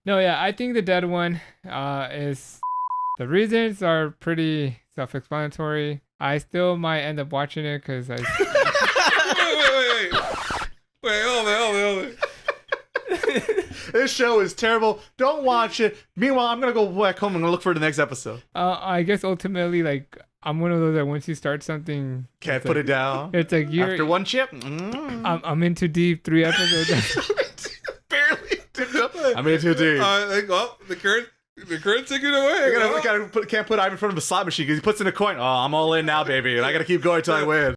No, yeah, I think the dead one is the reasons are pretty self-explanatory. I still might end up watching it because I. Wait, hold on. This show is terrible. Don't watch it. Meanwhile, I'm gonna go back home and look for the next episode. I guess ultimately, like, I'm one of those that once you start something, Can't put it down. it's like you're. After one chip, I'm in too deep. 3 episodes. barely. I'm in too deep. The current taken away. Can't put Ivan in front of a slot machine because he puts in a coin. Oh, I'm all in now, baby, and I gotta keep going till I win.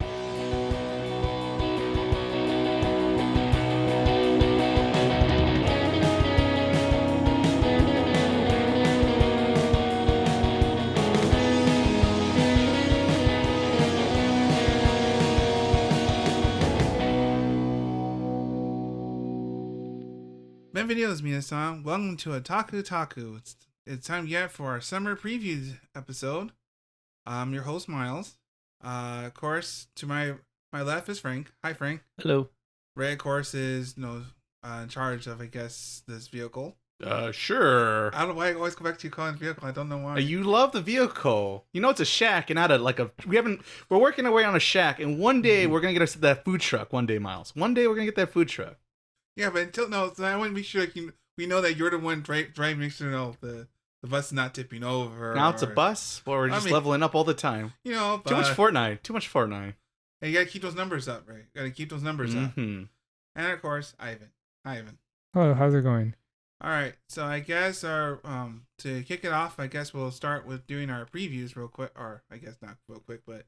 Bienvenidos, minasan. Welcome to Otaku. It's time yet for our summer previews episode. I'm your host, Miles. Of course, to my left is Frank. Hi, Frank. Hello. Ray, of course, is in charge of, I guess, this vehicle. Sure. I don't know why I always go back to you calling it vehicle. I don't know why. You love the vehicle. You know it's a shack and not we're working our way on a shack, and one day we're gonna get us that food truck. One day, Miles. One day we're gonna get that food truck. Yeah, but so I want to make sure we know that you're the one driving, make sure the bus is not tipping over. Now it's a bus, or we're just leveling up all the time. You know, too much Fortnite. And you gotta keep those numbers up, right? You gotta keep those numbers up. And of course, Ivan. Hi, Ivan. Oh, how's it going? All right, so I guess our to kick it off, I guess we'll start with doing our previews real quick, or I guess not real quick, but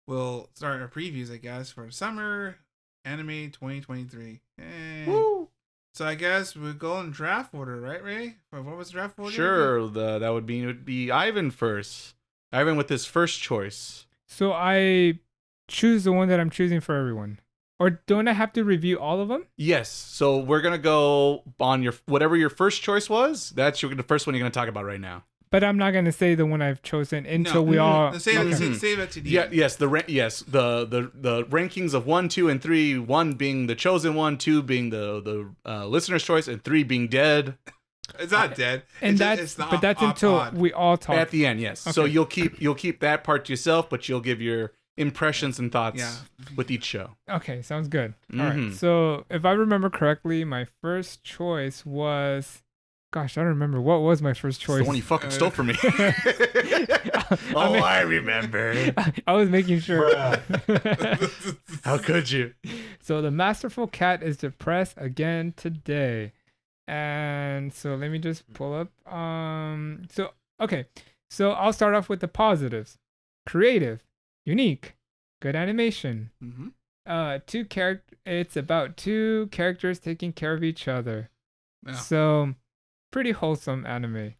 we'll start our previews, I guess, for summer anime 2023. Hey. Woo! So I guess we'll go in draft order, right, Ray? What was the draft order? Sure, that would be Ivan first. Ivan with his first choice. So I choose the one that I'm choosing for everyone. Or don't I have to review all of them? Yes. So we're gonna go on your whatever your first choice was. That's the first one you're gonna talk about right now. But I'm not gonna say the one I've chosen until we all save it to the end. Yes. The rankings of 1, 2, and 3. 1 being the chosen one, 2 being the listener's choice, and 3 being dead. It's not dead. And that's until we all talk at the end. Yes. Okay. So you'll keep that part to yourself, but you'll give your impressions and thoughts with each show. Okay, sounds good. All right. So if I remember correctly, my first choice was, gosh, I don't remember. What was my first choice? It's the one you fucking stole from me. I remember. I was making sure. How could you? So the Masterful Cat is depressed again today. And so let me just pull up. So I'll start off with the positives. Creative. Unique, good animation. It's about 2 characters taking care of each other. Yeah. So pretty wholesome anime.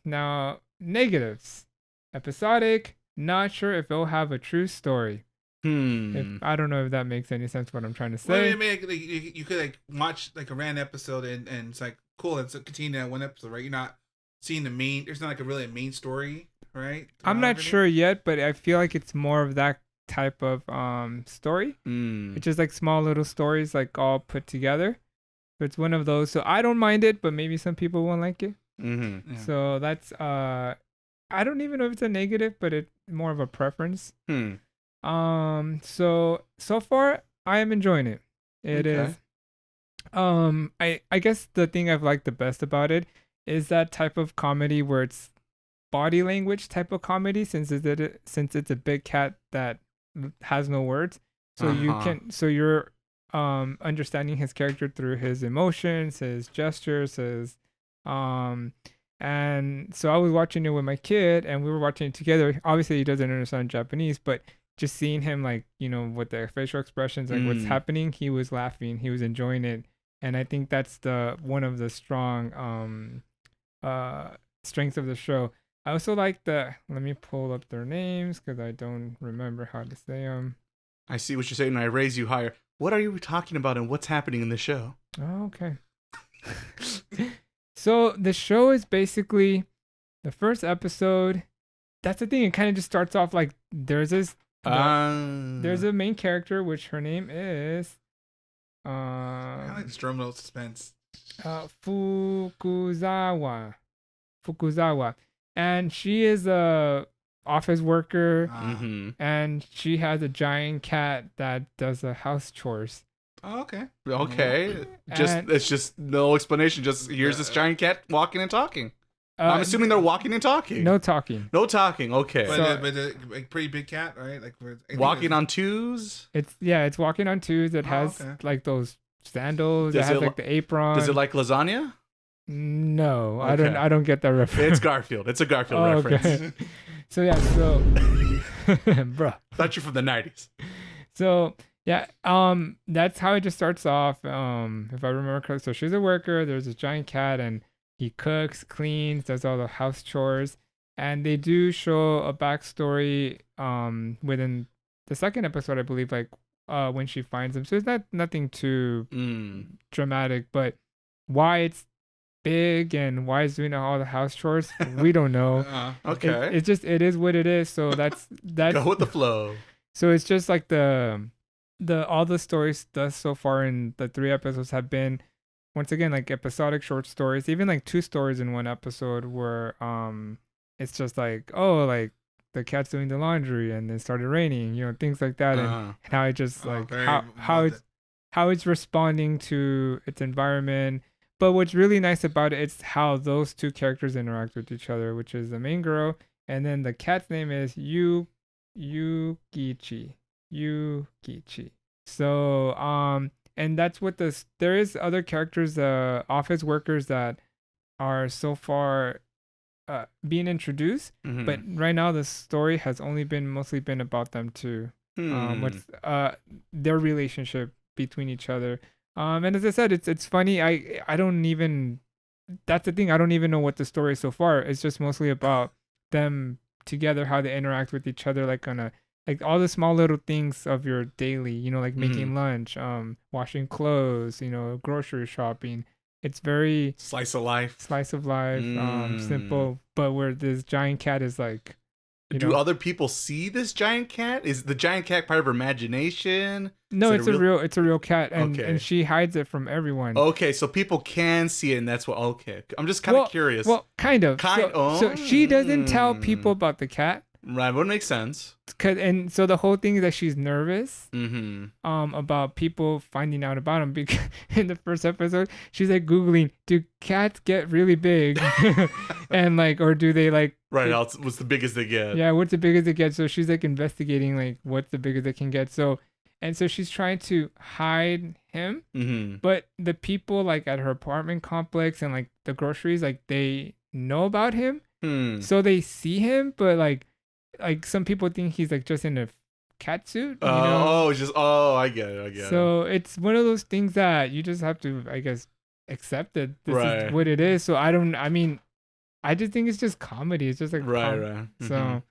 Now negatives. Episodic. Not sure if it'll have a true story. I don't know if that makes any sense what I'm trying to say. Well, you could watch a random episode and it's cool. It's continue that one episode, right? You're not seeing the main. There's not a main story. Right? I'm not sure yet, but I feel like it's more of that type of story. It's just small little stories all put together. So it's one of those. So I don't mind it, but maybe some people won't like it. Yeah. So that's I don't even know if it's a negative, but it's more of a preference. So far I am enjoying it. It is. I guess the thing I've liked the best about it is that type of comedy where it's body language type of comedy, since it's a big cat that has no words, so you're understanding his character through his emotions, his gestures, and so I was watching it with my kid and we were watching it together. Obviously he doesn't understand Japanese, but just seeing him with their facial expressions, what's happening, he was laughing, he was enjoying it, and I think that's one of the strong strengths of the show. I also like let me pull up their names because I don't remember how to say them. I see what you're saying, and I raise you higher. What are you talking about and what's happening in the show? Oh, okay. So the show is basically the first episode. That's the thing. It kind of just starts off there's a main character, which her name is... I like this drum roll suspense. Fukuzawa. And she is a office worker, and she has a giant cat that does the house chores. Oh, okay. Okay. It's just no explanation. Just here's this giant cat walking and talking. I'm assuming they're walking and talking. No talking. No talking. Okay. But a pretty big cat, right? Like walking on twos. It's walking on twos. It has like those sandals. It has like the apron. Does it like lasagna? No, okay. I don't get that reference. It's Garfield. It's a Garfield reference. Okay. So bro. Thought you're from the 90s. So yeah, that's how it just starts off. If I remember correctly. So she's a worker. There's a giant cat, and he cooks, cleans, does all the house chores, and they do show a backstory within the second episode, I believe, like when she finds him. So it's nothing too dramatic, but why it's big and why it's doing all the house chores, we don't know. Okay. It is what it is. So that's go with the flow. So it's just like the all the stories thus so far in the 3 episodes have been, once again, like episodic short stories, even like 2 stories in one episode where it's just like, oh, like the cat's doing the laundry and it started raining, things like that, and how it just like how it's responding to its environment. But what's really nice about it is how those 2 characters interact with each other, which is the main girl, and then the cat's name is Yukichi. So and that's what there is other characters, office workers that are so far being introduced, but right now the story has only mostly been about them too. What's their relationship between each other. And as I said, it's funny. I don't even, that's the thing. I don't even know what the story is so far. It's just mostly about them together, how they interact with each other, like on a, like all the small little things of your daily, like making lunch, washing clothes, grocery shopping. It's very slice of life, simple, but where this giant cat is like, do other people see this giant cat? Is the giant cat part of her imagination? No, it's a real cat, and she hides it from everyone. Okay, so people can see it, and that's what. Okay, I'm just kind of curious. Well, kind of. So she doesn't tell people about the cat. Right, would make sense. And so the whole thing is that she's nervous about people finding out about him, because in the first episode she's like Googling, do cats get really big? And like, or do they like, right, what's the biggest they get? Yeah, what's the biggest they get? So she's like investigating like what's the biggest they can get. So she's trying to hide him, but the people like at her apartment complex and like the groceries, like they know about him, so they see him, but like some people think he's like just in a cat suit. I get it. So it's one of those things that you just have to, I guess, accept that this is what it is. So I just think it's just comedy. It's just like right. So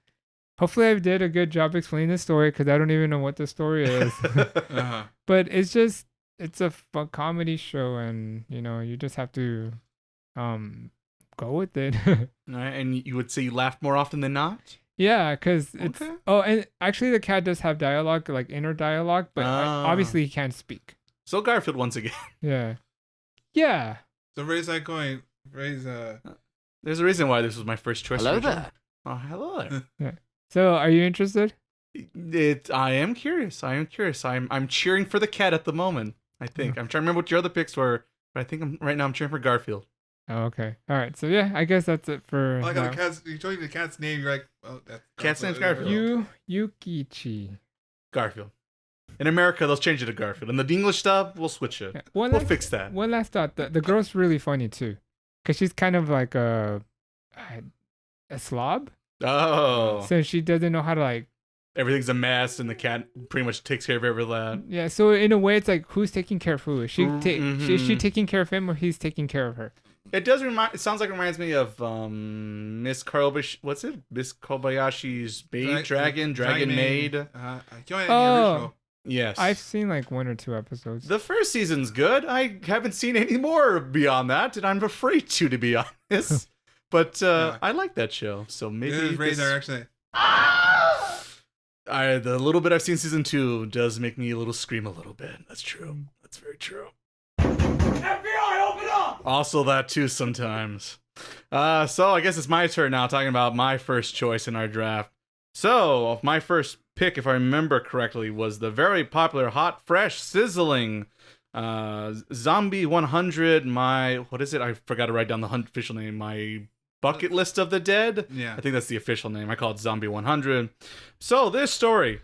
hopefully I did a good job explaining the story, because I don't even know what the story is. But it's a fun comedy show, and you just have to go with it. Right, and you would say you laughed more often than not? Yeah, because it's... Okay. Oh, and actually the cat does have dialogue, like inner dialogue, but obviously he can't speak. So Garfield once again. Yeah. So Ray's like going... There's a reason why this was my first choice. Hello there. Oh, hello there. Yeah. So are you interested? I am curious. I'm cheering for the cat at the moment, I think. I'm trying to remember what your other picks were, but I think right now I'm cheering for Garfield. Oh, okay. All right. So yeah, I guess that's it for. Like the cat's, you told me the cat's name. You're like, oh, that's cat's name's Garfield. Yukichi. Garfield. In America, they'll change it to Garfield. In the English stuff, we'll switch it. Yeah. We'll fix that. One last thought: the girl's really funny too, because she's kind of like a slob. Oh. So she doesn't know how to like. Everything's a mess, and the cat pretty much takes care of everything. Yeah. So in a way, it's like, who's taking care of who? Is she taking care of him, or he's taking care of her? It does remind. It sounds like it reminds me of Miss Kobayashi. What's it? Miss Kobayashi's Maid, Dragon Maid. Yes. I've seen like 1 or 2 episodes. The first season's good. I haven't seen any more beyond that, and I'm afraid to be honest. But I like that show, so maybe Ray's actually. The little bit I've seen season 2 does make me a little scream a little bit. That's true. That's very true. FBI, open Also that too sometimes. So I guess it's my turn now, talking about my first choice in our draft. So my first pick, if I remember correctly, was the very popular, hot, fresh, sizzling Zombie 100. What is it? I forgot to write down the official name. My Bucket List of the Dead. Yeah, I think that's the official name. I call it Zombie 100. So this story,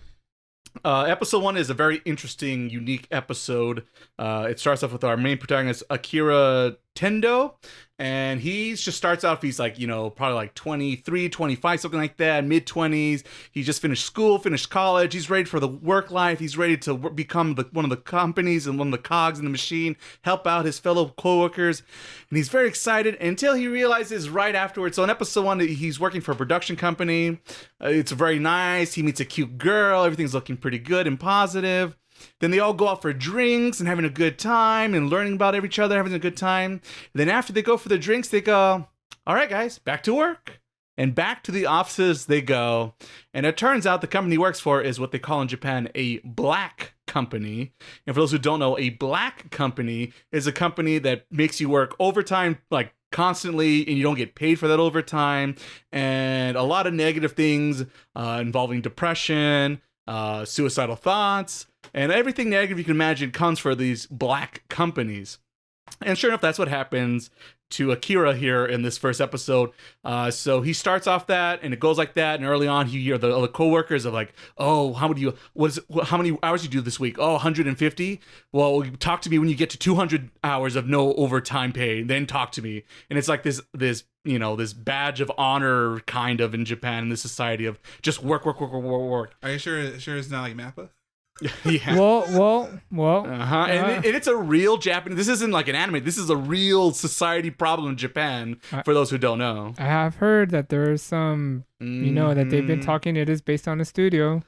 episode 1 is a very interesting, unique episode. It starts off with our main protagonist, Akira Tendo, and he just starts off, he's like, probably like 23, 25, something like that, mid-20s. He just finished school, finished college. He's ready for the work life. He's ready to become one of the companies and one of the cogs in the machine, help out his fellow coworkers. And he's very excited until he realizes right afterwards. So in episode 1, he's working for a production company. It's very nice. He meets a cute girl. Everything's looking pretty good and positive. Then they all go out for drinks and having a good time and learning about each other, having a good time. Then after they go for the drinks, they go, all right, guys, back to work. And back to the offices they go. And it turns out the company he works for is what they call in Japan a black company. And for those who don't know, a black company is a company that makes you work overtime, like constantly, and you don't get paid for that overtime. And a lot of negative things involving depression, suicidal thoughts, and everything negative you can imagine comes for these black companies. And sure enough, that's what happens to Akira here in this first episode. So he starts off that, and it goes like that. And early on, you hear the other coworkers are like, "Oh, how many hours you do this week? Oh, 150. Well, talk to me when you get to 200 hours of no overtime pay. Then talk to me." And it's like this badge of honor kind of in Japan, in this society of just work. Are you sure it's not like Mappa? Yeah. Well. And it's a real Japanese. This isn't like an anime. This is a real society problem in Japan. For those who don't know, I have heard that there's some, that they've been talking. It is based on a studio.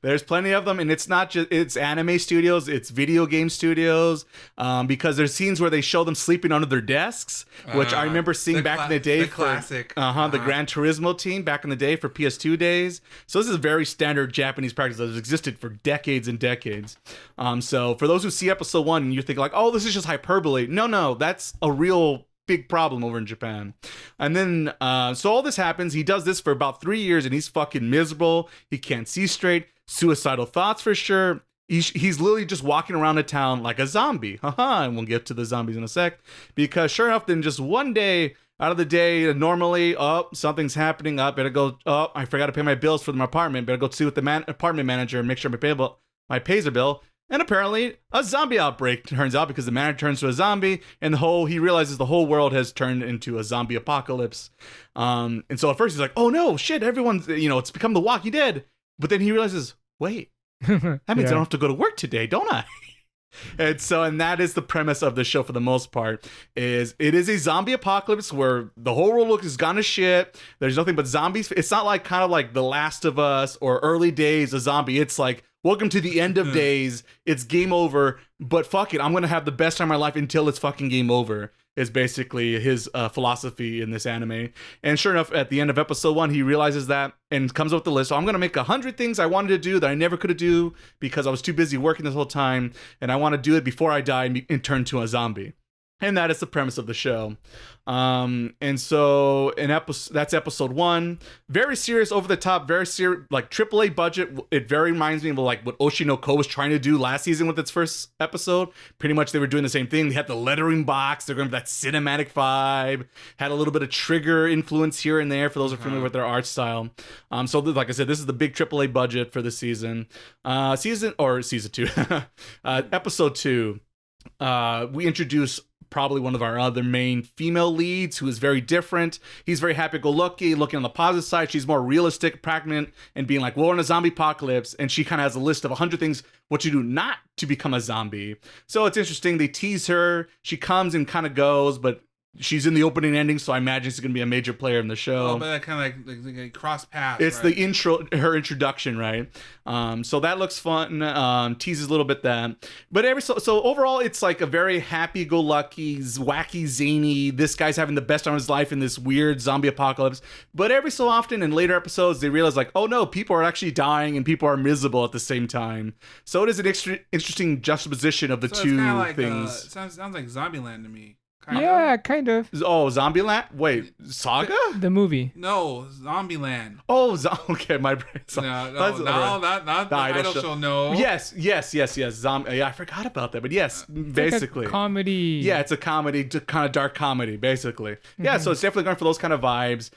There's plenty of them, and it's not just it's anime studios, it's video game studios, because there's scenes where they show them sleeping under their desks, which I remember seeing back in the day. The classic. The Gran Turismo team back in the day for PS2 days. So this is a very standard Japanese practice that has existed for decades and decades. So for those who see episode 1 and you think like, oh, this is just hyperbole. No, that's a real big problem over in Japan. And then so all this happens. He does this for about 3 years and he's fucking miserable. He can't see straight. Suicidal thoughts for sure. He's literally just walking around the town like a zombie. And we'll get to the zombies in a sec. Because sure enough, then just one day out of the day, normally, something's happening. Better go. I forgot to pay my bills for my apartment. Better go see with the apartment manager and make sure my pays bill. And apparently, a zombie outbreak turns out because the manager turns to a zombie, and he realizes the whole world has turned into a zombie apocalypse. And so at first he's like, "Oh no, shit! Everyone's it's become The Walking Dead." But then he realizes, wait, that means I don't have to go to work today, don't I? And that is the premise of the show for the most part. It is a zombie apocalypse where the whole world has gone to shit. There's nothing but zombies. It's not like kind of like The Last of Us or early days of zombie. It's like, welcome to the end of days. It's game over, but fuck it. I'm going to have the best time of my life until it's fucking game over, is basically his philosophy in this anime. And sure enough, at the end of episode 1, he realizes that and comes up with the list. So I'm going to make 100 things I wanted to do that I never could do because I was too busy working this whole time. And I want to do it before I die and turn to a zombie. And that is the premise of the show. And so that's episode 1. Very serious, over the top, very serious, like AAA budget. It very reminds me of like what Oshinoko was trying to do last season with its first episode. Pretty much they were doing the same thing. They had the lettering box. They're going for that cinematic vibe. Had a little bit of Trigger influence here and there for those who are familiar with their art style. So like I said, this is the big AAA budget for the season. Season 2. Episode 2. We introduce probably one of our other main female leads, who is very different. He's very happy-go-lucky, looking on the positive side. She's more realistic, pragmatic, and being like, well, we're in a zombie apocalypse, and she kind of has a list of 100 things what you do not to become a zombie. So it's interesting. They tease her. She comes and kind of goes, but she's in the opening ending, so I imagine she's gonna be a major player in the show. Oh, but that kind of like cross paths. It's right? her introduction, right? So that looks fun. Teases a little bit that, but so overall, it's like a very happy-go-lucky, wacky, zany. This guy's having the best time of his life in this weird zombie apocalypse. But every so often, in later episodes, they realize like, oh no, people are actually dying and people are miserable at the same time. So it is an interesting juxtaposition of the two like, things. Sounds like Zombieland to me. Kind of. Oh, Zombieland? Wait, Saga? The movie. No, Zombieland. Oh, okay, my brain. No, not the Idol show. No. Yes. Yeah, I forgot about that, but yes, basically. Like a comedy. Yeah, it's a comedy, kind of dark comedy, basically. Yeah, so it's definitely going for those kind of vibes.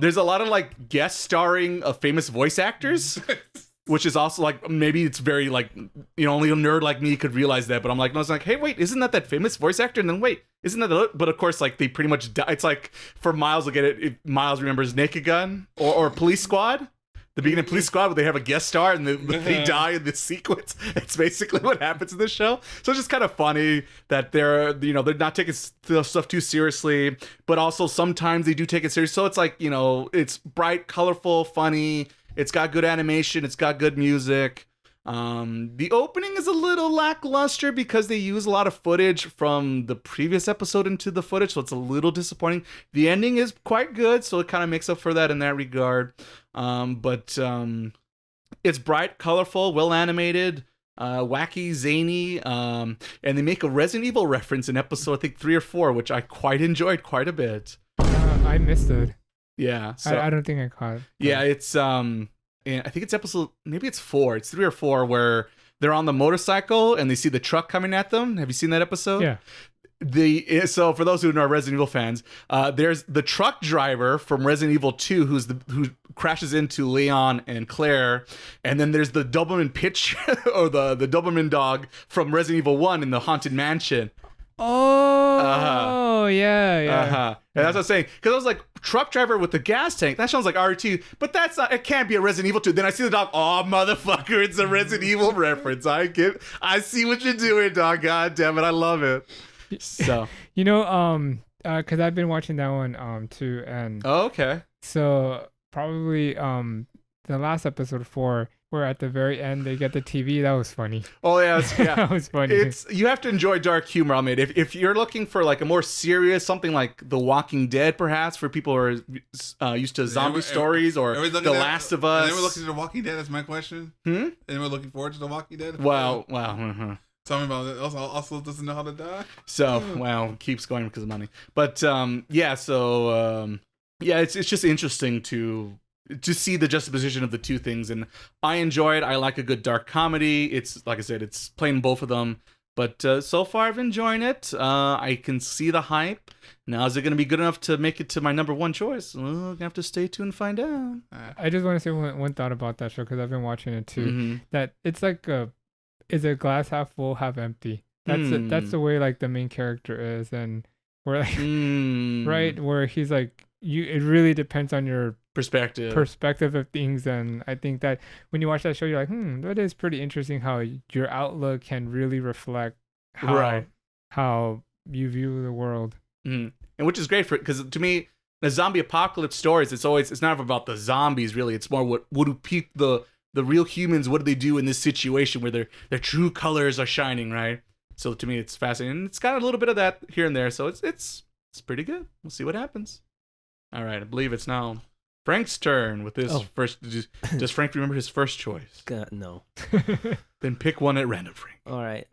There's a lot of like guest starring of famous voice actors. Which is also like, maybe it's very like, only a nerd like me could realize that. But I'm like, no, it's like, hey, wait, isn't that famous voice actor? And then wait, isn't that but of course, like they pretty much die. It's like for Miles will get it. If Miles remembers Naked Gun or Police Squad. The beginning of Police Squad where they have a guest star and they die in this sequence. It's basically what happens in this show. So it's just kind of funny that they're not taking stuff too seriously, but also sometimes they do take it seriously. So it's like, it's bright, colorful, funny. It's got good animation. It's got good music. The opening is a little lackluster because they use a lot of footage from the previous episode into the footage, so it's a little disappointing. The ending is quite good, so it kind of makes up for that in that regard. But it's bright, colorful, well animated, wacky, zany, and they make a Resident Evil reference in episode, I think 3 or 4, which I quite enjoyed quite a bit. I missed it. Yeah, so, I don't think I caught it. Yeah, it's and I think it's episode, maybe it's 4. It's 3 or 4 where they're on the motorcycle and they see the truck coming at them. Have you seen that episode? Yeah. So for those who are Resident Evil fans, there's the truck driver from Resident Evil 2 who crashes into Leon and Claire, and then there's the Doberman Pitch or the Doberman dog from Resident Evil 1 in the haunted mansion. Oh, yeah. And that's what I'm saying. Because I was like, truck driver with the gas tank. That sounds like R2, but that's not. It can't be a Resident Evil 2. Then I see the dog. Oh, motherfucker! It's a Resident Evil reference. I see what you're doing, dog. God damn it, I love it. So because I've been watching that one too, and okay. So probably the last episode 4. Where at the very end they get the TV. That was funny. Oh yeah, that was funny. You have to enjoy dark humor. I mean, if you're looking for like a more serious something like The Walking Dead, perhaps for people who are used to zombie stories or The Last of Us. And then we're looking to The Walking Dead. That's my question. And we're looking forward to The Walking Dead. Wow. Tell me about it. Also doesn't know how to die. So keeps going because of money. But it's just interesting to see the juxtaposition of the two things, and I enjoy it. I like a good dark comedy. It's like I said, it's playing both of them, but so far I've enjoyed it. I can see the hype. Now, is it going to be good enough to make it to my number 1 choice? Well, I'm gonna have to stay tuned and find out. I just want to say one thought about that show because I've been watching it too. That it's like is a glass half full, half empty. That's the way like the main character is, and we're like right where he's like it really depends on your perspective of things. And I think that when you watch that show, you're like, that is pretty interesting how your outlook can really reflect how you view the world. And which is great because to me, the zombie apocalypse stories, it's not about the zombies really. It's more what do the real humans, what do they do in this situation where their true colors are shining, right? So to me, it's fascinating. It's got a little bit of that here and there, so it's pretty good. We'll see what happens. All right, I believe it's now Frank's turn with this first. Does Frank remember his first choice? No. Then pick one at random, Frank. All right.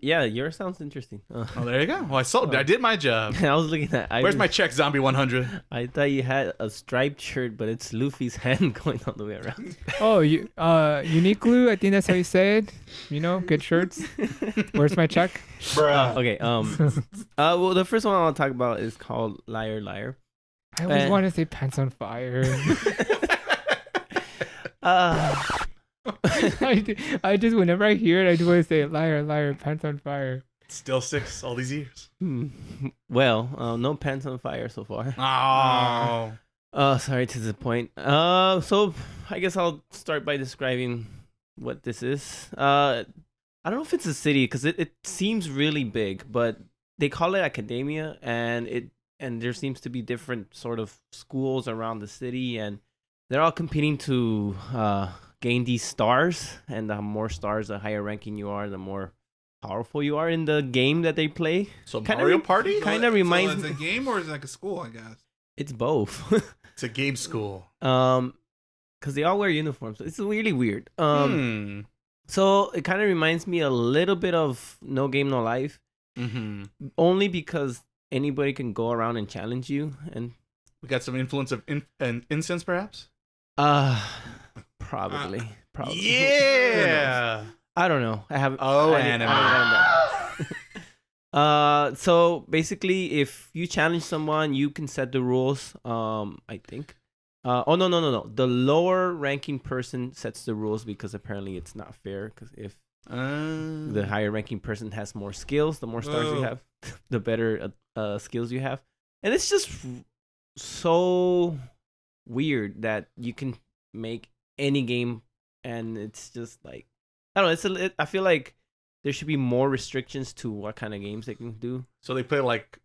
Yeah, yours sounds interesting. There you go. Well, I did my job. I was looking at. Where's my check, Zombie 100? I thought you had a striped shirt, but it's Luffy's hand going all the way around. Oh, Uniqlo. I think that's how you say it. Good shirts. Where's my check? Okay. Well, the first one I'll talk about is called Liar Liar. I always want to say Pants on Fire. I just whenever I hear it, I just want to say liar, liar, pants on fire. Still 6 all these years. Well, no pants on fire so far. Oh, sorry to disappoint. So I guess I'll start by describing what this is. I don't know if it's a city because it seems really big, but they call it academia, and there seems to be different sort of schools around the city, and they're all competing to gain these stars, and the more stars, the higher ranking you are, the more powerful you are in the game that they play. So Mario Party kind of reminds me. So it's a game or is it like a school? I guess it's both. It's a game school. Because they all wear uniforms. It's really weird. So it kind of reminds me a little bit of No Game No Life. Only because anybody can go around and challenge you, and we got some influence of incense, perhaps. Probably. Yeah. I don't know. I haven't. Anime. So basically, if you challenge someone, you can set the rules. I think. No. The lower ranking person sets the rules because apparently it's not fair. Because if the higher ranking person has more skills, the more stars you have, the better skills you have. And it's just so weird that you can make any game, and it's just like, I don't know. I feel like there should be more restrictions to what kind of games they can do. So they play like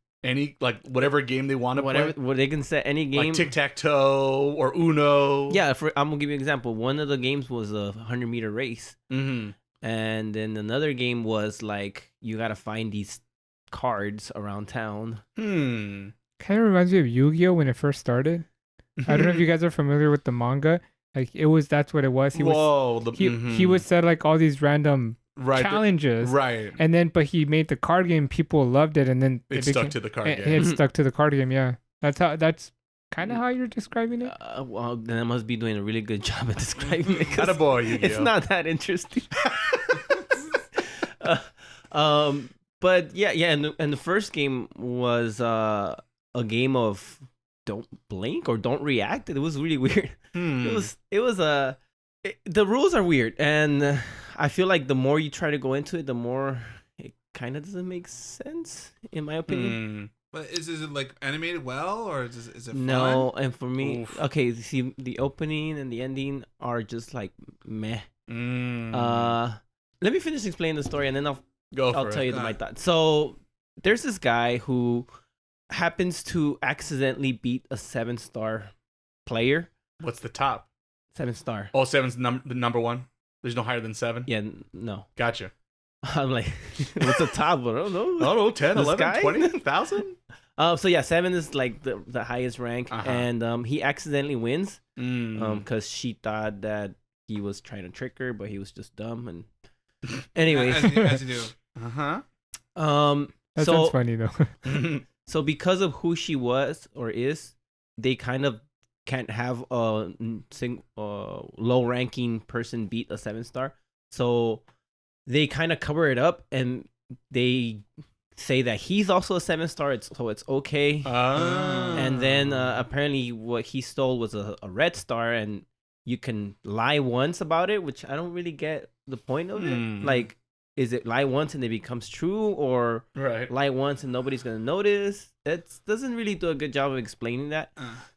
whatever game they want to play. Well, they can set any game, like tic-tac-toe or Uno. Yeah, I'm gonna give you an example. One of the games was a 100-meter race, and then another game was like you gotta find these cards around town. Kind of reminds me of Yu-Gi-Oh when it first started. I don't know if you guys are familiar with the manga. Like that's what it was. He would set like all these random challenges, right? And then, but he made the card game. People loved it, and then it stuck to the card game. It stuck to the card game. Yeah, that's kind of how you're describing it. Well, then I must be doing a really good job at describing it. Attaboy, Yu-Gi-Oh. It's not that interesting. But yeah, and the first game was a game of don't blink or don't react. It was really weird. The rules are weird, and I feel like the more you try to go into it, the more it kind of doesn't make sense, in my opinion. But is it like animated well, or is it fun? No, and for me, okay, see, the opening and the ending are just like meh. Let me finish explaining the story, and then I'll tell you my thoughts. So there's this guy who happens to accidentally beat a 7-star player. What's the top? 7-star. Oh, 7's the number one. There's no higher than 7. Yeah, no. Gotcha. I'm like, what's the top? I don't know. I don't know, 10, 11, 20,000? So yeah, 7 is like the highest rank, and he accidentally wins because she thought that he was trying to trick her, but he was just dumb. And anyway, as you do. That sounds funny though. So because of who she was or is, they kind of can't have a low-ranking person beat a 7-star. So they kind of cover it up, and they say that he's also a 7-star, so it's okay. And then apparently what he stole was a red star, and you can lie once about it, which I don't really get the point of it. Like, is it lie once and it becomes true, or lie once and nobody's gonna notice? That doesn't really do a good job of explaining that.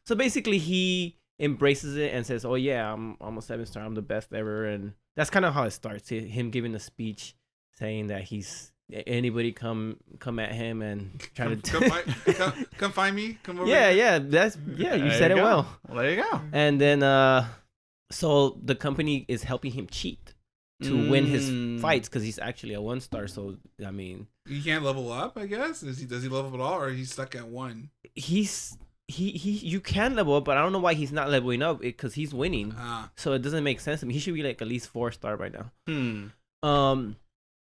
So basically, he embraces it and says, "Oh yeah, I'm a 7-star. I'm the best ever." And that's kind of how it starts. Him giving a speech saying that he's anybody come at him and try come find me. Come over. Yeah, here. You said it well. Well, there you go. And then so the company is helping him cheat to win his fights because he's actually a 1-star. So I mean, you can't level up, I guess. Does he level up at all, or he's stuck at 1? You can level up, but I don't know why he's not leveling up because he's winning. So it doesn't make sense to me. He should be like at least 4-star by now.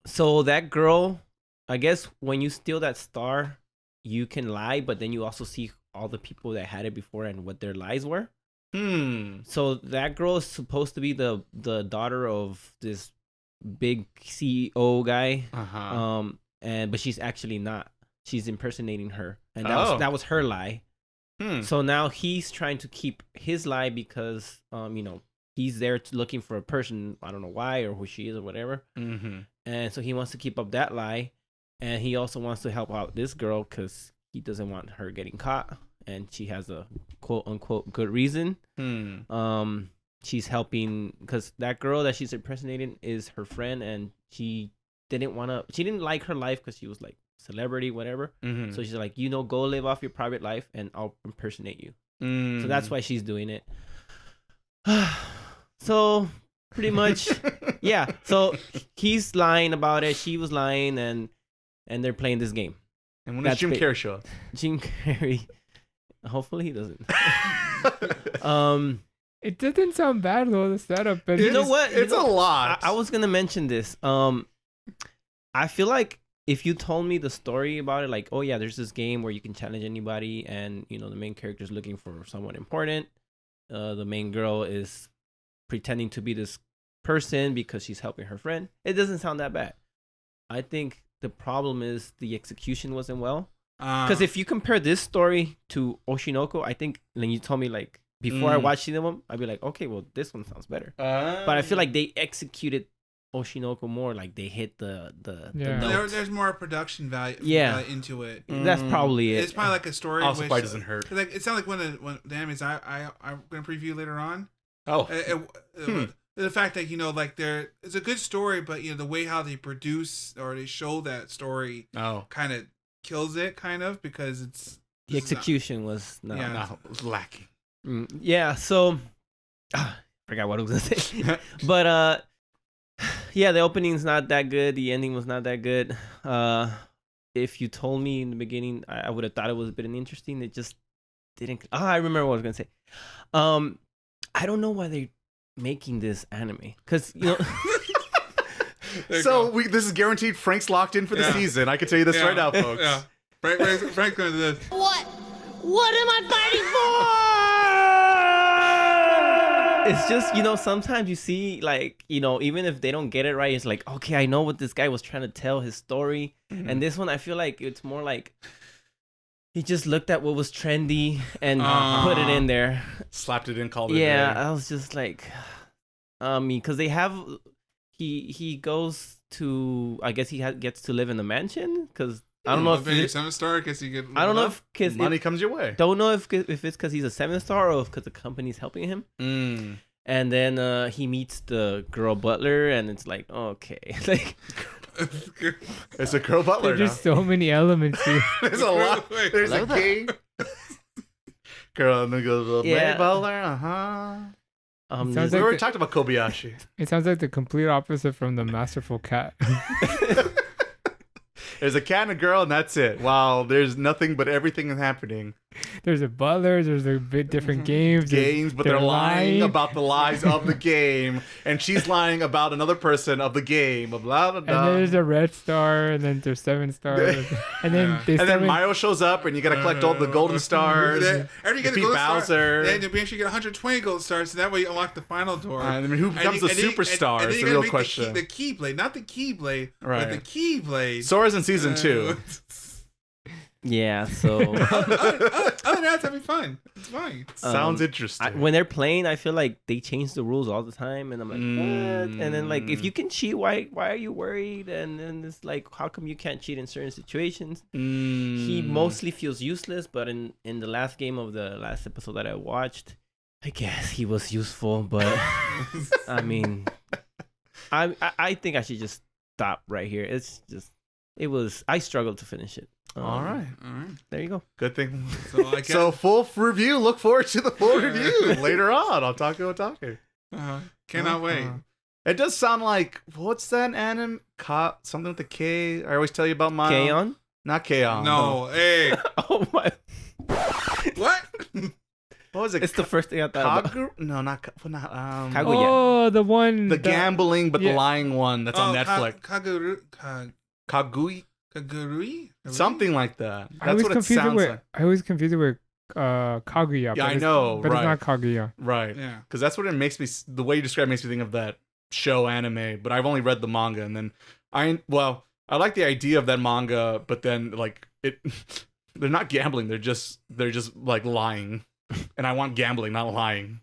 So that girl, I guess when you steal that star, you can lie, but then you also see all the people that had it before and what their lies were. So that girl is supposed to be the daughter of this big CEO guy. But she's actually not. She's impersonating her, and that was her lie. So now he's trying to keep his lie because he's there looking for a person. I don't know why or who she is or whatever. And so he wants to keep up that lie, and he also wants to help out this girl because he doesn't want her getting caught, and she has a quote unquote good reason. She's helping because that girl that she's impersonating is her friend, and she didn't like her life because she was like celebrity, whatever. Mm-hmm. So she's like, go live off your private life, and I'll impersonate you. So that's why she's doing it. So pretty much, yeah. So he's lying about it. She was lying, and they're playing this game. And when does Jim Carrey show up? Jim Carrey. Hopefully he doesn't. It doesn't sound bad though, the setup, but you know what? It's a lot. I was gonna mention this. I feel like if you told me the story about it, like, oh yeah, there's this game where you can challenge anybody, and the main character is looking for someone important. The main girl is pretending to be this person because she's helping her friend. It doesn't sound that bad. I think the problem is the execution wasn't well. Because if you compare this story to Oshinoko, I think when you told me like before I watched them, I'd be like, okay, well this one sounds better. But I feel like they executed Oshinoko more, like they hit the there's more production value into it. That's probably it. It's probably like a story also probably doesn't hurt. Like it sounds like one of the animes I'm gonna preview later on. The fact that like it's a good story, but the way how they produce or they show that story kind of kills it, because it's the execution was lacking. Yeah, so forgot what I was gonna say, but yeah, the opening's not that good. The ending was not that good. If you told me in the beginning, I would have thought it was a bit interesting. It just didn't. I remember what I was gonna say. I don't know why they're making this anime, because So this is guaranteed. Frank's locked in for the season. I can tell you this right now, folks. Yeah. Frank's going to this. What am I fighting for? It's just, sometimes you see, like, even if they don't get it right, it's like, okay, I know what this guy was trying to tell, his story. Mm-hmm. And this one, I feel like it's more like he just looked at what was trendy and put it in there. Slapped it in, called it. Yeah, I was just like, because they have, he goes to, I guess he gets to live in the mansion, because I don't know if he's a 7-star, because he get. I don't know if because money comes your way. Don't know if it's because he's a 7-star or because the company's helping him. And then he meets the girl butler, and it's like, okay, like it's a girl butler. There's just so many elements here. There's a lot. There's a game. Girl, and then goes butler. We already talked about Kobayashi. It sounds like the complete opposite from the Masterful Cat. There's a cat and a girl, and that's it. Wow, there's nothing but everything is happening. There's a butler. There's a bit different games. But they're lying about the lies of the game, and she's lying about another person of the game. Blah blah blah. And then there's a red star, and then there's 7 stars, and then then Mario shows up, and you gotta collect all the golden stars. After you get the golden Bowser, then make sure you get 120 gold stars, so that way you unlock the final door. And then who becomes the superstar? Is the real question. The Keyblade, not the Keyblade, but the Keyblade. Sora's in season 2. Yeah, so other than that, that'd be fun. It's fine. Sounds interesting. When they're playing, I feel like they change the rules all the time, and I'm like, what? And then like, if you can cheat, why are you worried? And then it's like, how come you can't cheat in certain situations? He mostly feels useless, but in the last game of the last episode that I watched, I guess he was useful. But I mean, I think I should just stop right here. I struggled to finish it. All right. There you go. Good thing. So full review. Look forward to the full review later on. Otaku. Cannot wait. It does sound like, what's that anime? Something with the K. I always tell you about my K-On? Not K-On. No. Hey. Oh my. What? What was it? It's the first thing I thought about. No, not Kaguya. Oh, the one. The gambling, but the lying one that's on Netflix. Kagurui? Something like that. That's what it sounds like. I always confuse it with Kaguya. Yeah, I know, but it's not Kaguya. Right. Yeah. Because that's what it makes me. The way you describe it makes me think of that show anime. But I've only read the manga, and then I like the idea of that manga, but then like it, they're not gambling. They're just like lying, and I want gambling, not lying.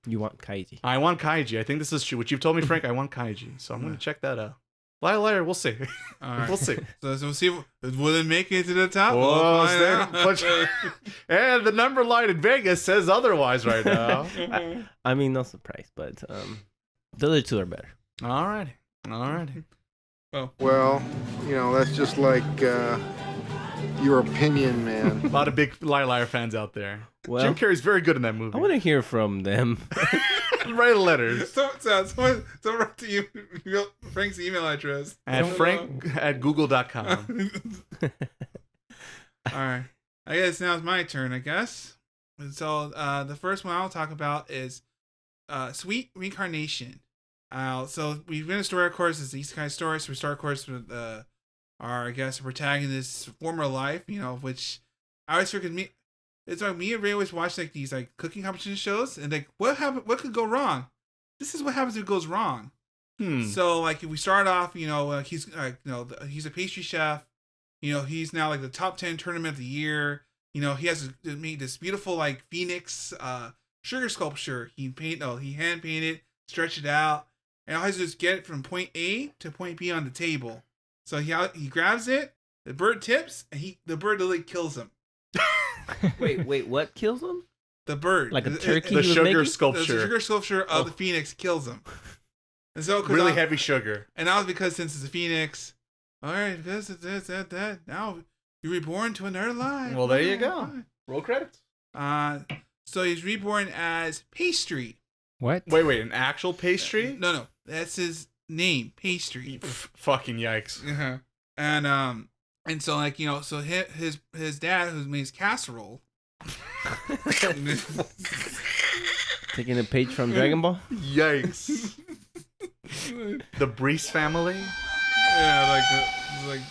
You want kaiji? I want kaiji. I think this is true. What you've told me, Frank. I want kaiji, so I'm gonna check that out. Liar, we'll see. Right. We'll see. So we'll see. Will it make it to the top? We'll and the number line in Vegas says otherwise right now. I mean, no surprise, but the other two are better. All righty. Oh. Well, that's just like your opinion, man. A lot of big Liar fans out there. Well, Jim Carrey's very good in that movie. I want to hear from them. Write letters. Someone wrote to Frank's email address. At frank@google.com. Alright. I guess now it's my turn, I guess. And so the first one I'll talk about is Sweet Reincarnation. So we've been a story, of course, it's the isekai story, so we start, of course, with our, I guess, protagonist's former life, which I always figured it's like me and Ray always watch like these like cooking competition shows, and like what could go wrong? This is what happens if it goes wrong. So like if we start off, he's he's a pastry chef. He's now like the top 10 tournament of the year. He has made this beautiful like phoenix sugar sculpture. He hand painted, stretch it out, and all he has to do is get it from point A to point B on the table. So he grabs it, the bird tips, and the bird literally kills him. Wait, what kills him? The bird, like a turkey. The sugar sculpture. The sugar sculpture of the phoenix kills him. And so really heavy sugar. And that was because since it's a phoenix, all right, because it's that. Now you're reborn to another life. Well, there you go. Roll credits. So he's reborn as Pastry. What? Wait, an actual pastry? No, that's his name, Pastry. Fucking yikes. Uh-huh. And so like so his dad, who made his casserole. Taking a page from Dragon Ball. Yikes. The Brees family. Yeah, like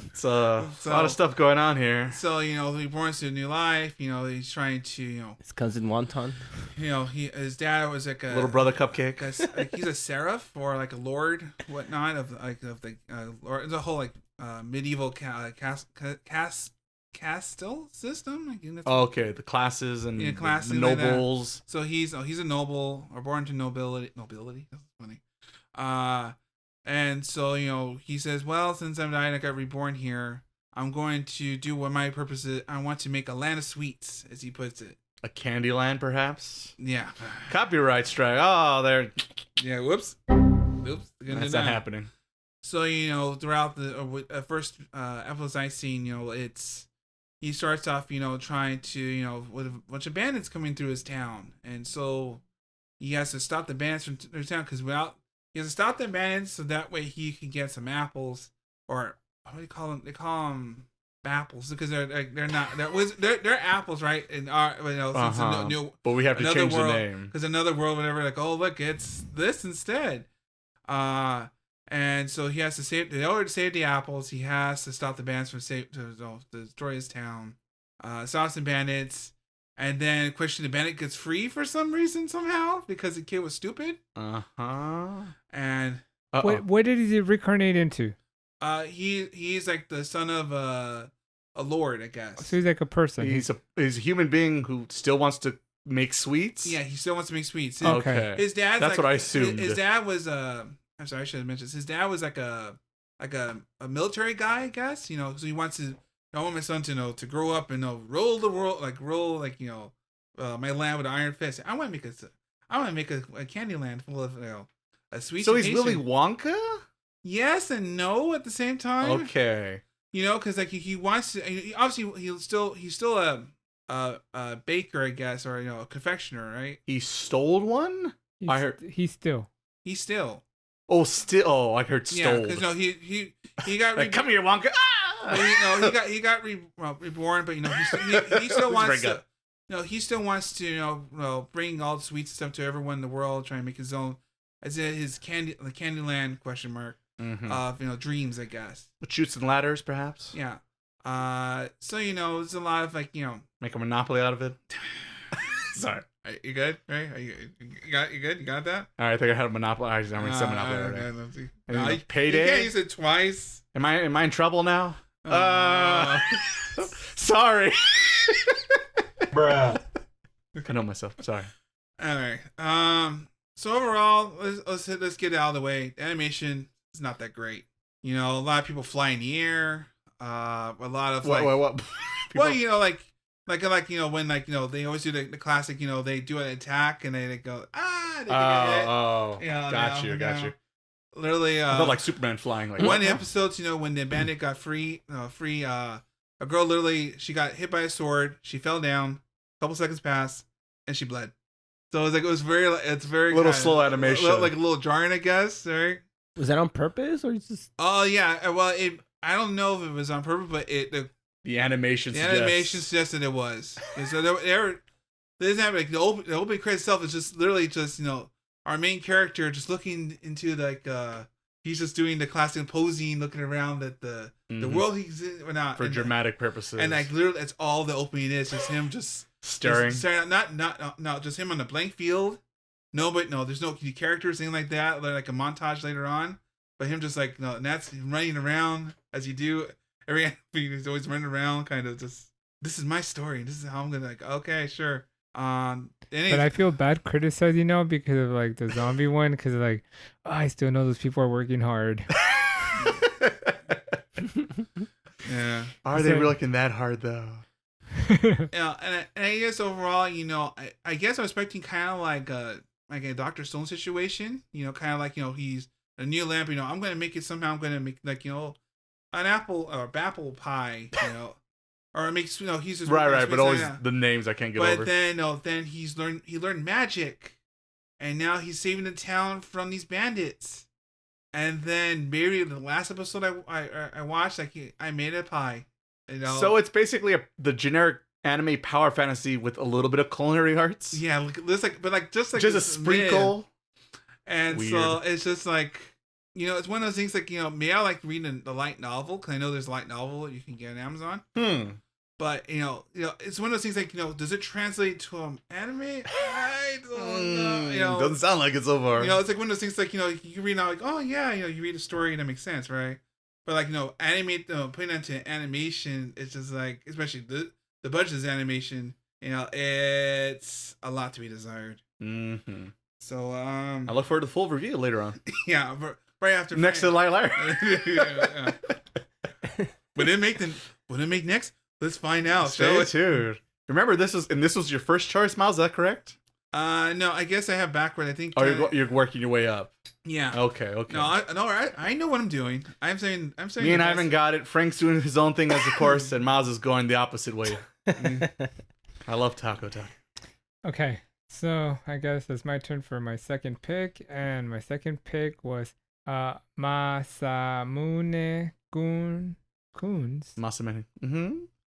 it's a lot of stuff going on here. So he born to a new life. He's trying to his cousin Wonton. His dad was like a little brother cupcake. He's a seraph or like a lord, whatnot of the lord. The whole like medieval castle system. Okay, the classes and the nobles. Like so he's a noble or born to nobility. That's funny. And so, he says, well, since I'm dying, I got reborn here. I'm going to do what my purpose is. I want to make a land of sweets, as he puts it. A candy land, perhaps? Yeah. Copyright strike. Oh, there. Yeah, whoops. That's not happening. So, throughout the first episodes I've seen, he starts off, trying to, with a bunch of bandits coming through his town. And so he has to stop the bandits from their town because he has to stop the bandits so that way he can get some apples, or what do you call them? They call them apples because they're apples, right? And but we have to change the name because another world, whatever. Like, oh look, it's this instead. And so he has to save. In order to save the apples, he has to stop the bandits from to destroy his town. Stops the bandits. And then Question the Bandit gets free for some reason somehow because the kid was stupid. And what did he reincarnate into? He's like the son of a lord, I guess. So he's like a person. He's a human being who still wants to make sweets. Yeah, he still wants to make sweets. Okay, his dad's that's what I assumed. His dad was I'm sorry, I should have mentioned this. His dad was like a military guy, I guess. So he wants to. I want my son to grow up and rule the world, my land with an iron fist. I want to make a candy land full of a sweet. So he's Willy Wonka. Yes and no at the same time. Okay. Because like he wants to. Obviously, he's still a baker, I guess, or a confectioner, right? He stole one. I heard he's still. Oh, still. Oh, I heard stole. Yeah, because he got. Like, come here, Wonka. He got reborn, but he still wants to. He still wants to bring all the sweets and stuff to everyone in the world, trying to make his own, as in his Candyland ? Of dreams, I guess. With chutes and ladders, perhaps. Yeah. So there's a lot of make a monopoly out of it. Sorry. You good? Right? You good? You got that? All right, I think I had a monopoly. I already said monopoly. Payday. You can't use it twice. Am I in trouble now? Sorry. Bruh. I know myself. Sorry. All right. So overall, let's get it out of the way. The animation is not that great. A lot of people fly in the air. A lot of what? Well, when they always do the classic. They do an attack and they go got you. A literally. I felt like Superman flying. Like one of the episodes, when the bandit got free, a girl literally she got hit by a sword. She fell down. A couple seconds passed, and she bled. So it was very little slow animation, like a little jarring, I guess. Right? Was that on purpose or just? Oh yeah. Well, I don't know if it was on purpose, but the animation suggested it was. And so there doesn't have like the opening credit itself is just literally just our main character just looking into like he's just doing the classic posing, looking around at the world he's in or not for dramatic purposes, and like literally that's all the opening is, just him just staring out, not just him on the blank field. No, there's no characters, anything like that. Like a montage later on, but him just like and that's him running around as you do. He's always running around, kind of just. This is my story. This is how I'm gonna like. Okay, sure. But I feel bad criticizing now because of like the zombie one, because like I still know those people are working hard. Yeah. Are they working that hard though? Yeah, and I guess overall, I guess I was expecting kind of like a Dr. Stone situation. Kind of like he's a new lamp. I'm gonna make it somehow. I'm gonna make like an apple or apple pie. Or it makes he's just right. But always the names I can't get over. But then he learned magic, and now he's saving the town from these bandits. And then maybe the last episode I watched, like I made a pie. So it's basically the generic anime power fantasy with a little bit of culinary arts. Yeah, just a sprinkle. And weird. So it's just like it's one of those things like may I like reading the light novel, because I know there's a light novel you can get on Amazon. But it's one of those things like does it translate to an anime? I don't know. Doesn't sound like it so far. It's like one of those things like you read out like, oh yeah, you read a story and that makes sense, right? But like putting it into animation, it's just like, especially the budget is animation. It's a lot to be desired. Mm-hmm. So I look forward to the full review later on. Yeah, right after next to Liar. Yeah. Would it make next? Let's find out. Stay tuned. Remember, this was your first choice, Miles. Is that correct? No, I guess I have backward. I think. Oh, you're working your way up. Yeah. Okay. No, I know what I'm doing. I'm saying. Me and Ivan got it. Frank's doing his own thing as a course, and Miles is going the opposite way. I love Taco. Okay, so I guess it's my turn for my second pick, and my second pick was Masamune-kun's Masamune.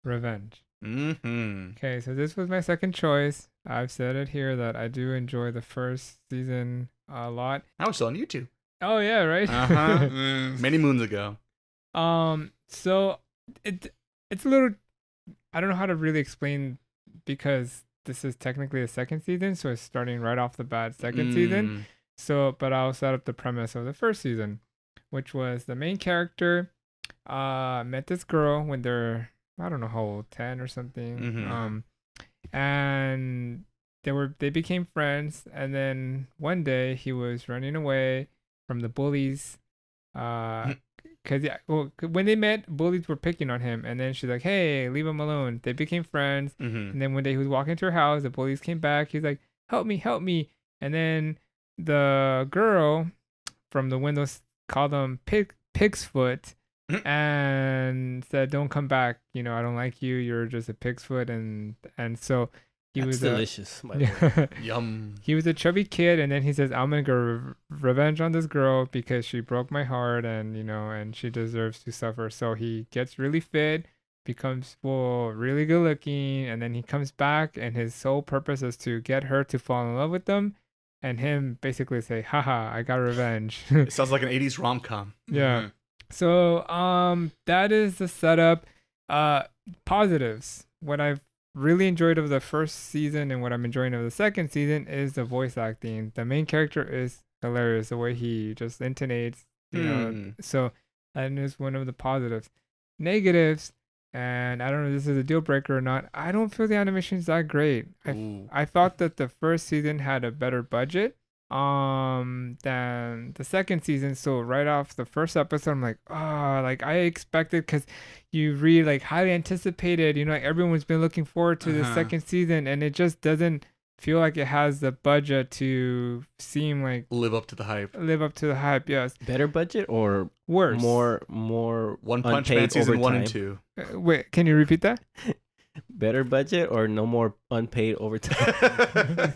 Revenge. Mm-hmm. Okay, so this was my second choice. I've said it here that I do enjoy the first season a lot. I was on YouTube. Oh yeah, right. Many moons ago. So it's a little. I don't know how to really explain, because this is technically a second season, so it's starting right off the bat second season. So, but I'll set up the premise of the first season, which was the main character met this girl when they're, I don't know how old, 10 or something. And they became friends, and then one day he was running away from the bullies. When they met, bullies were picking on him, and then she's like, "Hey, leave him alone." They became friends, and then one day he was walking to her house. The bullies came back. He's like, "Help me!" And then the girl from the windows called him Pig's Foot, and said, "Don't come back. I don't like you. You're just a pig's foot." And so That's was delicious. Yum. He was a chubby kid, and then he says, "I'm gonna go revenge on this girl because she broke my heart, and and she deserves to suffer." So he gets really fit, becomes really good looking, and then he comes back, and his sole purpose is to get her to fall in love with him, and him basically say, "Haha, I got revenge." It sounds like an 80s rom-com. Yeah. So that is the setup. Positives. What I've really enjoyed of the first season and what I'm enjoying of the second season is the voice acting. The main character is hilarious, the way he just intonates, so that is one of the positives. Negatives, and I don't know if this is a deal breaker or not, I don't feel the animation is that great. I thought that the first season had a better budget than the second season. So right off the first episode, I'm like, I expected, because you read like highly anticipated, like everyone's been looking forward to the second season, and it just doesn't feel like it has the budget to seem like Live up to the hype. Yes. Better budget or Worse. more One Punch unpaid Man season 1 and overtime? 2. Wait, can you repeat that? Better budget or no more unpaid overtime?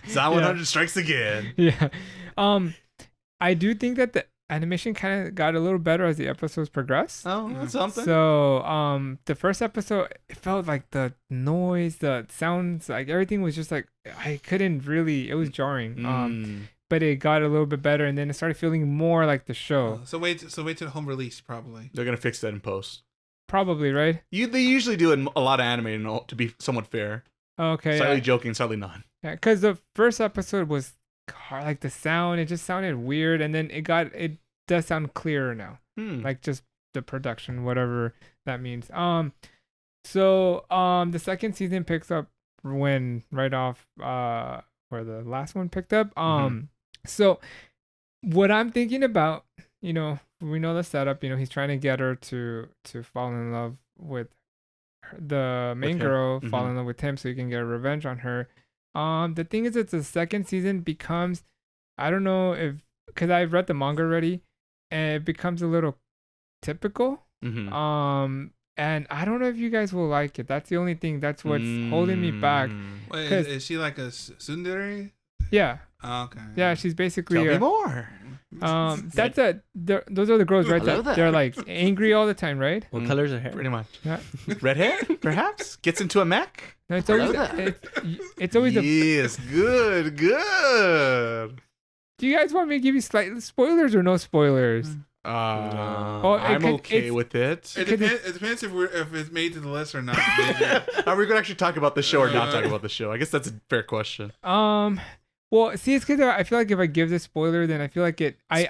Zon 100 strikes again. Yeah. I do think that the animation kind of got a little better as the episodes progressed. Oh, that's something. So, the first episode, it felt like the noise, the sounds, like everything was just like I couldn't really. It was jarring. But it got a little bit better, and then it started feeling more like the show. So wait till the home release, probably. They're gonna fix that in post. Probably, right? They usually do in a lot of anime, to be somewhat fair. Okay. Slightly joking, slightly not. Yeah, because the first episode was like the sound, it just sounded weird, and then it does sound clearer now. Like just the production, whatever that means. So the second season picks up right off where the last one picked up. So what I'm thinking about, we know the setup, he's trying to get her to fall in love with the main girl, fall in love with him so he can get revenge on her. The thing is that the second season becomes, I don't know because I've read the manga already, and it becomes a little typical. And I don't know if you guys will like it. That's the only thing. That's what's holding me back. Wait, is she like a tsundere? Yeah. Oh, okay. Yeah, she's basically. Tell me more. Those are the girls, right? They're like angry all the time, right? What color's her hair? Pretty much. Yeah. Red hair, perhaps? Gets into a mech? No, it's always it's always yes, good. Do you guys want me to give you slight spoilers or no spoilers? I'm okay with it. It depends if it's made to the list or not. Are we going to actually talk about the show or not talk about the show? I guess that's a fair question. Well, see, it's because I feel like if I give this spoiler, then I feel like I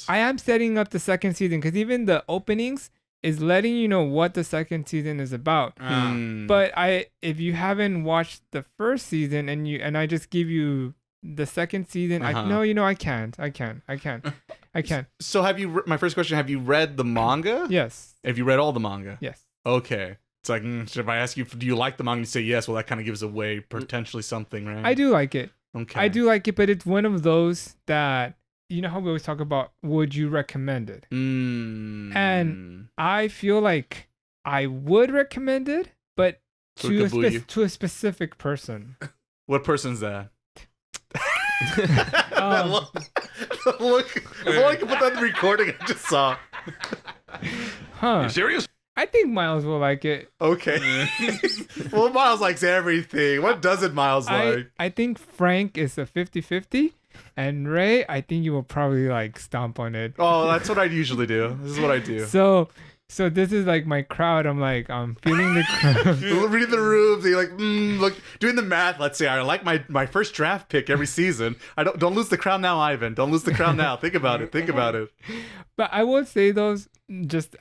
am setting up the second season, because even the openings is letting you know what the second season is about. But if you haven't watched the first season and I just give you the second season, I can't. So my first question, have you read the manga? Yes. Have you read all the manga? Yes. Okay. It's like, if I ask you, do you like the manga? You say yes. Well, that kind of gives away potentially something, right? I do like it. Okay. I do like it, but it's one of those that, you know how we always talk about, would you recommend it? And I feel like I would recommend it, but to a specific person. What person's that? Look, I can put that in the recording I just saw. Huh. You serious? I think Miles will like it. Okay. Well, Miles likes everything. What doesn't Miles like? I think Frank is a 50-50. And Ray, I think you will probably like stomp on it. Oh, that's what I usually do. This is what I do. So this is like my crowd. I'm feeling the crowd. Reading the rooms. You're like, look, doing the math. Let's say I like my first draft pick every season. I don't lose the crown now, Ivan. Don't lose the crown now. Think about it. But I will say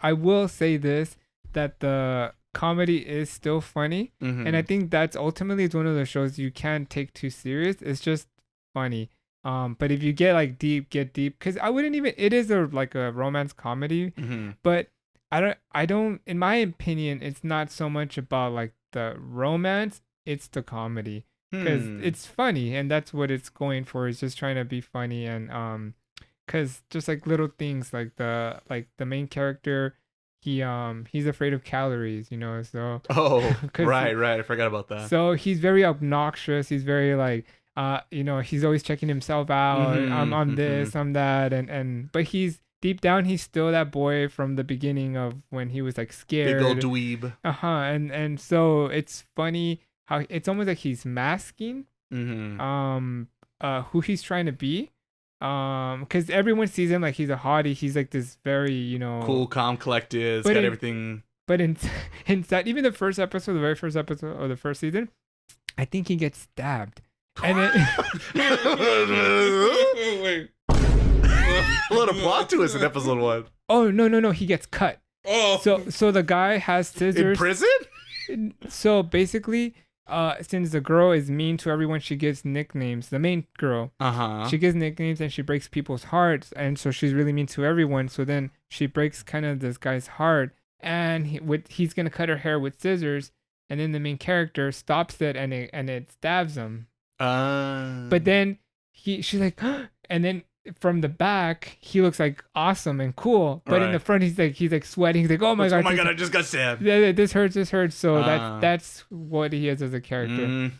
I will say this, that the comedy is still funny. And I think that's ultimately one of the shows you can't take too serious. It's just funny. But if you get deep, because I wouldn't even, it is a romance comedy, but I don't, in my opinion, it's not so much about like the romance, it's the comedy, because it's funny, and that's what it's going for, is just trying to be funny. And because just like little things, like the main character, he's afraid of calories, so right, I forgot about that. So he's very obnoxious, he's very he's always checking himself out. I'm this, I'm that, but deep down, he's still that boy from the beginning of when he was like scared. Big old dweeb. And so it's funny how it's almost like he's masking who he's trying to be. Because everyone sees him like he's a hottie. He's like this very, cool, calm, collected. Got everything. But inside, even the very first episode of the first season, I think he gets stabbed. And Wait. A lot of plot twist in episode 1. Oh no, he gets cut. Oh. So the guy has scissors. In prison? So basically, since the girl is mean to everyone, she gives nicknames. The main girl. She gives nicknames and she breaks people's hearts, and so she's really mean to everyone. So then she breaks kind of this guy's heart, and he's gonna cut her hair with scissors. and then the main character stops it and it stabs him. But then she's like, and then from the back he looks like awesome and cool, but in the front he's like sweating. He's like, oh my god, I just got stabbed. This hurts. So that's what he is as a character.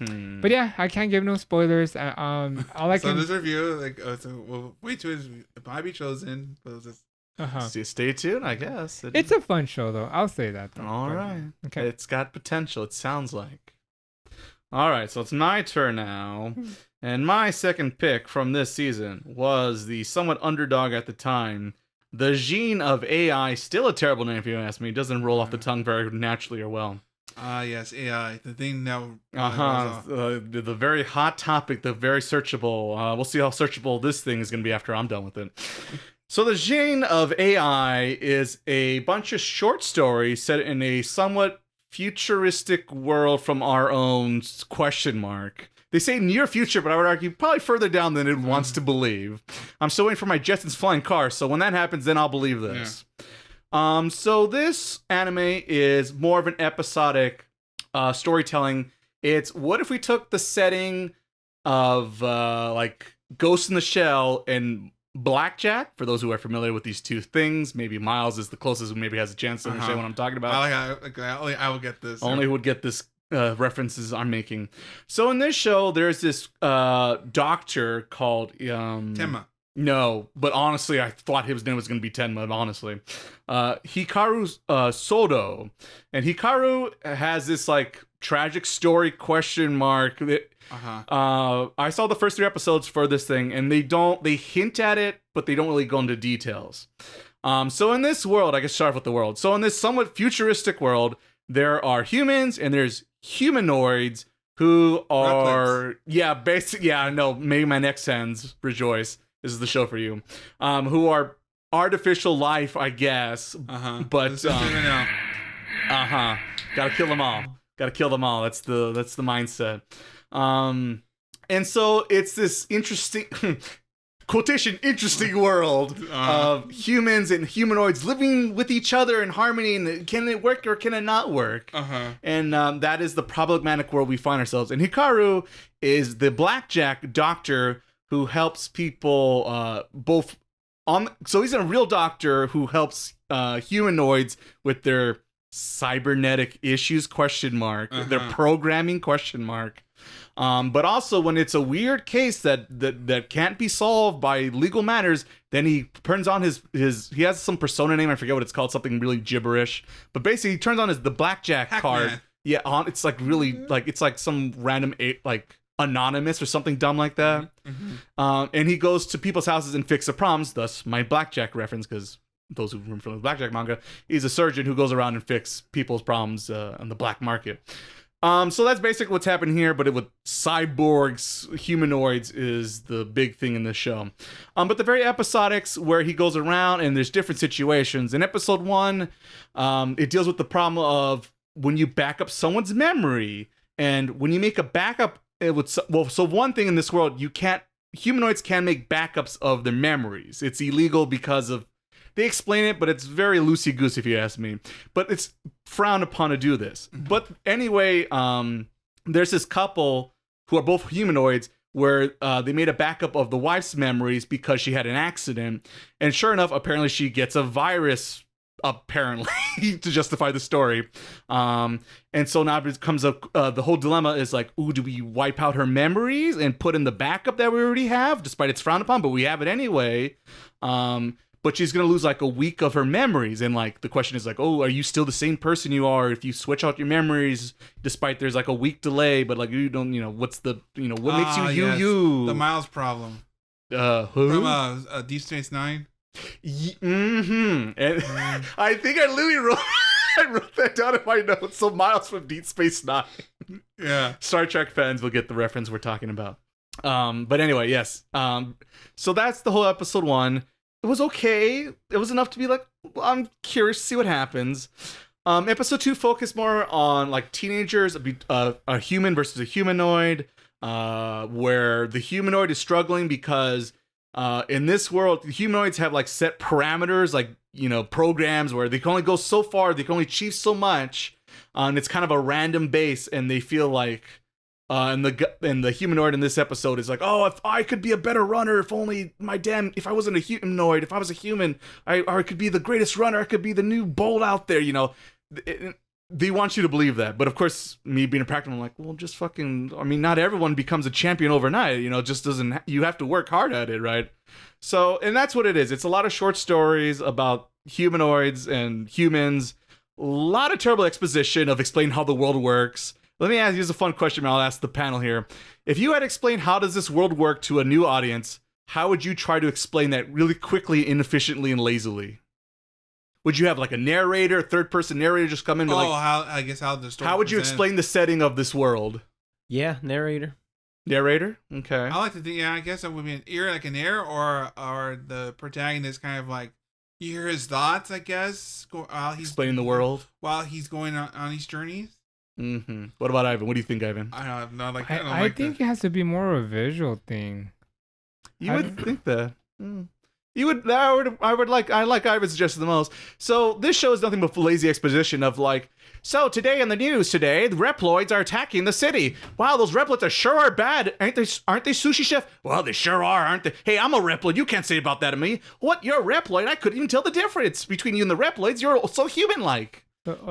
But yeah, I can't give no spoilers. All I can. So this review, like, we'll wait till it might be chosen. But Stay tuned, I guess. It's a fun show, though. I'll say that. All right. Okay. It's got potential. It sounds like. All right, so it's my turn now. And my second pick from this season was the somewhat underdog at the time, the Gene of AI. Still a terrible name if you ask me. It doesn't roll off the tongue very naturally or well. Yes, AI. The thing that... the very hot topic, the very searchable. We'll see how searchable this thing is going to be after I'm done with it. So the Gene of AI is a bunch of short stories set in a somewhat futuristic world from our own ? They say near future, but I would argue probably further down than it wants to believe. I'm still waiting for my Jetsons flying car, so when that happens, then I'll believe this. Yeah. So this anime is more of an episodic storytelling. It's what if we took the setting of like Ghost in the Shell and Blackjack, for those who are familiar with these two things. Maybe Miles is the closest who maybe has a chance to understand what I'm talking about. I will get this. Only would get this references I'm making. So in this show, there's this doctor called Tenma. No, but honestly, I thought his name was going to be Tenma, honestly. Hikaru Sodo. And Hikaru has this like tragic story ? That, I saw the first 3 episodes for this thing, and they hint at it, but they don't really go into details. So in this world, I guess start with the world. So in this somewhat futuristic world, there are humans and there's humanoids who are maybe my next sentence, rejoice. This is the show for you. Who are artificial life, I guess. But gotta kill them all. That's the mindset. And so it's this interesting quotation interesting world of humans and humanoids living with each other in harmony, and can it work or can it not work? And that is the problematic world we find ourselves. And Hikaru is the blackjack doctor who helps people so he's a real doctor who helps humanoids with their cybernetic issues ? Their programming ? But also when it's a weird case that can't be solved by legal matters, then he turns on his he has some persona name, I forget what it's called, something really gibberish. But basically he turns on the blackjack card. Yeah, it's like really like it's like some random like anonymous or something dumb like that. And he goes to people's houses and fixes problems, thus my blackjack reference, because those who remember from the blackjack manga, he's a surgeon who goes around and fixes people's problems on the black market. So that's basically what's happening here, but with cyborgs, humanoids is the big thing in this show. But the very episodics where he goes around and there's different situations. In episode 1, it deals with the problem of when you back up someone's memory, and when you make a backup, so one thing in this world, humanoids can make backups of their memories. It's illegal because of, they explain it, but it's very loosey-goosey if you ask me. But it's frowned upon to do this. But anyway, there's this couple who are both humanoids where they made a backup of the wife's memories because she had an accident. And sure enough, apparently she gets a virus, apparently, to justify the story. And so now it becomes the whole dilemma is like, ooh, do we wipe out her memories and put in the backup that we already have, despite it's frowned upon, but we have it anyway. But she's going to lose like a week of her memories. And like the question is like, oh, are you still the same person you are if you switch out your memories, despite there's like a week delay, but like you don't, what's the, what makes you? The Miles problem. Who? From Deep Space Nine. And I think I literally wrote that down in my notes. So Miles from Deep Space Nine. Yeah. Star Trek fans will get the reference we're talking about. But anyway, yes. So that's the whole episode 1. It was okay. It was enough to be like, I'm curious to see what happens. Episode 2 focused more on like teenagers, a human versus a humanoid, where the humanoid is struggling because in this world, the humanoids have like set parameters, like, programs where they can only go so far, they can only achieve so much. and it's kind of a random base, and they feel like. And the humanoid in this episode is like, oh, if I could be a better runner, if only if I wasn't a humanoid, if I was a human, I could be the greatest runner, I could be the new Bolt out there, you know. They want you to believe that, but of course, me being a practical, I'm like, well, just fucking. I mean, not everyone becomes a champion overnight, you know. It just doesn't. You have to work hard at it, right? So, and that's what it is. It's a lot of short stories about humanoids and humans. A lot of terrible exposition of explaining how the world works. Let me ask you a fun question, I'll ask the panel here. If you had to explain how does this world work to a new audience, how would you try to explain that really quickly, inefficiently, and lazily? Would you have like a narrator, third-person narrator just come in and be like... how the story how would you explain the setting of this world? Yeah, narrator. Narrator? Okay. I like to think, I guess it would be an ear, or the protagonist kind of like, you hear his thoughts, I guess, while he's... Explaining the world? While he's going on his journeys. Mm-hmm. What about Ivan? What do you think, Ivan? I think it has to be more of a visual thing. You would think that. You would. I like Ivan's suggestion the most. So this show is nothing but lazy exposition of like. So today in the news, the Reploids are attacking the city. Wow, those Reploids sure are bad. Aren't they, Sushi Chef? Well, they sure are, aren't they? Hey, I'm a Reploid. You can't say about that to me. What? You're a Reploid? I couldn't even tell the difference between you and the Reploids. You're so human-like.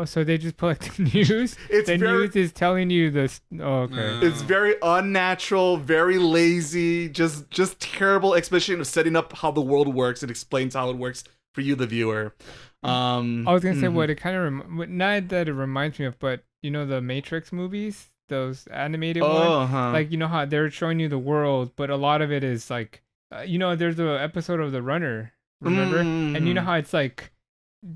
So they just put like the news. News is telling you this. Oh, okay. It's very unnatural, very lazy, just terrible exposition of setting up how the world works. It explains how it works for you, the viewer. I was gonna say what it kind of not that it reminds me of, but you know the Matrix movies, those animated ones. Like you know how they're showing you the world, but a lot of it is like, you know, there's an episode of The Runner, remember? And you know how it's like.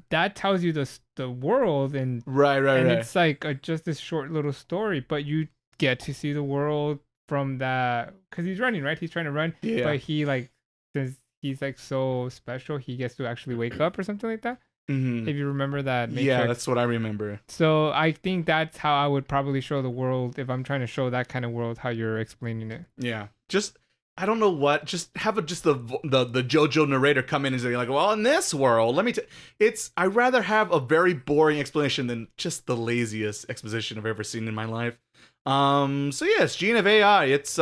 That tells you the world and right. It's like just this short little story, but you get to see the world from that because he's running, right? He's trying to run, but he like since he's like so special, he gets to actually wake up or something like that. Mm-hmm. If you remember that, Matrix. Yeah, that's what I remember. So I think that's how I would probably show the world if I'm trying to show that kind of world. How you're explaining it. Yeah, just. I don't know what. Just have the JoJo narrator come in and say like, "Well, in this world, let me." I'd rather have a very boring explanation than just the laziest exposition I've ever seen in my life. So yes, Gene of AI. It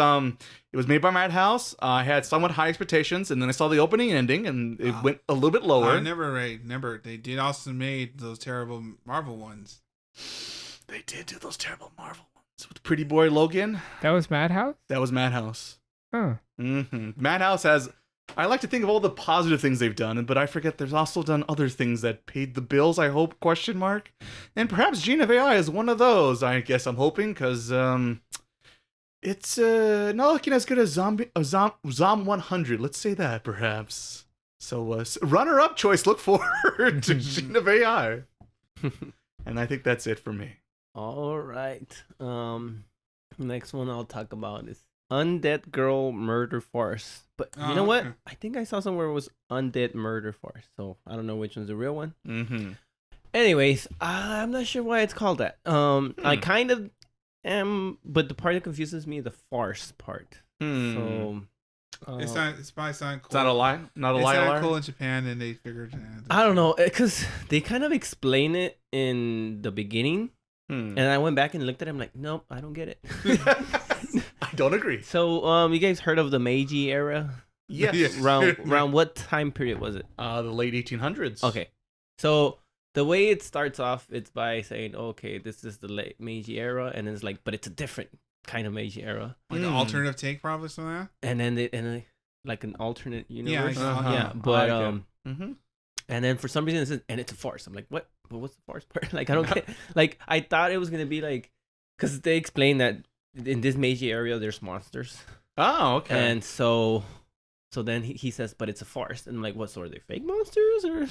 was made by Madhouse. I had somewhat high expectations, and then I saw the opening and ending, and it went a little bit lower. I never. They did also made those terrible Marvel ones. They did do those terrible Marvel ones with Pretty Boy Logan. That was Madhouse. That was Madhouse. Huh. Mm-hmm. Madhouse has. I like to think of all the positive things they've done, but I forget there's also done other things that paid the bills. I hope ? And perhaps Gene of AI is one of those. I guess I'm hoping because it's not looking as good as Zom 100. Let's say that perhaps. So runner-up choice. Look forward to Gene of AI. And I think that's it for me. All right. Next one I'll talk about is Undead Girl Murder Farce. But you know what? I think I saw somewhere it was Undead Murder Farce. So I don't know which one's the real one. Mm-hmm. Anyways, I'm not sure why it's called that. I kind of am, but the part that confuses me is the farce part. So it's probably something cool. It's not a lie? Not a lie? It's not cool in Japan, and they figured... I don't know, because they kind of explain it in the beginning. And I went back and looked at it. I'm like, nope, I don't get it. I don't agree. So, you guys heard of the Meiji era? Yes. Around what time period was it? The late 1800s. Okay. So, the way it starts off, it's by saying, okay, this is the late Meiji era. And it's like, but it's a different kind of Meiji era. Like an alternative take, probably, something like that? And then, like an alternate universe. Yeah. But, and then for some reason, it's a farce. I'm like, what? But what's the farce part? Like, I don't get. Like, I thought it was gonna be like, because they explain that in this Meiji area there's monsters. Oh, okay. And so then he says, but it's a farce. And I'm like, what? So are they fake monsters or?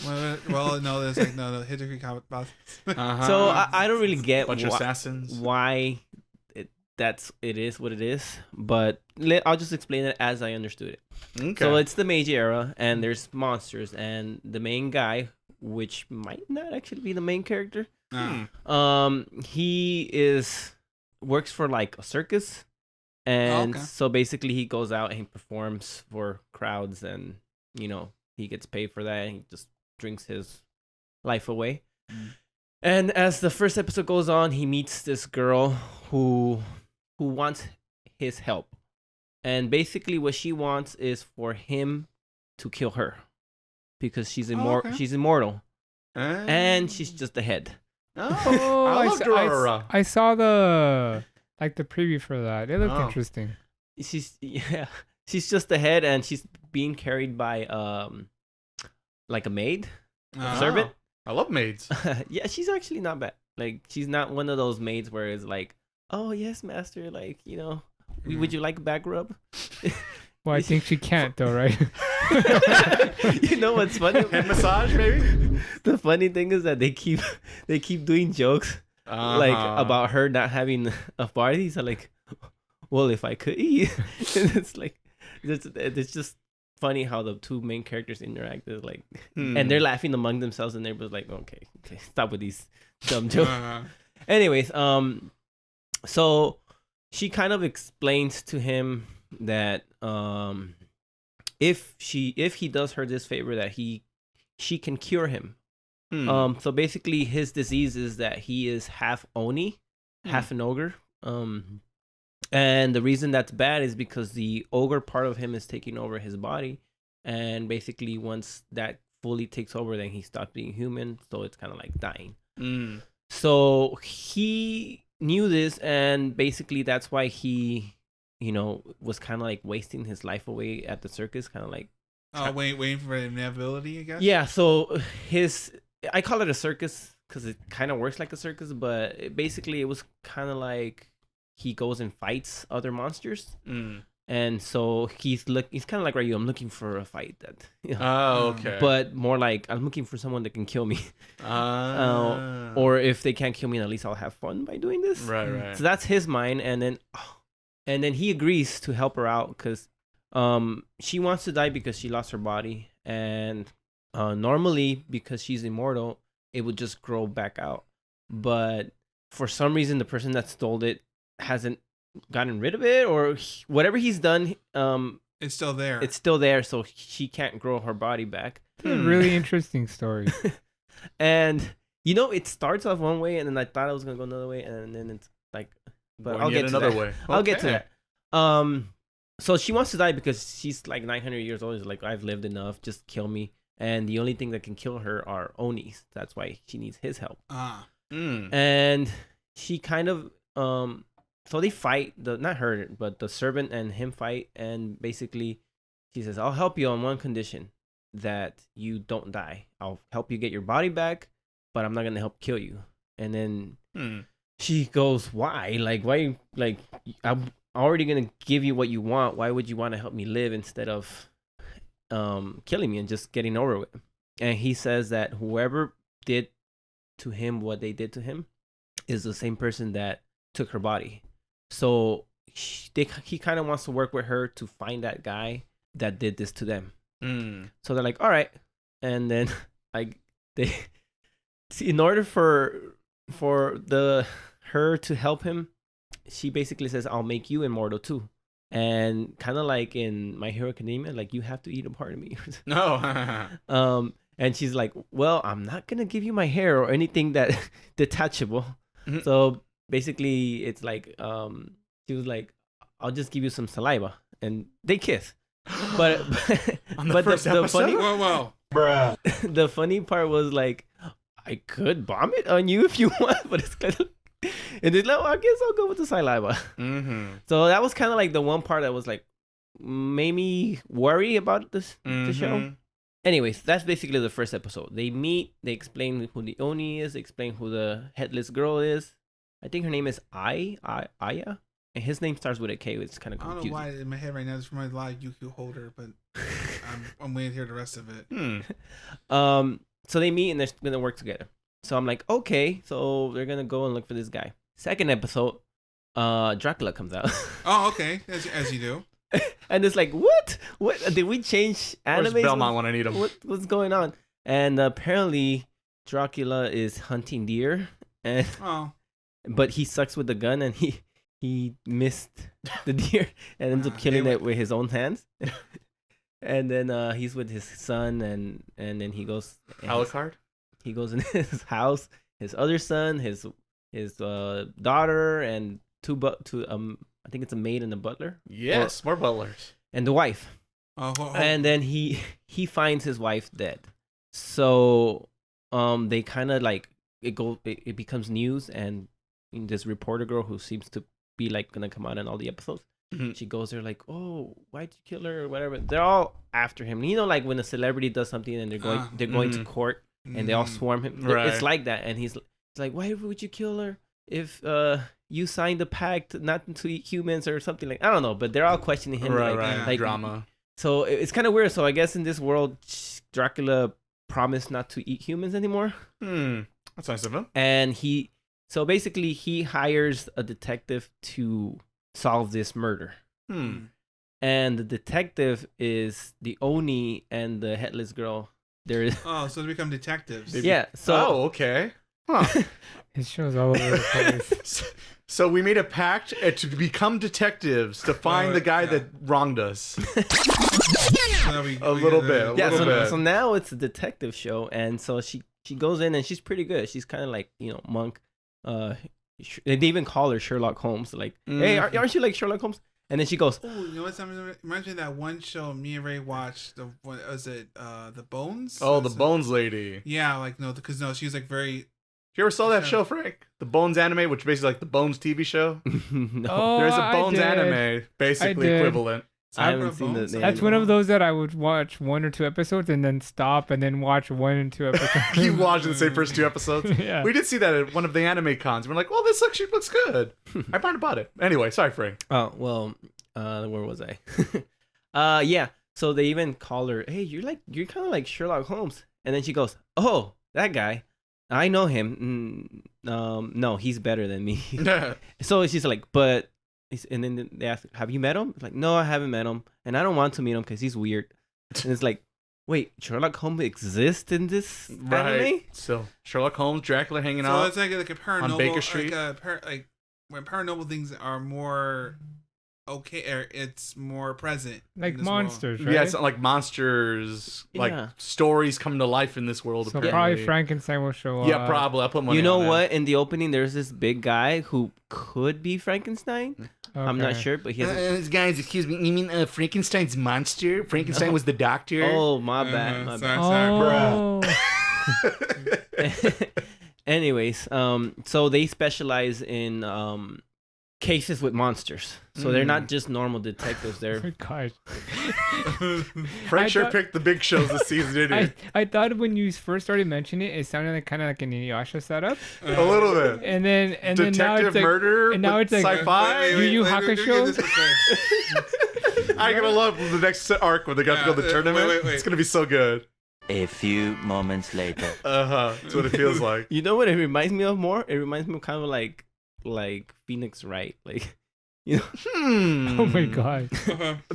Well, no, there's like no Hideki Kawabata. So I don't really get bunch of assassins. Why it is what it is. But I'll just explain it as I understood it. Okay. So it's the Meiji era, and there's monsters, and the main guy, which might not actually be the main character. He works for like a circus, and so basically he goes out and he performs for crowds, and he gets paid for that, and he just drinks his life away. And as the first episode goes on, he meets this girl who wants his help. And basically what she wants is for him to kill her because she's she's immortal. And she's just the head. Oh, I saw the preview for that. It looked interesting. She's just the head, and she's being carried by like a maid, a servant. I love maids. Yeah, she's actually not bad. Like, she's not one of those maids where it's like, oh yes, master, like, you know, would you like a back rub? Well, I think she can't though, right? You know what's funny? Head massage, maybe. The funny thing is that they keep doing jokes like about her not having a body. So like, well, if I could eat, it's like it's just funny how the two main characters interact. Is like, and they're laughing among themselves, and they're just like, okay, stop with these dumb jokes. Anyways, so she kind of explains to him that if he does her this favor, that she can cure him. So basically his disease is that he is half oni, half an ogre. And the reason that's bad is because the ogre part of him is taking over his body, and basically once that fully takes over, then he stops being human, so it's kind of like dying. So he knew this, and basically that's why he, you know, was kind of like wasting his life away at the circus, kind of like waiting for inevitability, I guess. Yeah, so I call it a circus because it kind of works like a circus, but it was kind of like he goes and fights other monsters. And so he's kind of like I'm looking for a fight that. You know, oh, okay. But more like I'm looking for someone that can kill me. Or if they can't kill me, at least I'll have fun by doing this. Right. So that's his mind, and then he agrees to help her out because she wants to die because she lost her body, and normally because she's immortal, it would just grow back out. But for some reason, the person that stole it hasn't gotten rid of it, or whatever he's done. It's still there. It's still there, so she can't grow her body back. It's a really interesting story. And you know, it starts off one way, and then I thought I was gonna go another way, and then it's like, but I'll get to another that. way. I'll get to that. So she wants to die because she's like 900 years old. She's like, I've lived enough. Just kill me. And the only thing that can kill her are onis. That's why she needs his help. And she kind of so they fight. Not her, but the servant and him fight. And basically, she says, "I'll help you on one condition, that you don't die. I'll help you get your body back, but I'm not gonna help kill you." And then she goes, "Why? Like, why? Like, I'm already gonna give you what you want. Why would you want to help me live instead of killing me and just getting over with?" And he says that whoever did to him what they did to him is the same person that took her body. So he kind of wants to work with her to find that guy that did this to them. So they're like, all right. And then in order for her to help him, she basically says, "I'll make you immortal too." And kind of like in My Hero Academia, like, you have to eat a part of me. No. And she's like, "Well, I'm not gonna give you my hair or anything that detachable." So basically, it's like she was like, "I'll just give you some saliva," and they kiss. But the funny, whoa, Bruh. the funny part was like, I could vomit on you if you want, but it's kind of. And it's like, I guess I'll go with the saliva. So that was kind of like the one part that was like, made me worry about the show. Anyways, that's basically the first episode. They meet, they explain who the Oni is, they explain who the headless girl is. I think her name is Aya, and his name starts with a K, which is kind of confusing. I don't know why in my head right now there's reminds a lot of Yu-Gi-Oh! Holder, but I'm waiting to hear the rest of it. So they meet and they're gonna work together. So I'm like, okay, so they're gonna go and look for this guy. Second episode, Dracula comes out. Oh, okay, as you do. And it's like, what did we change anime? Where's Belmont when I need him? What's going on? And apparently Dracula is hunting deer, and but he sucks with the gun, and he missed the deer and ends up killing it with his own hands. And then he's with his son, and then he goes. Alucard? He goes in his house, his other son, his daughter, and two I think it's a maid and a butler. Yes, more butlers. And the wife. And then he finds his wife dead. So they kind of like it becomes news, and this reporter girl who seems to be like gonna come out in all the episodes. She goes there like, oh, why'd you kill her or whatever. They're all after him. You know, like when a celebrity does something and they're going to court and they all swarm him. Right. It's like that. And he's like, why would you kill her if you signed a pact not to eat humans or something like? I don't know, but they're all questioning him. Like drama. So it's kind of weird. So I guess in this world, Dracula promised not to eat humans anymore. That's nice of him. And so basically he hires a detective to solve this murder. And the detective is the Oni and the headless girl. So they become detectives. Yeah. So okay. Huh. It shows all over the place. So we made a pact to become detectives to find the guy that wronged us. A little bit. So now it's a detective show, and so she goes in and she's pretty good. She's kind of like, Monk. They even call her Sherlock Holmes. Like, hey, aren't you like Sherlock Holmes? And then she goes, oh, you know what? Reminds me of that one show me and Ray watched. The Bones? Oh, the Bones lady. Yeah, like because she was like very. You ever saw that show, Frank? The Bones anime, which is basically like the Bones TV show? No. Oh, there's a Bones anime, basically equivalent. I haven't seen that. That's one of those that I would watch 1 or 2 episodes and then stop and then watch 1 and 2 episodes. Keep watching the same first 2 episodes. Yeah. We did see that at one of the anime cons. We're like, well, this actually looks good. I might have bought it. Anyway, sorry, Frank. Oh, well, where was I? Yeah. So they even call her, hey, you're kind of like Sherlock Holmes. And then she goes, oh, that guy. I know him. No, he's better than me. So she's like, but, and then they ask, have you met him? It's like, no, I haven't met him, and I don't want to meet him because he's weird. And it's like, wait, Sherlock Holmes exists in this anime? So Sherlock Holmes, Dracula hanging out. So it's like a paranormal, on Baker Street. Like when paranormal things are more. Okay, or it's more present. Like monsters, world. right? Yeah, it's like monsters, like stories come to life in this world. So apparently. probably Frankenstein will show up. Yeah, probably. I'll put money on You know that. what? In the opening, there's this big guy who could be Frankenstein. Okay. I'm not sure, but he has guys, excuse me. You mean Frankenstein's monster? Frankenstein was the doctor? Oh, my bad. My bad. Sorry, Anyways, so they specialize in cases with monsters. So they're not just normal detectives. They're Gosh. Frank sure picked the big shows this season, didn't he? I thought when you first started mentioning it sounded like kind of like an Inuyasha setup. A little bit. And then now Detective it's like, murder. and now it's like sci-fi. Yu Yu Hakusho. I'm gonna love the next arc when they got to go to the tournament. Wait. It's gonna be so good. A few moments later. That's what it feels like. You know what it reminds me of more? It reminds me of kind of like Phoenix Wright, like, you know. Oh my god.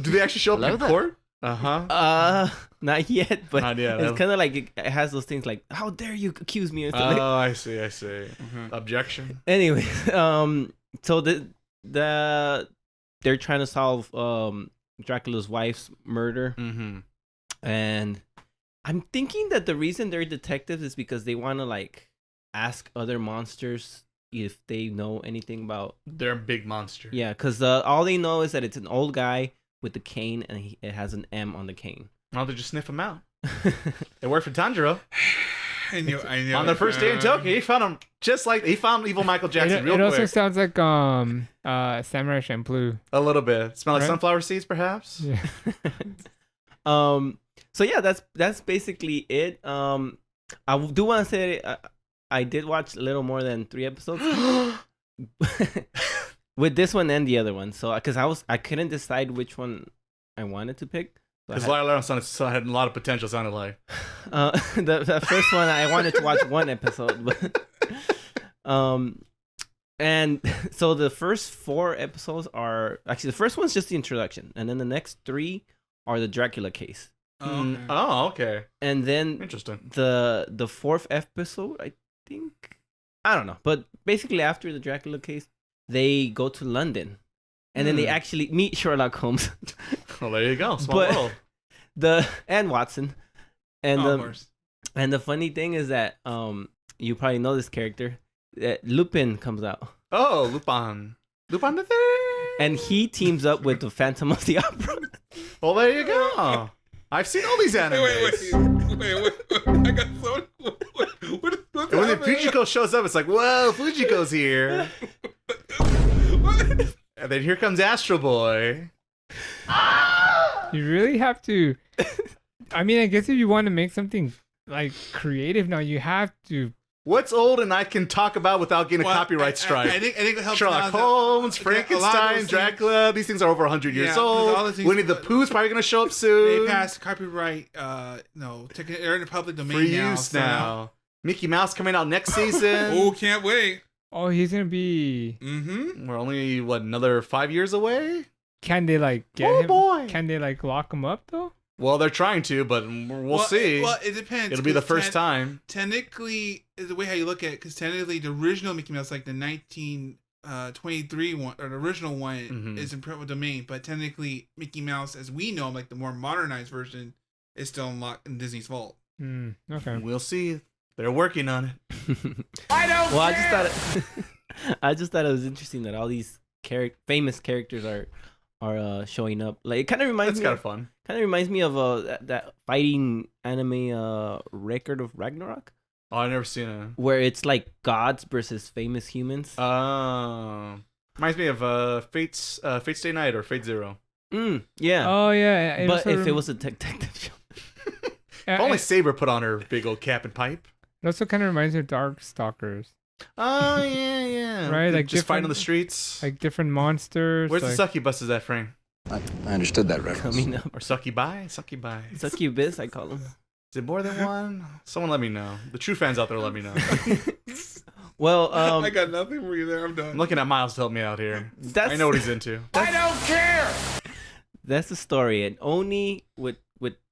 Do they actually show up in court? Not yet, but Not yet. it's kind of like it has those things like, how dare you accuse me? Or something. Oh, I see. Objection. Anyway, so they're trying to solve Dracula's wife's murder, and I'm thinking that the reason they're detectives is because they want to like ask other monsters if they know anything about. They're a big monster. Yeah, because all they know is that it's an old guy with the cane, and it has an M on the cane. Well, they just sniff him out. It worked for Tanjiro. I knew. On the first day in Tokyo, he found him he found evil Michael Jackson real quick. It also sounds like Samurai Champloo. A little bit. Smell like Right? sunflower seeds, perhaps? Yeah. So yeah, that's basically it. I do want to say I did watch a little more than 3 episodes with this one and the other one. So because I couldn't decide which one I wanted to pick. Because Lyle had a lot of potential, sounded like. The first one I wanted to watch 1 episode, but and so the first 4 episodes are actually, the first one's just the introduction, and then the next 3 are the Dracula case. Oh, okay. And then interesting. The 4th episode, I think, I don't know, but basically after the Dracula case, they go to London, and then they actually meet Sherlock Holmes. Well, there you go. Small world. And Watson, and of course. and the funny thing is that you probably know this character. Lupin comes out. Oh, Lupin the Third. And he teams up with the Phantom of the Opera. Well, there you go. I've seen all these animes. Wait. I got so. What's And when the happening? Fujiko shows up, it's like, whoa, Fujiko's here. What? And then here comes Astro Boy. You really have to. I mean, I guess if you want to make something like creative now, you have to. What's old and I can talk about without getting a copyright strike? I think it helps. Sherlock now Holmes, that- a lot of Frankenstein, those Dracula. These things are over 100 years Yeah, 'cause all old. the things- Winnie the Pooh's probably going to show up things, soon. they passed copyright. They're in the public domain For now. use so- now. Mickey Mouse coming out next season. Oh, can't wait. Oh, he's gonna be. Mm-hmm. We're only, another 5 years away? Can they like get Oh, him? boy. Can they like lock him up though? Well, they're trying to, but we'll see. Well, it depends. It'll be the 'cause first time. Technically, is the way how you look at it, because technically the original Mickey Mouse, like the 1923 one, or the original one, Mhm. is in public domain. But technically, Mickey Mouse, as we know him, like the more modernized version, is still in Disney's vault. Okay. We'll see. They're working on it. I don't Well, care. I just thought it was interesting that all these famous characters are showing up. Like it kind of reminds That's me. kind of fun. Kind of reminds me of that fighting anime, Record of Ragnarok, Oh, I've never seen it. where it's like gods versus famous humans. Oh. Reminds me of Fate's Stay Night or Fate Zero. Yeah. Oh yeah. It but also if it was a detective show. If only Saber put on her big old cap and pipe. It also kind of reminds me of Dark Stalkers. Oh, yeah. Right, like just fighting on the different- streets. Like different monsters. Where's like, the succubus at, Frank? I understood that reference. Coming up. Or succubi? Succubi. Succubus, I call them. Is it more than one? Someone let me know. The true fans out there let me know. Well, I got nothing for you there. I'm done. I'm looking at Miles to help me out here. that's I know what he's into. I don't care. that's the story. And Oni with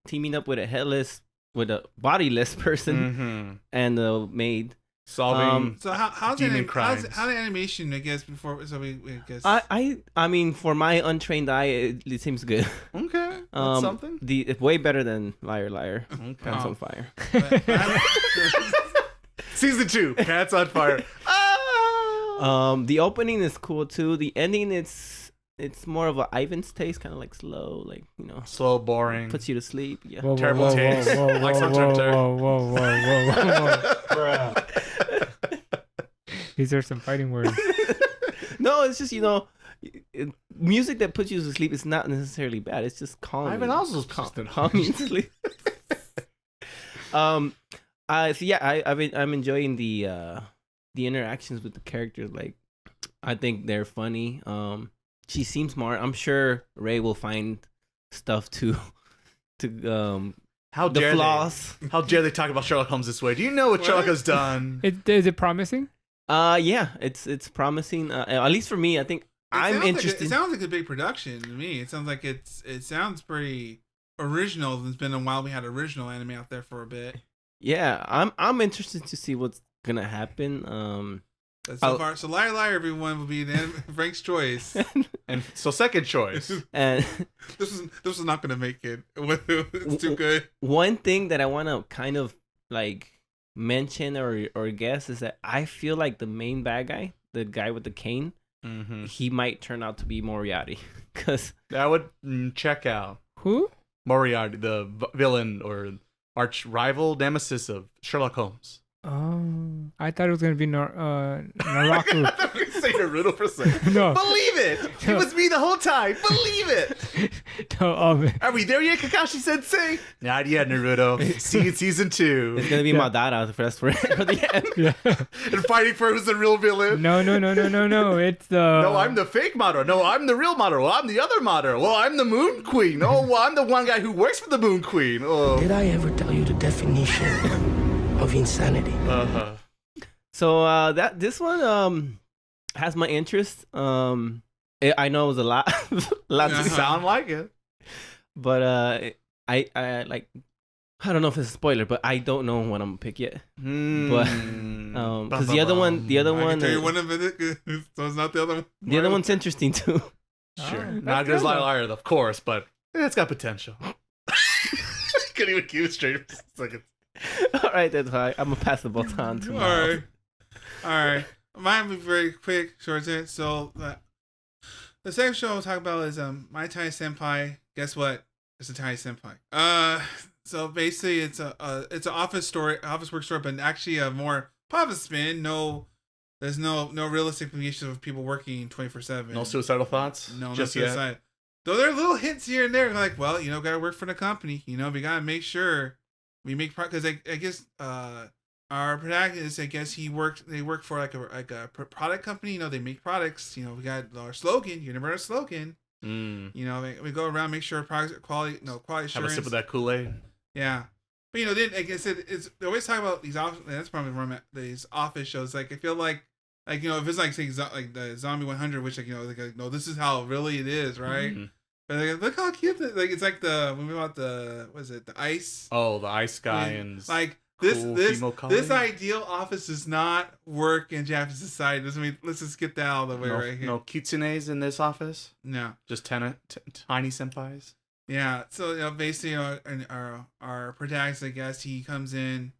teaming up with a bodiless person Mm-hmm. and the maid. Solving. So how's Demon the crimes. how's the animation? I guess before we guess. I mean, for my untrained eye, it seems good. Okay. That's something. It's way better than Liar Liar. Okay. Cats on Fire. Season 2. Cats on Fire. The opening is cool too. The ending, it's more of a Ivan's taste, kind of like slow, like Slow, boring. puts you to sleep. Yeah. Whoa, Terrible whoa, taste. Whoa, whoa, Like whoa, some whoa, Turk. whoa. These are some fighting words. No, it's just music that puts you to sleep is not necessarily bad. It's just calming. Ivan Oswald's just an calming sleep. So yeah, I'm enjoying the interactions with the characters. Like, I think they're funny. She seems smart. I'm sure Ray will find stuff to How the dare flaws. How dare they talk about Sherlock Holmes this way? Do you know what Sherlock has done? Is it promising? Yeah, it's promising. At least for me, I think I'm interested. It sounds like a big production to me. It sounds like it sounds pretty original. It's been a while we had original anime out there for a bit. Yeah, I'm interested to see what's gonna happen. So Liar Liar, everyone, will be Frank's choice. And so second choice. And this is not gonna make it. It's too good. One thing that I want to kind of like mention or guess is that I feel like the main bad guy, the guy with the cane, he might turn out to be Moriarty, because that would check out. Who? Moriarty, the villain or arch rival nemesis of Sherlock Holmes. Oh, I thought it was gonna be Naraku. I thought you were saying a riddle for a second. No. Believe it! It was me the whole time. Believe it! No, Are we there yet, Kakashi Sensei? Not yet, Naruto. See you in season 2. it's gonna be Madara for the end. Yeah. And fighting for who's the real villain. No. It's No, I'm the fake Madara. No, I'm the real Madara. Well, I'm the other Madara. Well, I'm the Moon Queen. Oh, well, I'm the one guy who works for the Moon Queen. Oh. Did I ever tell you the definition of insanity? Uh-huh. So this one has my interest. I know it was a lot to Sound like it. but I like, I don't know if it's a spoiler, but I don't know what I'm gonna pick yet. But because the other one, I can tell you one of it, so it's not the other one. the other one's interesting too. Sure. Oh, Not that's as good. Liar, of course, but it's got potential. Couldn't even keep it straight for a second. All right, that's fine. I'm gonna pass the baton to Miles. All right. Mine will be very quick, short. So the second show I'll talk about is My Tiny Senpai. Guess what? It's a Tiny Senpai. So basically it's an office work story, but actually a more positive spin. There's no realistic implications of people working 24/7. No suicidal thoughts. No just suicide. yet. Though there are little hints here and there, like, well, gotta work for the company. We gotta make sure we make because I guess our protagonist, I guess they work for like a product company. They make products. We got our slogan. You never heard of slogan. We go around, make sure products are quality, quality assurance. Have a sip of that Kool-Aid. Yeah. But then like I said, they always talk about these office. That's probably where I'm at, these office shows. Like I feel like if it's like say like the Zombie 100, which no, this is how really it is, right? Mm-hmm. But look how cute! It's like the movie about the ice. Oh, the ice guy and like this ideal office does not work in Japanese society. Let's just get that out of the way right here. No kitsunes in this office. No, just tiny senpais. Yeah, so basically, our protagonist, I guess, he comes in.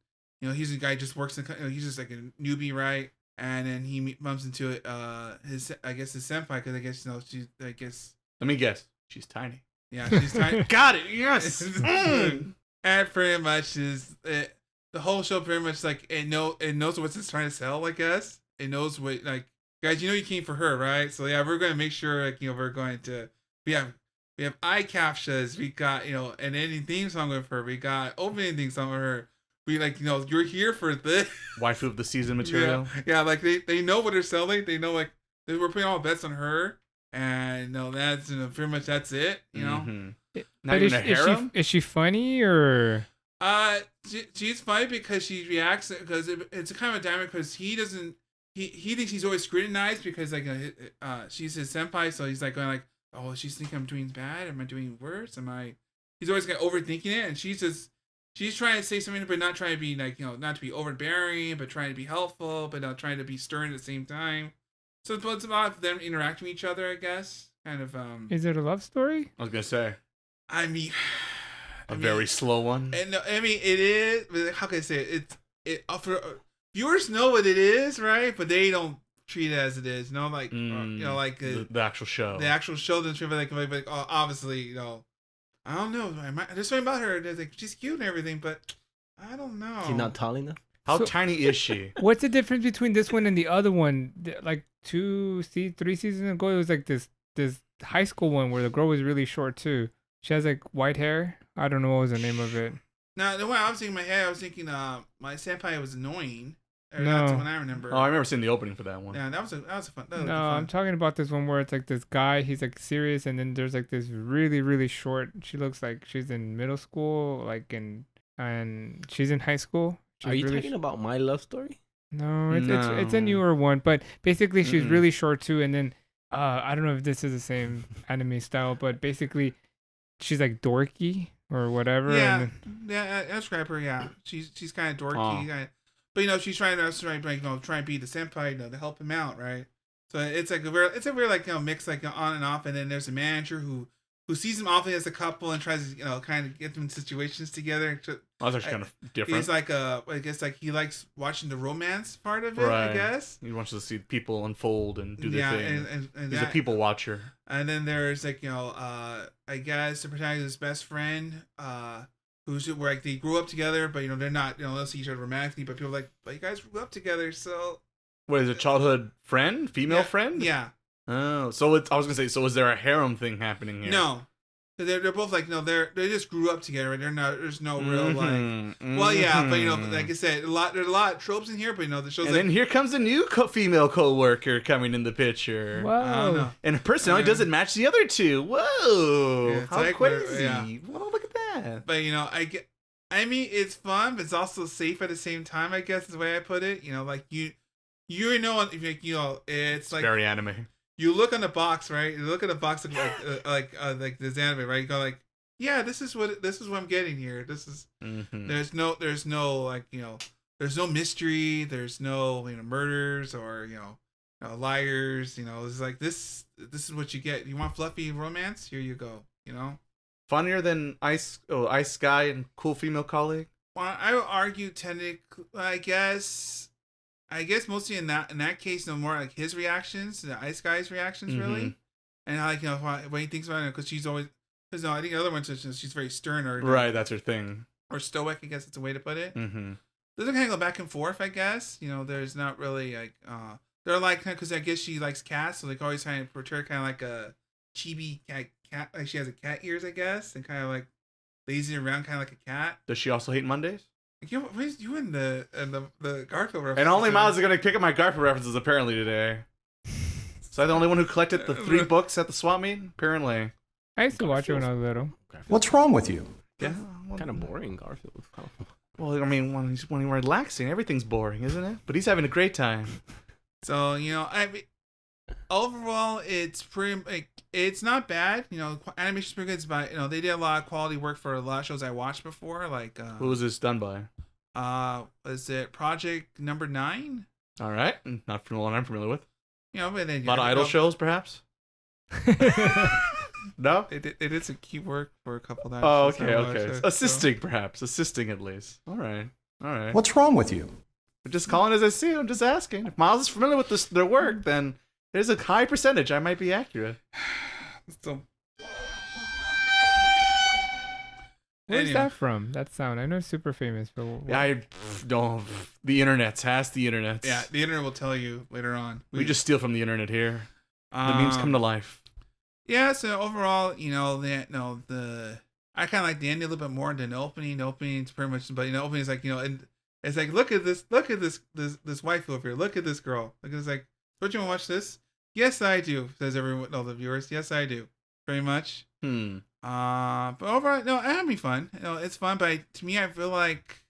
He's a guy who just works he's just like a newbie, right? And then he bumps into his senpai, because Let me guess. She's tiny. Yeah, she's tiny. Got it. Yes. And pretty much the whole show pretty much like it knows what it's trying to sell. I guess it knows what guys. You came for her, right? So yeah, we're gonna make sure we're going to we have eye captures. We got an ending theme song with her. We got opening theme song with her. We you're here for this waifu of the season material. Yeah, like they know what they're selling. They know we're putting all bets on her. And that's pretty much that's it. Mm-hmm. Not even a harem? Is she funny or? She's funny because she reacts because it's a kind of a dynamic because he doesn't he thinks he's always scrutinized because she's his senpai, so he's going oh, she's thinking I'm doing bad. Am I doing worse? He's always overthinking it, and she's trying to say something, but not trying to be not to be overbearing, but trying to be helpful, but not trying to be stern at the same time. So it's about them interacting with each other, I guess. Kind of. Is it a love story? I was gonna say. I mean, very slow one. And it is. But how can I say it? Viewers know what it is, right? But they don't treat it as it is. The actual show. The actual show doesn't treat it like obviously, I don't know. There's something about her. She's cute and everything, but I don't know. She's not tall enough. How tiny is she? What's the difference between this one and the other one? Like 3 seasons ago, it was like this high school one where the girl was really short too. She has white hair. I don't know what was the name of it. No, the one I was thinking in my head, I was thinking My Senpai was annoying. No. That's the one I remember. Oh, I remember seeing the opening for that one. Yeah, that was fun. No, I'm talking about this one where it's this guy, he's serious, and then there's this really, really short. She looks like she's in middle school, and she's in high school. Are you talking about My Love Story? No, it's a newer one, but basically she's really short too, and then I don't know if this is the same anime style, but basically she's dorky or whatever. Yeah, I describe her. Yeah, she's kind of dorky, but she's trying to try and be the senpai, to help him out, right? So it's a weird mix on and off, and then there's a manager who sees them often as a couple and tries to kind of get them in situations together. Oh, that's actually kind of different. He's I guess he likes watching the romance part of it. Right. I guess he wants to see people unfold and do their thing. And he's a people watcher. And then there's I guess the protagonist's best friend, who's where they grew up together, but they're not they'll see each other romantically, but people but you guys grew up together, so. What is it? Childhood friend, female friend? Yeah. Oh, so I was gonna say, so is there a harem thing happening here? No, they're both they just grew up together. Right? They're not. There's no real Well, yeah, but like I said, there's a lot of tropes in here. But the show's and then here comes a new female co-worker coming in the picture. Whoa! I don't know. And her personality doesn't match the other two. Whoa! Yeah, how crazy! Yeah. Well, look at that. But I mean, it's fun, but it's also safe at the same time. I guess is the way I put it. It's very anime. You look on the box, right? You look at the box like this anime, right? You go yeah, this is what I'm getting here. This is there's no there's no mystery. There's no murders or liars. It's this is what you get. You want fluffy romance? Here you go. Funnier than Ice Guy and Cool Female Colleague. Well, I would argue technically, I guess mostly in that case, no more like his reactions, the Ice Guy's reactions, really, and how, like, you know, what he thinks about it, because she's always, because no, I think the other one she's very stern, or Right, that's her thing. Or stoic, I guess it's a way to put it. Mm-hmm. Those kind of go back and forth, I guess. You know, there's not really like they're like, because I guess she likes cats, so like always trying to portray kind of like a chibi cat, like she has a cat ears, I guess, and kind of like lazy around, kind of like a cat. Does she also hate Mondays? Like, you in the Garfield reference? And only Miles is gonna pick up my Garfield references apparently today. So I'm the only one who collected the 3 books at the swap meet. Apparently, I used to watch it when I was little. What's wrong with you? Yeah, Kind of boring, Garfield. Well, I mean, when he's relaxing, everything's boring, isn't it? But he's having a great time. So, you know, I mean, overall, it's pretty, like, it's not bad. You know, animation's pretty good. It's by, you know, they did a lot of quality work for a lot of shows I watched before. Like, who was this done by? Was it Project Number 9? All right, not from the one I'm familiar with. You know, but then A lot of idol shows, perhaps. No, They did some key work for a couple of Oh, okay. Assisting, perhaps. Assisting, at least. All right. What's wrong with you? I'm just calling as I see it. I'm just asking. If Miles is familiar with their work, then there's a high percentage I might be accurate. So, Where's that from? That sound? I know it's super famous, but I don't. The internet's. Ask the internet. yeah, the internet will tell you later on. We just steal from the internet here. The memes come to life. Yeah, so overall, you know, I kind of like the ending a little bit more than the opening. The opening's pretty much, but, you know, opening is like, you know, and it's like, look at this wife over here. Look at this girl. Look at this, like, don't you want to watch this? Yes, I do, says everyone, all the viewers. Yes, I do. Pretty much. But overall, no, I'm having fun. You know, it's fun, but to me, I feel like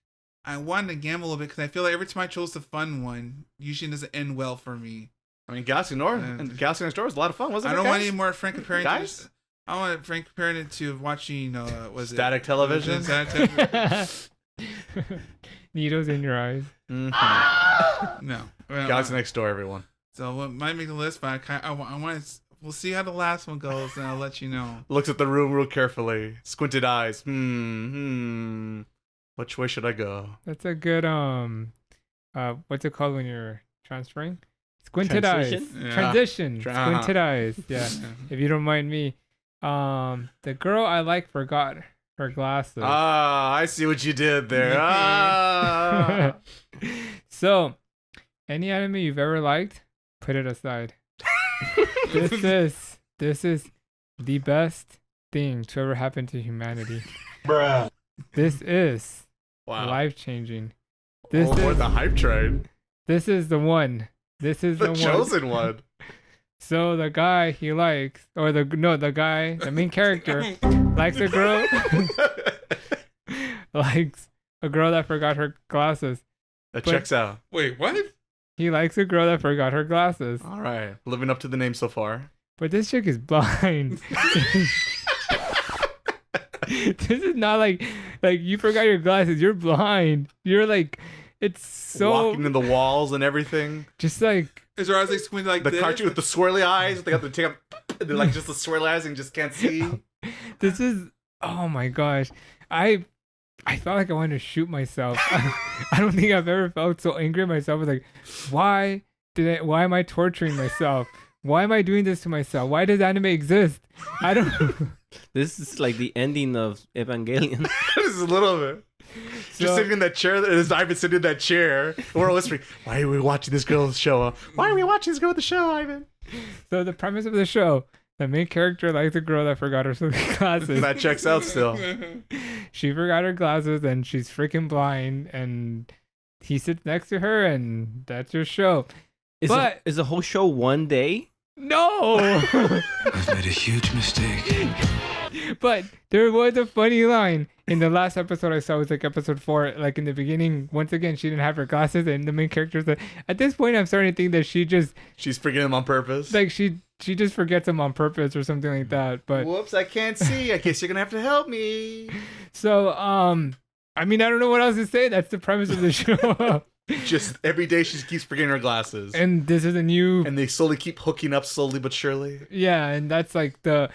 I wanted to gamble a little bit, because I feel like every time I chose the fun one, usually it doesn't end well for me. I mean, Galaxy Next Door was a lot of fun, wasn't it? I don't guys? want any more Frank comparing Guys? I want Frank comparing it to watching Static television? Static television. needles in your eyes. Mm-hmm. No. Galaxy Next Door, everyone. So it might make the list, but I want to. We'll see how the last one goes, and I'll let you know. Looks at the room real carefully. Squinted eyes. Which way should I go? That's a good what's it called when you're transferring? Squinted eyes. Transition? Yeah. Transition. Squinted eyes. Yeah. If you don't mind me. The girl I like forgot her glasses. Ah, I see what you did there. Ah. So, any anime you've ever liked, put it aside. This is the best thing to ever happen to humanity. Bruh. This is Wow. life-changing. This We're is the hype train. This is the one. This is The the chosen one. So the guy he likes, or the main character likes a girl, likes a girl that forgot her glasses. That But- checks out. Wait, what? He likes a girl that forgot her glasses. All right. Living up to the name so far. But this chick is blind. This is not like you forgot your glasses. You're blind. You're like, it's so Walking in the walls and everything. just like Is her eyes like squinted like The this? cartoon with the swirly eyes. They got the take up. They're like just the swirly eyes and you just can't see. this is. Oh my gosh, I felt like I wanted to shoot myself. I don't think I've ever felt so angry at myself. I was like, why am I torturing myself? Why am I doing this to myself? Why does anime exist? I don't. This is like the ending of Evangelion. Just a little bit. Just sitting in that chair. Ivan sitting in that chair. We're all whispering, why are we watching this girl's show? Why are we watching this girl with the show, Ivan? So the premise of the show, the main character likes a girl that forgot her glasses. That checks out still. She forgot her glasses and she's freaking blind, and he sits next to her, and that's your show. Is the whole show one day? No! I've made a huge mistake. But there was a funny line in the last episode I saw. It was like episode 4. Like in the beginning, once again, she didn't have her glasses, and the main character said, at this point, I'm starting to think that she's forgetting them on purpose. like she just forgets them on purpose or something like that. But whoops, I can't see. I guess you're gonna have to help me. so, I mean, I don't know what else to say. That's the premise of the show. Just every day she keeps forgetting her glasses. And this is a new, And they slowly keep hooking up slowly but surely. yeah, and that's like the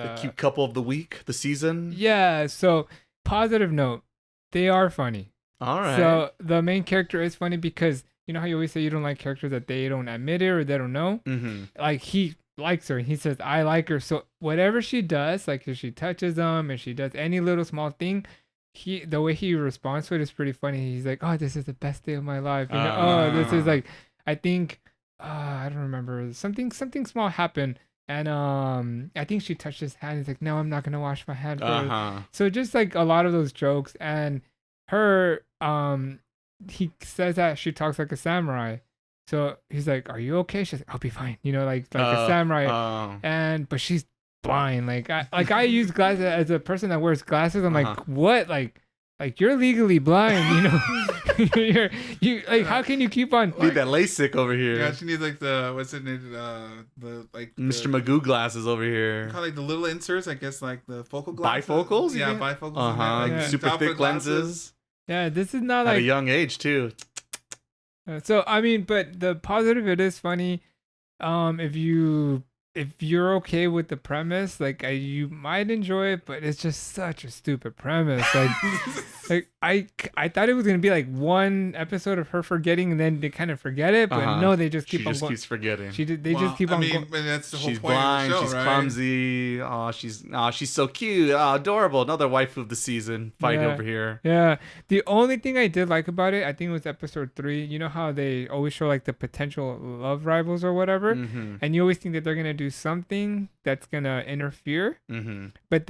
the cute couple of the week, the season. Yeah. So positive note, they are funny. All right. So the main character is funny because you know how you always say you don't like characters that they don't admit it or they don't know. Mm-hmm. Like he likes her. He says I like her. So whatever she does, like if she touches them and she does any little small thing, the way he responds to it is pretty funny. He's like, "Oh, this is the best day of my life." You know, this is like, I think, I don't remember, something small happened, and I think she touched his hand. He's like, "No, I'm not gonna wash my hand." So just like a lot of those jokes, and her, he says that she talks like a samurai. So he's like, "Are you okay?" She's like, "I'll be fine." You know, like a samurai, but she's blind. Like I use glasses as a person that wears glasses. I'm like, what? Like you're legally blind, you know? you like, how can you keep on? Need that LASIK over here. Yeah, she needs like the what's it named? Mr. Magoo glasses over here. Kind of like the little inserts, I guess, like the focal glasses. Bifocals? Yeah, bifocals. Like super thick lenses. Yeah, this is not at like a young age too. So I mean, but the positive, it is funny. If you're okay with the premise, like you might enjoy it, but it's just such a stupid premise. Like, I thought it was gonna be like one episode of her forgetting and then they kind of forget it, but no, they just keep on going. Keeps forgetting. They just keep on going. But that's the whole She's point blind. of the show, She's right? clumsy. She's so cute. Adorable. Another waifu of the season fight over here. Yeah. The only thing I did like about it, I think it was episode 3. You know how they always show like the potential love rivals or whatever, and you always think that they're gonna do something that's gonna interfere, but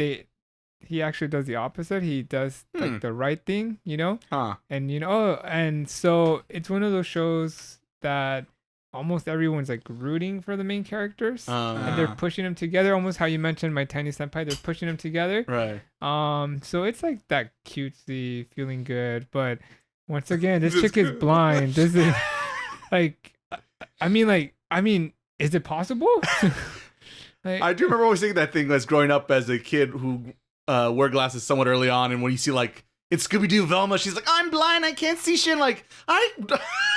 he actually does the opposite. He does like the right thing, you know, and so it's one of those shows that almost everyone's like rooting for the main characters, and they're pushing them together, almost how you mentioned my Tiny Senpai. They're pushing them together, right? So it's like that cutesy, feeling good, but once again, this chick is blind. This is like, I mean, is it possible? Like, I do remember always thinking that thing as growing up as a kid who wore glasses somewhat early on, and when you see like in Scooby-Doo Velma, she's like, "I'm blind, I can't see shit." Like,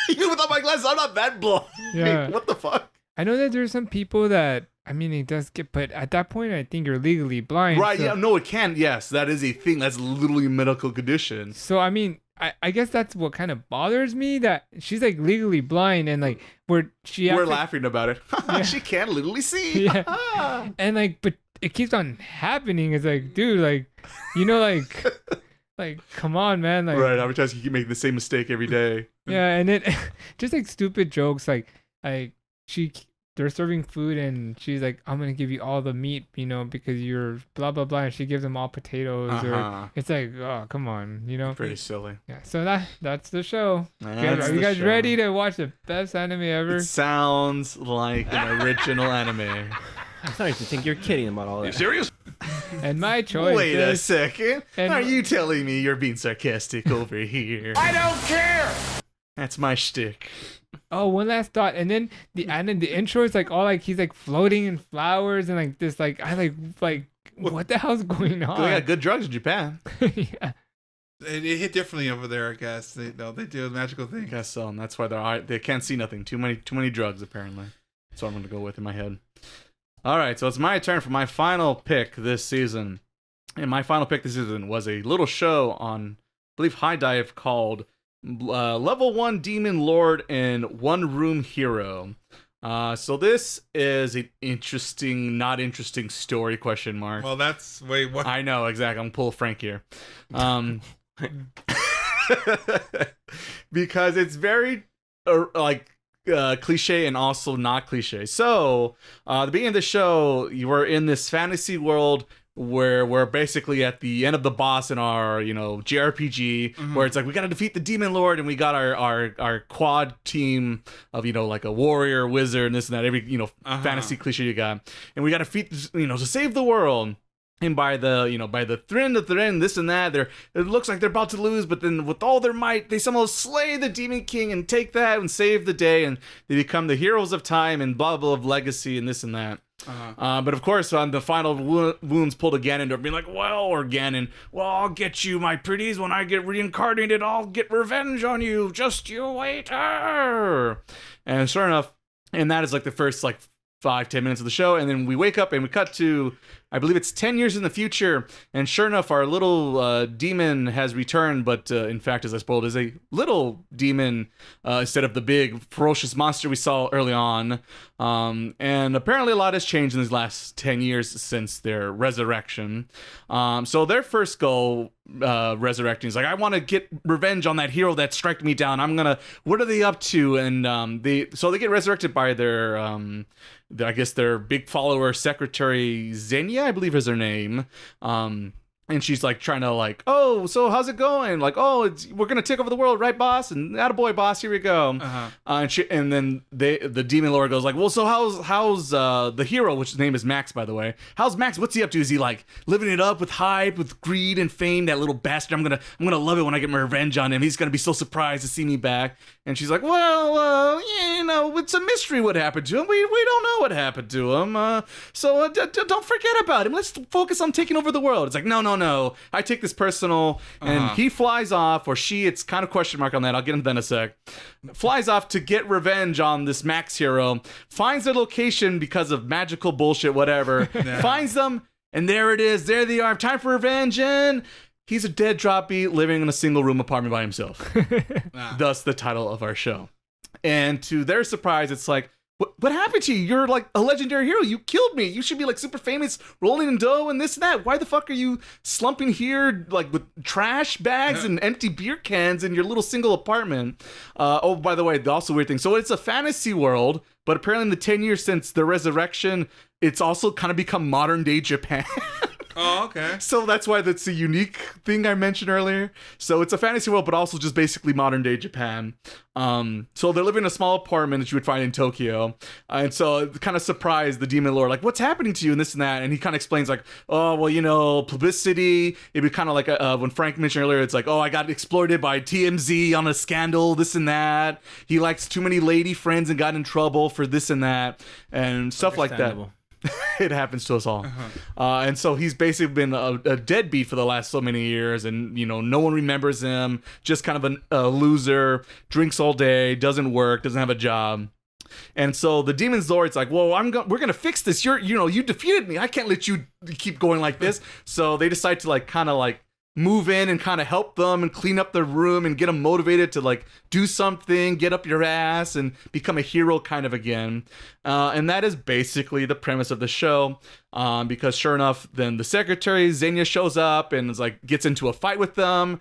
even without my glasses, I'm not that blind. Yeah. What the fuck? I know that there's some people that, I mean, it does get, but at that point, I think you're legally blind. Right? So, yeah. No, it can. Yes, that is a thing. That's literally a medical condition. So I mean, I guess that's what kind of bothers me, that she's like legally blind, and like we're laughing about it. She can't literally see. Yeah. And like, but it keeps on happening. It's like, dude, like, you know, like come on, man. Like, right. Every time you keep making the same mistake every day. Yeah, and it just like stupid jokes, like they're serving food and she's like, "I'm gonna give you all the meat, you know, because you're blah blah blah," and she gives them all potatoes. Or it's like, oh, come on, you know. Pretty silly. Yeah. So that's the show. Are you guys ready to watch the best anime ever? It sounds like an original anime. I'm starting to think you're kidding about all that. Are you serious? And my choice. Wait a second. Are you telling me you're being sarcastic over here? I don't care. That's my shtick. Oh, one last thought, and then the intro is like all like he's like floating in flowers and like this like what the hell's going on? They got good drugs in Japan. Yeah. It hit differently over there, I guess. They do a magical thing. I guess so, and that's why they can't see nothing. Too many drugs apparently. That's what I'm gonna go with in my head. All right, so it's my turn for my final pick this season, and my final pick this season was a little show on, I believe, High Dive called Level 1 Demon Lord and One Room Hero. So this is an interesting, not interesting story, question mark. Well, that's what I know, exactly. I'm gonna pull Frank here. Because it's very cliche and also not cliche. So the beginning of the show, you were in this fantasy world where we're basically at the end of the boss in our, JRPG, where it's like we gotta defeat the Demon Lord, and we got our quad team of, like a warrior, wizard, and this and that, every fantasy cliche you got, and we gotta defeat, to save the world. And by the end, this and that, it looks like they're about to lose, but then with all their might, they somehow slay the Demon King and take that and save the day, and they become the heroes of time and blah blah of legacy and this and that. But of course, on the final wounds pulled a Ganon, being like, Ganon, I'll get you, my pretties. When I get reincarnated, I'll get revenge on you. Just you wait. And sure enough, and that is like the first 5-10 minutes of the show, and then we wake up and we cut to I believe it's 10 years in the future, and sure enough, our little demon has returned, but in fact, as I spoiled, is a little demon instead of the big ferocious monster we saw early on. And apparently a lot has changed in these last 10 years since their resurrection. So their first goal, resurrecting, is like, I want to get revenge on that hero that struck me down. What are they up to? And they get resurrected by their I guess their big follower, Secretary Xenia, I believe is her name. And she's like trying to like, oh, so how's it going? Like, oh, we're gonna take over the world, right, boss? And attaboy, boss, here we go. And then the demon lord goes like, well, so how's the hero, which his name is Max, by the way? How's Max? What's he up to? Is he like living it up with hype, with greed and fame? That little bastard. I'm gonna love it when I get my revenge on him. He's gonna be so surprised to see me back. And she's like, well, it's a mystery what happened to him. We don't know what happened to him. So don't forget about him. Let's focus on taking over the world. It's like, no. I take this personal, and he flies off, or she, it's kind of question mark on that. I'll get into that in a sec. Flies off to get revenge on this Max hero, finds their location because of magical bullshit, whatever, finds them, and there it is. There they are. Time for revenge, and he's a dead drop beat living in a single room apartment by himself. Thus the title of our show. And to their surprise, it's like, what happened to you? You're like a legendary hero. You killed me. You should be like super famous, rolling in dough and this and that. Why the fuck are you slumping here like with trash bags and empty beer cans in your little single apartment? Oh, by the way, the also weird thing. So it's a fantasy world, but apparently in the 10 years since the resurrection, it's also kind of become modern day Japan. Oh, okay. So that's why that's a unique thing I mentioned earlier. So it's a fantasy world, but also just basically modern day Japan. So they're living in a small apartment that you would find in Tokyo. And so kind of surprised the demon lord, like, what's happening to you and this and that. And he kind of explains like, oh, well, publicity. It'd be kind of like when Frank mentioned earlier, it's like, oh, I got exploited by TMZ on a scandal, this and that. He likes too many lady friends and got in trouble for this and that and stuff like that. It happens to us all. And so he's basically been a deadbeat for the last so many years, and no one remembers him, just kind of a loser, drinks all day, doesn't work, doesn't have a job. And so the demon's lord's like, well, we're gonna fix this. You defeated me. I can't let you keep going like this. So they decide to like kind of like move in and kind of help them and clean up their room and get them motivated to like do something, get up your ass and become a hero kind of again. And that is basically the premise of the show. Because sure enough, then the secretary Xenia shows up and is like gets into a fight with them.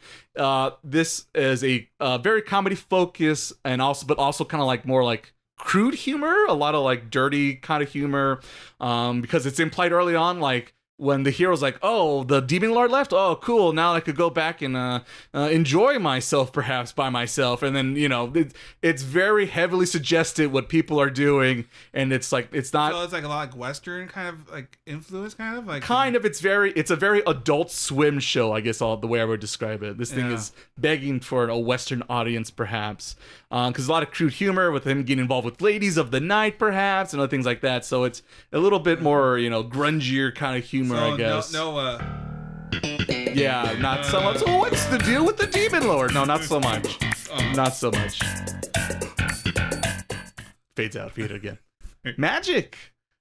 This is a very comedy focus and also kind of like more like crude humor, a lot of like dirty kind of humor, because it's implied early on like when the hero's like, oh, the demon lord left? Oh, cool. Now I could go back and enjoy myself perhaps by myself. And then, it's very heavily suggested what people are doing. And it's like, it's not... So it's like a lot like Western kind of like influence kind of? Like it's a very Adult Swim show, I guess, the way I would describe it. This thing is begging for a Western audience perhaps. Because a lot of crude humor with him getting involved with ladies of the night perhaps and other things like that. So it's a little bit more, grungier kind of humor. I guess. Yeah, not so much. So what's the deal with the demon lord? No, not so much. Not so much. Fades out. Fade it again. Magic.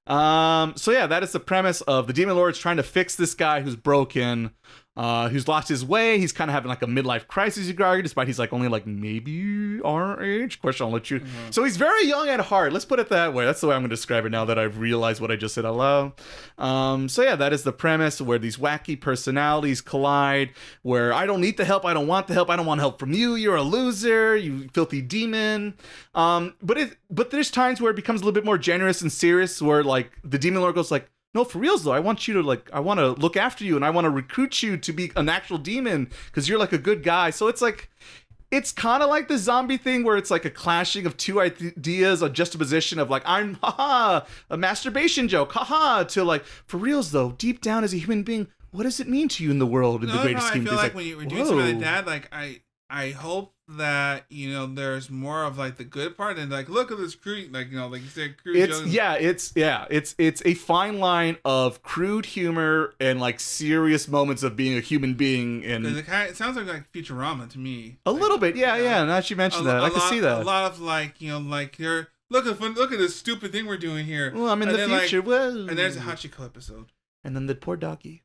So yeah, that is the premise of the demon lord's trying to fix this guy who's broken, who's lost his way. He's kind of having like a midlife crisis, you could argue, despite he's like only like maybe our age. Question, I'll let you. So he's very young at heart. Let's put it that way. That's the way I'm going to describe it now that I've realized what I just said out loud. So yeah, that is the premise where these wacky personalities collide, where I don't need the help. I don't want the help. I don't want help from you. You're a loser. You filthy demon. But there's times where it becomes a little bit more generous and serious, where like the demon lord goes like, no, for reals though, I want you to I want to look after you and I want to recruit you to be an actual demon because you're like a good guy. So it's like, it's kind of like the zombie thing where it's like a clashing of two ideas, a juxtaposition of like, I'm a masturbation joke, to like, for reals though, deep down as a human being, what does it mean to you in the world in the greater scheme of things? I feel like when you're doing something like that, like I hope that there's more of like the good part and like look at this crude, like like you said, crude. It's a fine line of crude humor and like serious moments of being a human being, and it sounds like Futurama to me. A little bit, yeah. Now that you mentioned that, I can see that. A lot of like like you're look at this stupid thing we're doing here. Well, I'm in the future. And there's a Hachiko episode. And then the poor doggy.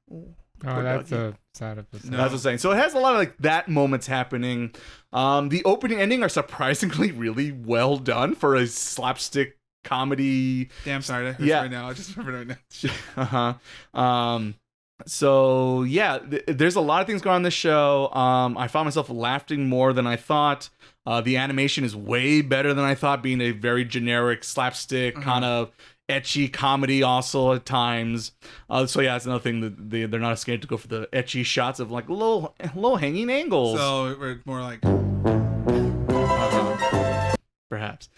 That's a sad episode. That's what I'm saying. So it has a lot of like that moments happening. The opening and ending are surprisingly really well done for a slapstick comedy. Damn, sorry, that hurts right now. I just remembered right now. So yeah, there's a lot of things going on in this show. I found myself laughing more than I thought. The animation is way better than I thought, being a very generic slapstick kind of ecchi comedy also at times. So yeah, it's another thing that they're not scared to go for the ecchi shots of like low hanging angles. So we're more like perhaps.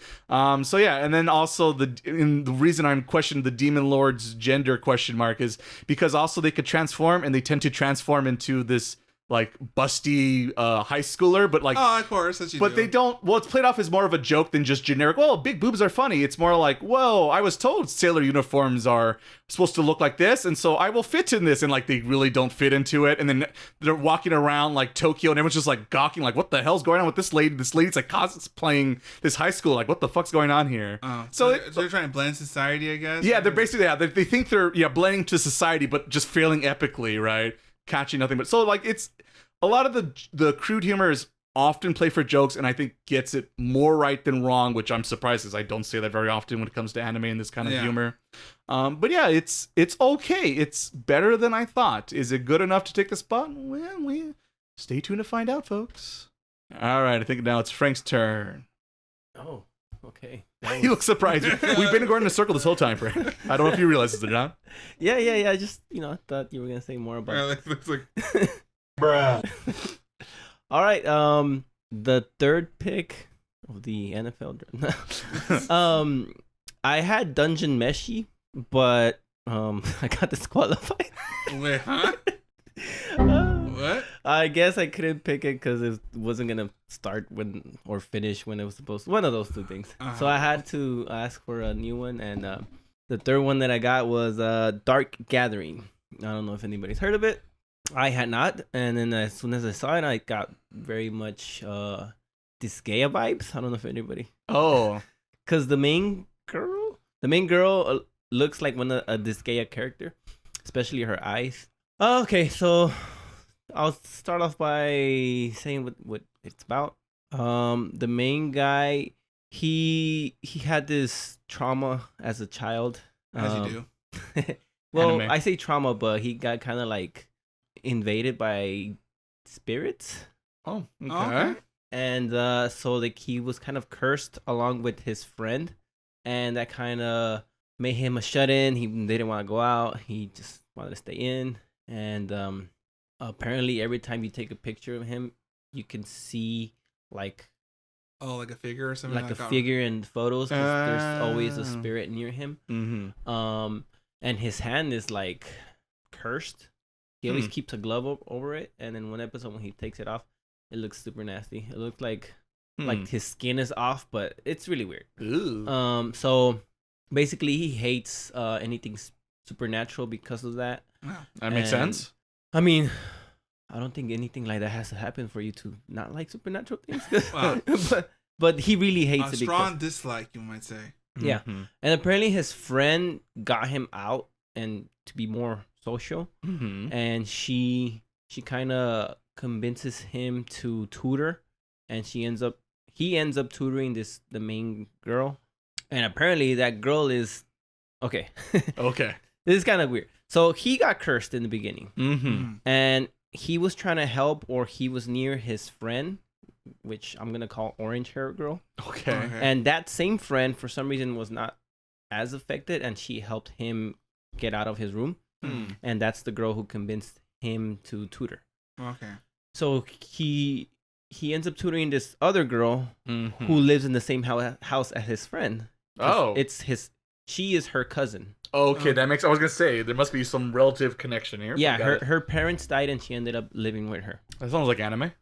So yeah, and then also the reason I'm questioning the Demon Lord's gender question mark is because also they could transform, and they tend to transform into this like busty high schooler, but like of course, they don't. Well, it's played off as more of a joke than just generic. Well, big boobs are funny. It's more like, whoa, I was told sailor uniforms are supposed to look like this, and so I will fit in this, and like they really don't fit into it. And then they're walking around like Tokyo, and everyone's just like gawking, like, what the hell's going on with this lady? This lady's like cosplaying this high school. Like, what the fuck's going on here? So they're trying to blend society, I guess. Yeah, they're basically they think they're blending to society, but just failing epically, right? Catching nothing but so like it's a lot of the crude humor is often play for jokes, and I think gets it more right than wrong, which I'm surprised because I don't say that very often when it comes to anime and this kind of humor. But yeah, it's okay. It's better than I thought. Is it good enough to take the spot? Well, we stay tuned to find out, folks. All right, I think now it's Frank's turn. Oh, okay. You look surprised. We've been going in a circle this whole time, Frank. I don't know if you realize this or not. Yeah. I just, I thought you were going to say more about looks like... Bruh. All right. The third pick of the NFL draft. I had Dungeon Meshi, but I got disqualified. Wait, huh? What? I guess I couldn't pick it because it wasn't gonna start or finish when it was supposed to. One of those two things. So I had to ask for a new one, and the third one that I got was Dark Gathering. I don't know if anybody's heard of it. I had not, and then as soon as I saw it, I got very much Disgaea vibes. I don't know if anybody. Oh, because the main girl looks like a Disgaea character, especially her eyes. Okay, so I'll start off by saying what it's about. The main guy, he had this trauma as a child. As you do. Well, I say trauma, but he got kind of like invaded by spirits. Oh, okay. And so like he was kind of cursed along with his friend, and that kind of made him a shut-in. He didn't want to go out. He just wanted to stay in. And apparently every time you take a picture of him, you can see like like a figure or something, like a figure in photos, because there's always a spirit near him. Mm-hmm. And his hand is like cursed. He always keeps a glove over it, and then one episode when he takes it off, it looks super nasty. It looks like his skin is off, but it's really weird. Ooh. So basically he hates anything supernatural because of that. That makes sense. I mean, I don't think anything like that has to happen for you to not like supernatural things. Wow. but he really hates it. A strong dislike, you might say. Yeah. Mm-hmm. And apparently his friend got him out and to be more social. Mm-hmm. And she kind of convinces him to tutor, and he ends up tutoring the main girl. And apparently that girl is okay. Okay. This is kind of weird. So he got cursed in the beginning. Mm-hmm. And he was trying to help, or he was near his friend, which I'm going to call orange hair girl. Okay. And that same friend, for some reason, was not as affected, and she helped him get out of his room. And that's the girl who convinced him to tutor. Okay. So he ends up tutoring this other girl who lives in the same house as his friend. Oh. She is her cousin. Okay, that makes. I was gonna say there must be some relative connection here. Yeah, her parents died and she ended up living with her. That sounds like anime.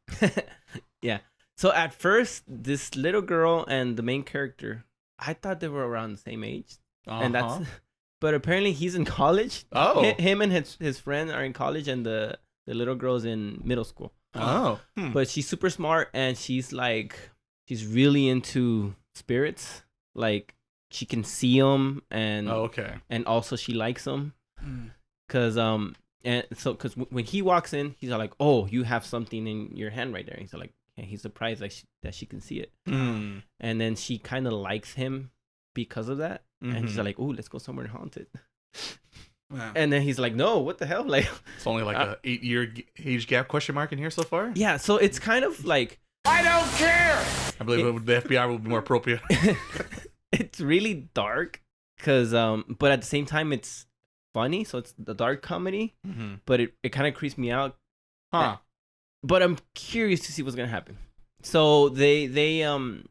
Yeah. So at first, this little girl and the main character, I thought they were around the same age, and but apparently he's in college. Oh. Him and his friend are in college, and the little girl's in middle school. Oh. But she's super smart, and she's really into spirits. Like, she can see them, and and also she likes them, because when he walks in, he's like, oh, you have something in your hand right there. He's like, and he's surprised that she can see it. And then she kind of likes him because of that. And she's like, oh, let's go somewhere haunted. Wow. And then he's like, no, what the hell? Like, it's only like a 8-year age gap question mark in here so far. Yeah, so it's kind of like, I don't care! I believe the FBI will be more appropriate. It's really dark because but at the same time it's funny, so it's the dark comedy, but it kind of creeps me out. But I'm curious to see what's gonna happen. So should I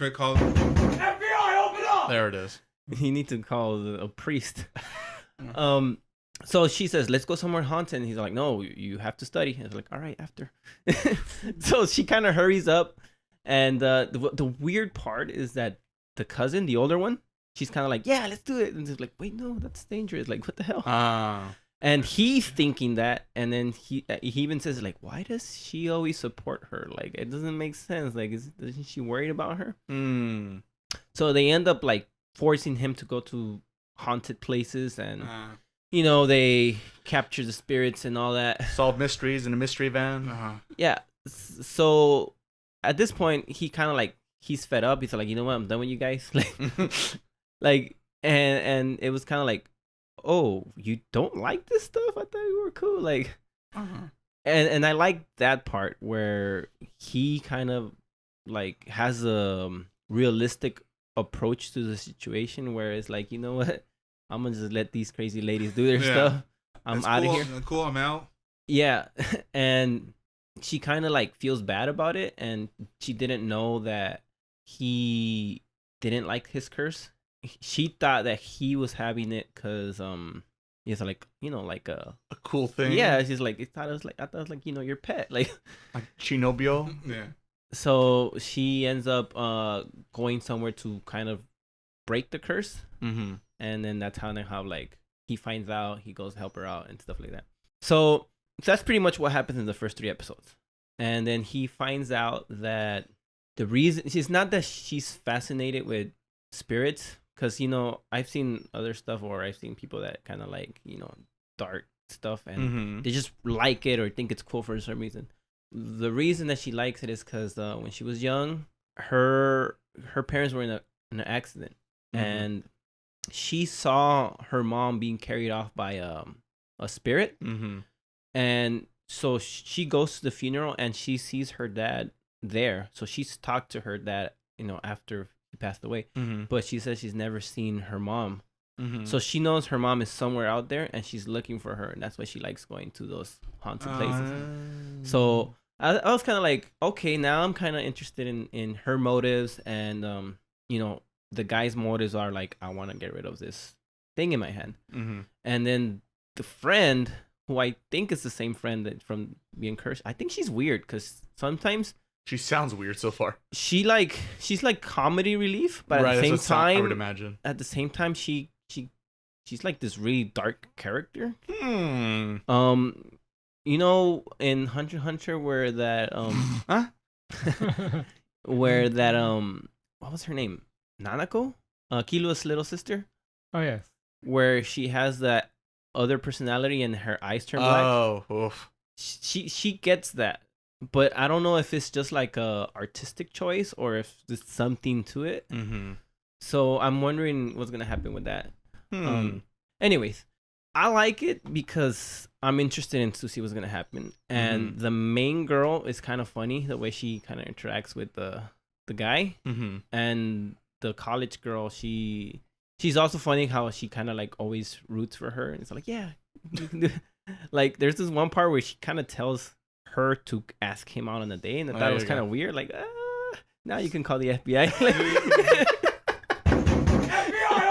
call FBI, open up! There it is. You need to call a priest. So she says, let's go somewhere haunted. And he's like, no, you have to study. And it's like, all right, after. So she kind of hurries up. And the weird part is that the cousin, the older one, she's kind of like, yeah, let's do it. And he's like, wait, no, that's dangerous. Like, what the hell? And he's thinking that. And then he even says, like, why does she always support her? Like, it doesn't make sense. Like, isn't she worried about her? So they end up, like, forcing him to go to haunted places. And, you know, they capture the spirits and all that. Solve mysteries in a mystery van. Yeah. So at this point, he kind of, like, he's fed up. He's like, you know what? I'm done with you guys. Like, and it was kind of like, oh, you don't like this stuff? I thought you were cool. Like, and I like that part where he kind of like has a realistic approach to the situation where it's like, you know what? I'm gonna just let these crazy ladies do their stuff. I'm out of here. Cool, I'm out. Yeah, and she kind of like feels bad about it, and she didn't know that he didn't like his curse. She thought that he was having it because it's like, you know, like a cool thing. Yeah, she's like, I thought it was like, you know, your pet, like Chinobio. Yeah. So she ends up going somewhere to kind of break the curse, and then that's how like he finds out, he goes help her out and stuff like that. So that's pretty much what happens in the first 3 episodes, and then he finds out that the reason it's not that she's fascinated with spirits. Because, you know, I've seen other stuff, or I've seen people that kind of like, you know, dark stuff, and they just like it or think it's cool for some reason. The reason that she likes it is because when she was young, her parents were in an accident, and she saw her mom being carried off by a spirit, and so she goes to the funeral and she sees her dad there. So she's talked to her dad, you know, after he passed away, but she says she's never seen her mom. So she knows her mom is somewhere out there and she's looking for her, and that's why she likes going to those haunted places. So I was kind of like, okay, now I'm kind of interested in her motives, and you know, the guy's motives are like, I want to get rid of this thing in my hand. And then the friend, who I think is the same friend that from being cursed, I think she's weird because sometimes she sounds weird so far. She's like comedy relief, but right, at the same time, I would imagine. At the same time, she's like this really dark character. You know, in Hunter x Hunter, where that where that what was her name? Nanako, Kilua's little sister. Oh yes. Where she has that other personality and her eyes turn black. Oh, oof. She gets that. But I don't know if it's just like a artistic choice or if there's something to it. So I'm wondering what's gonna happen with that. Anyways, I like it because I'm interested in to see what's gonna happen. And the main girl is kind of funny, the way she kind of interacts with the guy. And the college girl, she's also funny how she kind of like always roots for her, and it's like, yeah, you can do it. Like there's this one part where she kind of tells her to ask him out on a date, and I thought it was kind of weird. Like, now you can call the FBI. FBI,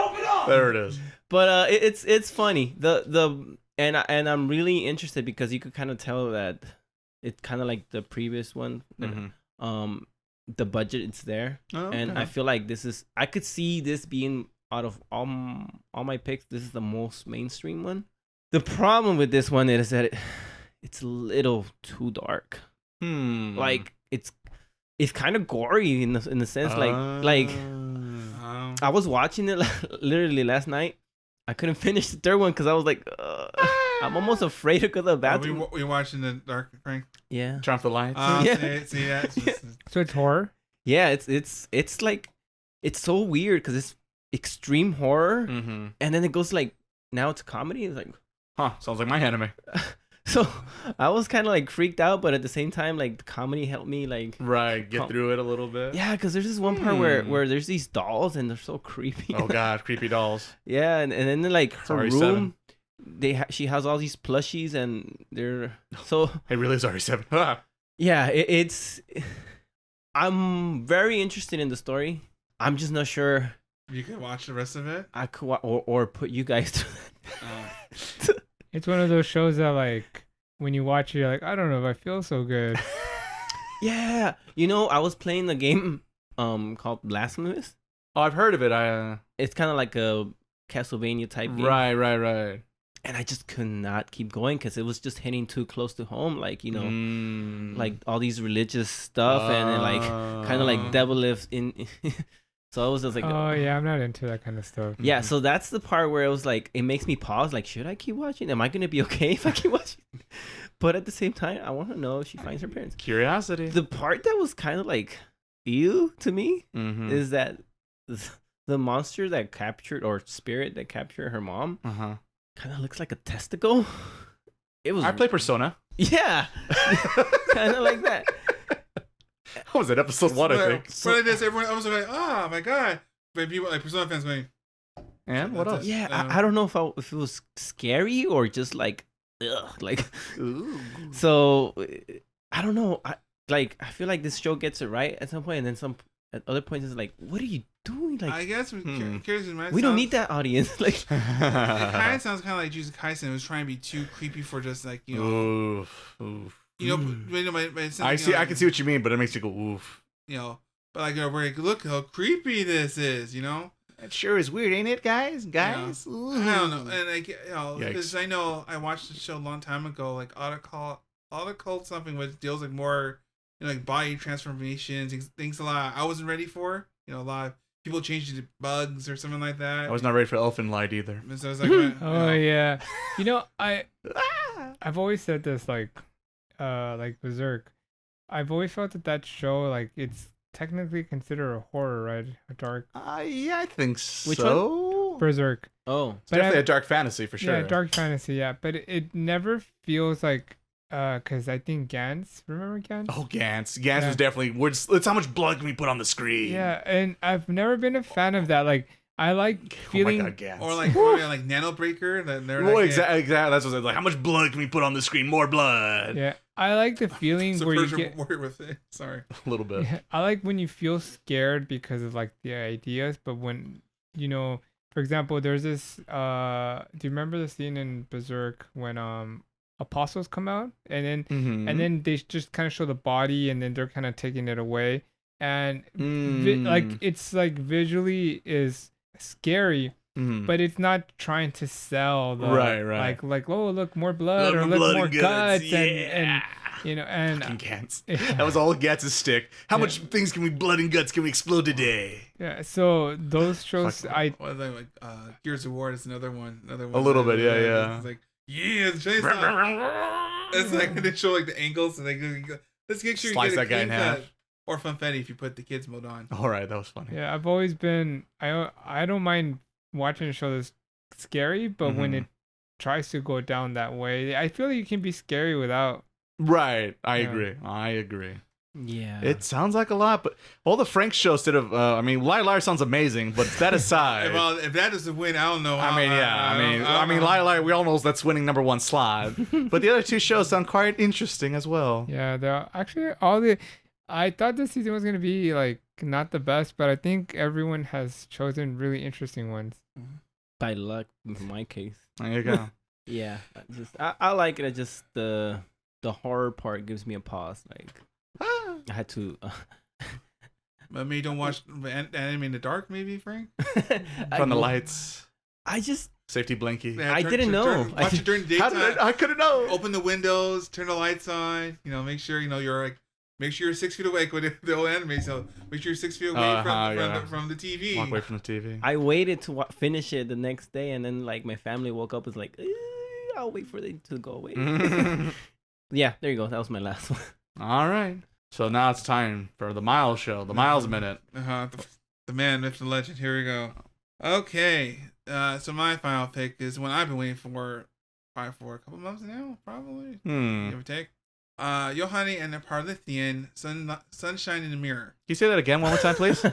open up! There it is. But it's funny. And I'm really interested because you could kind of tell that it's kind of like the previous one. The budget is there, and I feel like I could see this being out of all my picks. This is the most mainstream one. The problem with this one is that it's a little too dark. Like it's kind of gory in the sense like I was watching it literally last night, I couldn't finish the third one because I was like, I'm almost afraid to go to the bathroom. We watching the dark, Frank? Yeah. Turn off the lights. Yeah. See that? So it's horror. Yeah, it's like it's so weird because it's extreme horror, Mm-hmm. and then it goes like now it's comedy. It's like, Sounds like my anime. so I was kind of like freaked out, but at the same time, like the comedy helped me like Get through it a little bit. Yeah, because there's this one part where there's these dolls and they're so creepy. Oh god, creepy dolls. Yeah, and then like her Sorry, room, she has all these plushies and they're so. It really is RE7. Yeah, it's. I'm very interested in the story. I'm just not sure. You can watch the rest of it. I could or put you guys through that. It's one of those shows that like when you watch it, you're like, I don't know if I feel so good. Yeah, I was playing the game called Blasphemous. Oh, I've heard of it. It's kind of like a Castlevania type game. Right. And I just could not keep going because it was just hitting too close to home. Like, like all these religious stuff and then like kind of like devil lives in. So I was just like, oh yeah, I'm not into that kind of stuff. Yeah, so that's the part where it was like, it makes me pause. Like, should I keep watching? Am I going to be okay if I keep watching? But at the same time, I want to know if she finds her parents. Curiosity. The part that was kind of like, ew to me is that the monster that captured, or spirit that captured her mom, kind of looks like a testicle. I play Persona. Yeah, kind of like that. What was it? Episode 1, I think. But it is. Everyone, I was like, oh my god. But people like Persona fans going. And what else? Yeah, I don't know if it was scary or just like, ugh, like. Ooh. So I don't know. I feel like this show gets it right at some point, and then at other points it's like, what are you doing? Like, I guess we don't need that audience. Like, it kind of sounds kind of like Jujutsu Kaisen. It was trying to be too creepy for just like Oof. But I see. I can see what you mean, but it makes you go oof. But like, we're like, look how creepy this is. It sure is weird, ain't it, guys? I don't know, and like, because Yikes. I know I watched the show a long time ago, like Otaku something, which deals like more, like body transformations, things a lot I wasn't ready for. A lot of people changed it to bugs or something like that. I was not ready for Elfin Light either. And so I was like, Oh yeah, I've always said this like Berserk. I've always felt that show like it's technically considered a horror, right? A dark. Yeah, I think so. Which one? Berserk. Oh, It's definitely a dark fantasy for sure. Yeah, dark fantasy. Yeah, but it never feels like because I think Gantz. Remember Gantz? Oh, Gantz. Gantz was definitely. It's how much blood can we put on the screen? Yeah, and I've never been a fan of that. Like, I like feeling. Oh my God, Gantz. or like Nano Breaker. Exactly. That's what it's like. How much blood can we put on the screen? More blood. Yeah, I like the feeling where you get. With it. Sorry. A little bit. Yeah, I like when you feel scared because of like the ideas, but when for example, there's this. Do you remember the scene in Berserk when apostles come out and then they just kind of show the body and then they're kind of taking it away and like it's like visually is scary, but it's not trying to sell the right like oh look more blood or look more guts and and Gantz. That was all Gantz's stick. How much things can we blood and guts can we explode today? Yeah, so those shows Gears of War is another one. A little bit, yeah. It's like the chainsaw. It's like they show like the angles and let's make sure Slice you get that guy in half. Or Funfetti if you put the kids mode on. All right, that was funny. Yeah, I've always been I don't mind watching a show that's scary, but when it tries to go down that way, I feel like you can be scary without. Right, I agree. yeah. It sounds like a lot, but all the Frank show instead of Liar sounds amazing, but that aside, if that doesn't win, I don't know. Liar, we all know that's winning #1 slot, but the other two shows sound quite interesting as well. Yeah, they're actually I thought this season was gonna be like not the best, but I think everyone has chosen really interesting ones. By luck, in my case. There you go. Yeah, I like it. It's just the horror part gives me a pause. Like I had to. But maybe don't watch anime in the dark, maybe, Frank. From the lights. I just safety blankie. Yeah, I didn't know. Watch it during the daytime. I couldn't know. Open the windows, turn the lights on. Make sure you're like make sure you're 6 feet away with the old anime. So make sure you're 6 feet away from the TV. Walk away from the TV. I waited to finish it the next day, and then like my family woke up. Was like, I'll wait for it to go away. Yeah, there you go. That was my last one. All right. So now it's time for the Miles show. The Miles Minute. The man, myth, and legend. Here we go. Okay. So my final pick is one I've been waiting for a couple months now, probably. Give or take. Yohane and the Parhelion, Sunshine in the Mirror. Can you say that again one more time, please?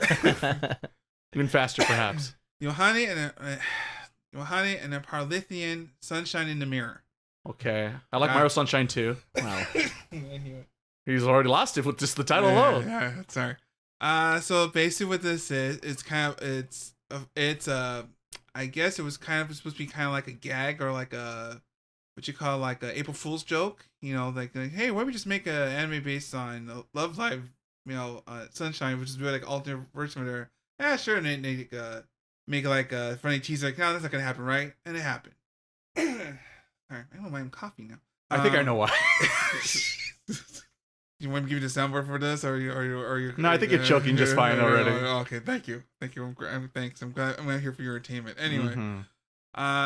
Even faster, perhaps. Yohane and the Parhelion, Sunshine in the Mirror. Okay. I like Mario Sunshine too. Wow. Anyway. He's already lost it with just the title alone. Yeah, sorry. So basically what this is, it's I guess it was kind of supposed to be kind of like a gag or like a, what you call like a April Fool's joke, like hey, why don't we just make an anime based on Love Live, Sunshine, which is really like alternate version of their, yeah, sure, and they make like a funny teaser, like, no, that's not gonna happen, right? And it happened. Alright, I don't know why I'm coughing now. I think I know why. You want me to give you the soundboard for this, or you? No, I think you're choking just fine already. Okay, thank you. Thanks. I'm glad. I'm here for your entertainment. Anyway,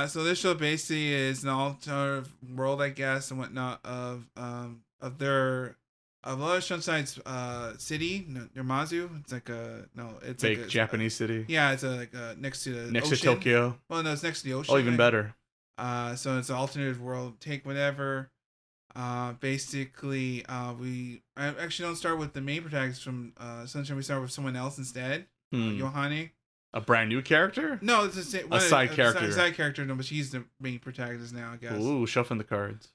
so this show basically is an alternative world, I guess, and whatnot of Lower Sunshine's city, Nirmazu. It's like it's fake like a Japanese city. Yeah, it's next to the next ocean. to Tokyo. Well, no, it's next to the ocean. Oh, even better. So it's an alternative world. Take whatever. Basically, we actually don't start with the main protagonist from Sunshine. We start with someone else instead. Yohane. A brand new character? No, it's a side character. A side character, no, but she's the main protagonist now, I guess. Ooh, shuffling the cards.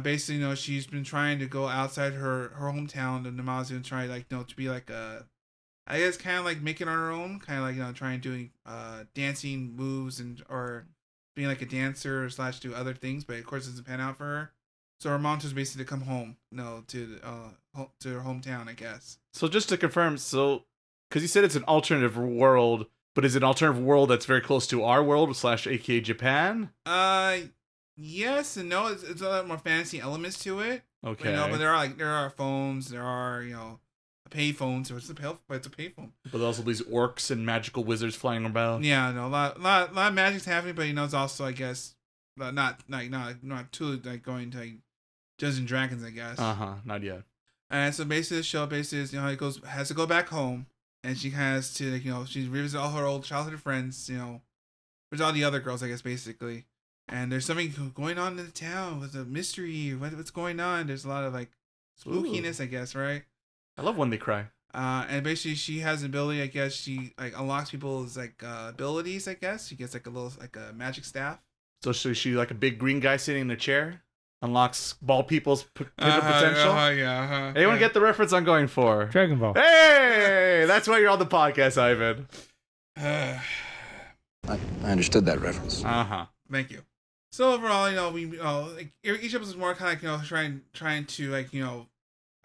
Basically, she's been trying to go outside her hometown of Namazu and try to be like I guess kind of like make it on her own, kind of like trying doing dancing moves or being like a dancer / do other things, but of course it doesn't pan out for her. So her mom was basically to come home, to her hometown, I guess. So just to confirm, because you said it's an alternative world, but is it an alternative world that's very close to our world / aka Japan? Yes and no. It's a lot more fantasy elements to it. Okay. But there are phones, there are a pay phone, so it's a pay phone. But also these orcs and magical wizards flying about. Yeah, no, a lot of magic's happening, but it's also, I guess, not too like going to Dungeons and Dragons, I guess. Not yet. And so basically the show is has to go back home, and she has to she revisits all her old childhood friends, with all the other girls, I guess, basically. And there's something going on in the town with a mystery. What's going on? There's a lot of like spookiness, I guess, right? I love when they cry. And basically she has an ability, I guess, she like unlocks people's like abilities, I guess. She gets like a magic staff. So she like a big green guy sitting in a chair? Unlocks ball people's potential. Anyone get the reference I'm going for? Dragon Ball. Hey, that's why you're on the podcast, Ivan. I understood that reference. Thank you. So overall, we like each episode is more kind of like trying to like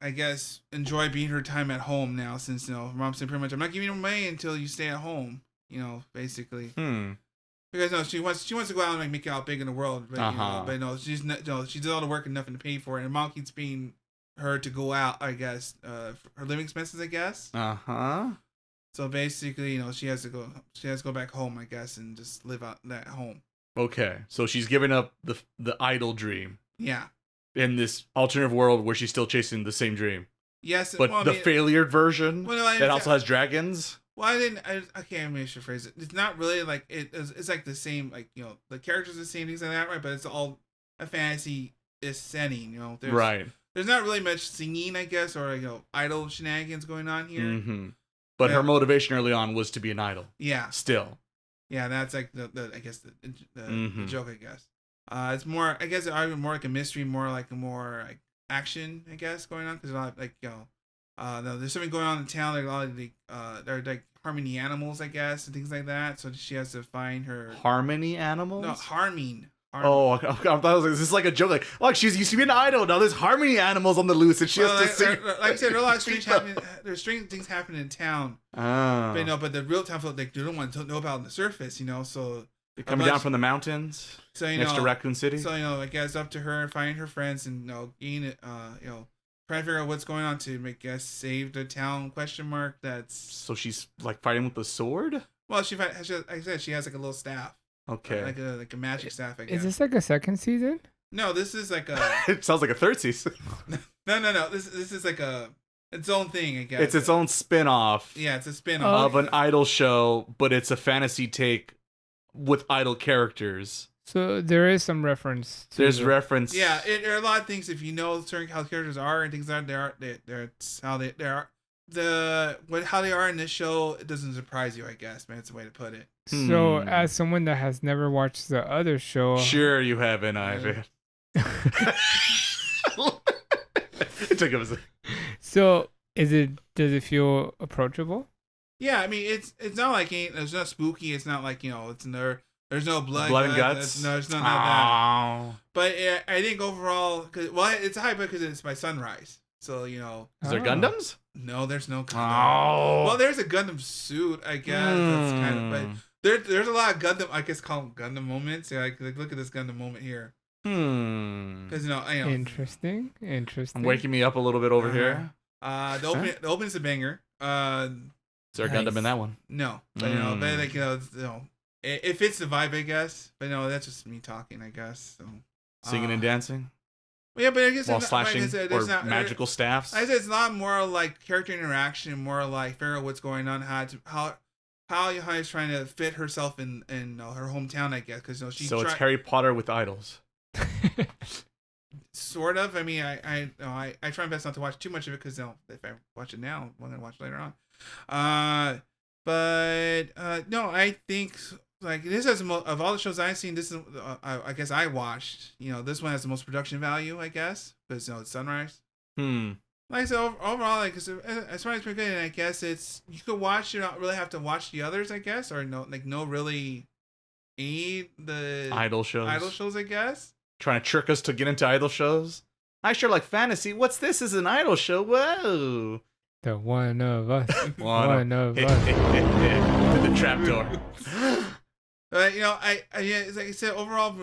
I guess enjoy being her time at home now, since Mom said pretty much I'm not giving you money until you stay at home. Basically. Because she wants to go out and like make it out big in the world, but but no, she did all the work and nothing to pay for it, and Mom keeps paying her to go out, I guess, for her living expenses, I guess. So basically, she has to go back home, I guess, and just live out that home. Okay, so she's giving up the idle dream. Yeah. In this alternative world where she's still chasing the same dream. Yes, but the failure version that also has dragons. Well, I can't make sure phrase it. It's not really like it's like the same, like the characters are the same, things like that, right? But it's all a fantasy setting, There's not really much singing, I guess, or idol shenanigans going on here. But her motivation early on was to be an idol. Yeah. Still. Yeah, that's like the I guess the joke, I guess. It's more, I guess, more like a mystery, more like action, I guess, going on, because a lot of, like there's something going on in town, like a lot of they're like harmony animals, I guess, and things like that. So she has to find her harmony animals. No, harming. Oh, I thought it was like, this is like a joke. Like, oh, she used to be an idol. Now there's harmony animals on the loose, and she has to sing. Like I said, there's a lot of strange things happening in town. But the real town folk, they don't want to know about on the surface, So they're coming down from the mountains. So next to Raccoon City. So I guess it's up to her and finding her friends and gain trying to figure out what's going on to make us save the town ? That's So she's like fighting with the sword. well, like I said, she has like a little staff. Okay. Like a magic staff. I guess. Is this like a second season? No, this is like a. It sounds like a third season. No. This is like its own thing. I guess It's its own spin-off. Yeah, it's a spin-off of an idol show, but it's a fantasy take with idol characters. So there is some reference. There's reference. Yeah, there are a lot of things. If you know certain how characters are and things like that, that's how they are. How they are in this show, it doesn't surprise you. I guess, man, it's a way to put it. So, as someone that has never watched the other show, Sure, you haven't, Ivan. It took him a second. So, does it feel approachable? Yeah, I mean, it's not like it's not spooky. It's not like it's there's no blood and guts. No, it's none of that. But I think overall, it's hype because it's by Sunrise. So is there Gundams? No, there's no Gundam. Oh. Well, there's a Gundam suit, I guess. That's kind of, but there's a lot of Gundam. I guess call them Gundam moments. Yeah, like look at this Gundam moment here. Because Interesting. I'm waking me up a little bit over here. The open is a banger. Is there a Gundam in that one? No, but it fits the vibe, I guess. But that's just me talking, I guess. So singing and dancing. Yeah, but I guess while slashing or magical staffs. I said it's not more like character interaction, more like figure out what's going on, how Yohane is trying to fit herself in her hometown, I guess, because it's Harry Potter with idols. Sort of. I mean, I try my best not to watch too much of it because if I watch it now, I'm gonna watch it later on. No, I think like this has of all the shows I've seen, this is I guess I watched. This one has the most production value, I guess, because it's Sunrise. Like I said, overall, like as far as pretty good, and I guess you could watch. You don't really have to watch the others, I guess, or no really aid the idol shows. I guess. Trying to trick us to get into idol shows. I sure like fantasy. What's this? Is an idol show? Whoa. The one of us. One of us. The trapdoor. It's like I said, overall,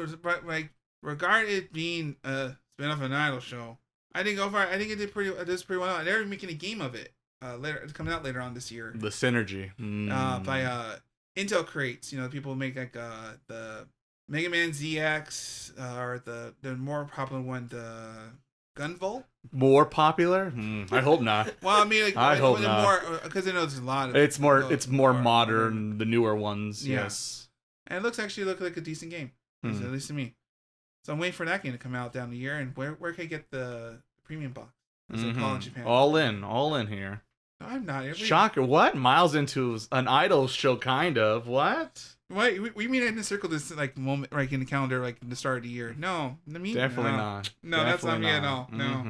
like regard it being a spin-off of an idol show, I think it did pretty well. They're making a game of it later. It's coming out later on this year. The synergy by Intel Crates. People make like the Mega Man ZX or the more popular one, the Gunvolt. More popular? I hope not. Well, I mean, like, I hope not. More because I know there's a lot of. It's more modern. The newer ones, yes. And it actually look like a decent game, at least to me. So I'm waiting for that game to come out down the year. And where can I get the premium box? As they call it in Japan. All in here. No, I'm not. Shocker! What? Miles into an idol show, kind of. What? What? We mean I didn't circle this like moment right in the calendar, like in the start of the year. No, definitely not. No, that's not me at all. No,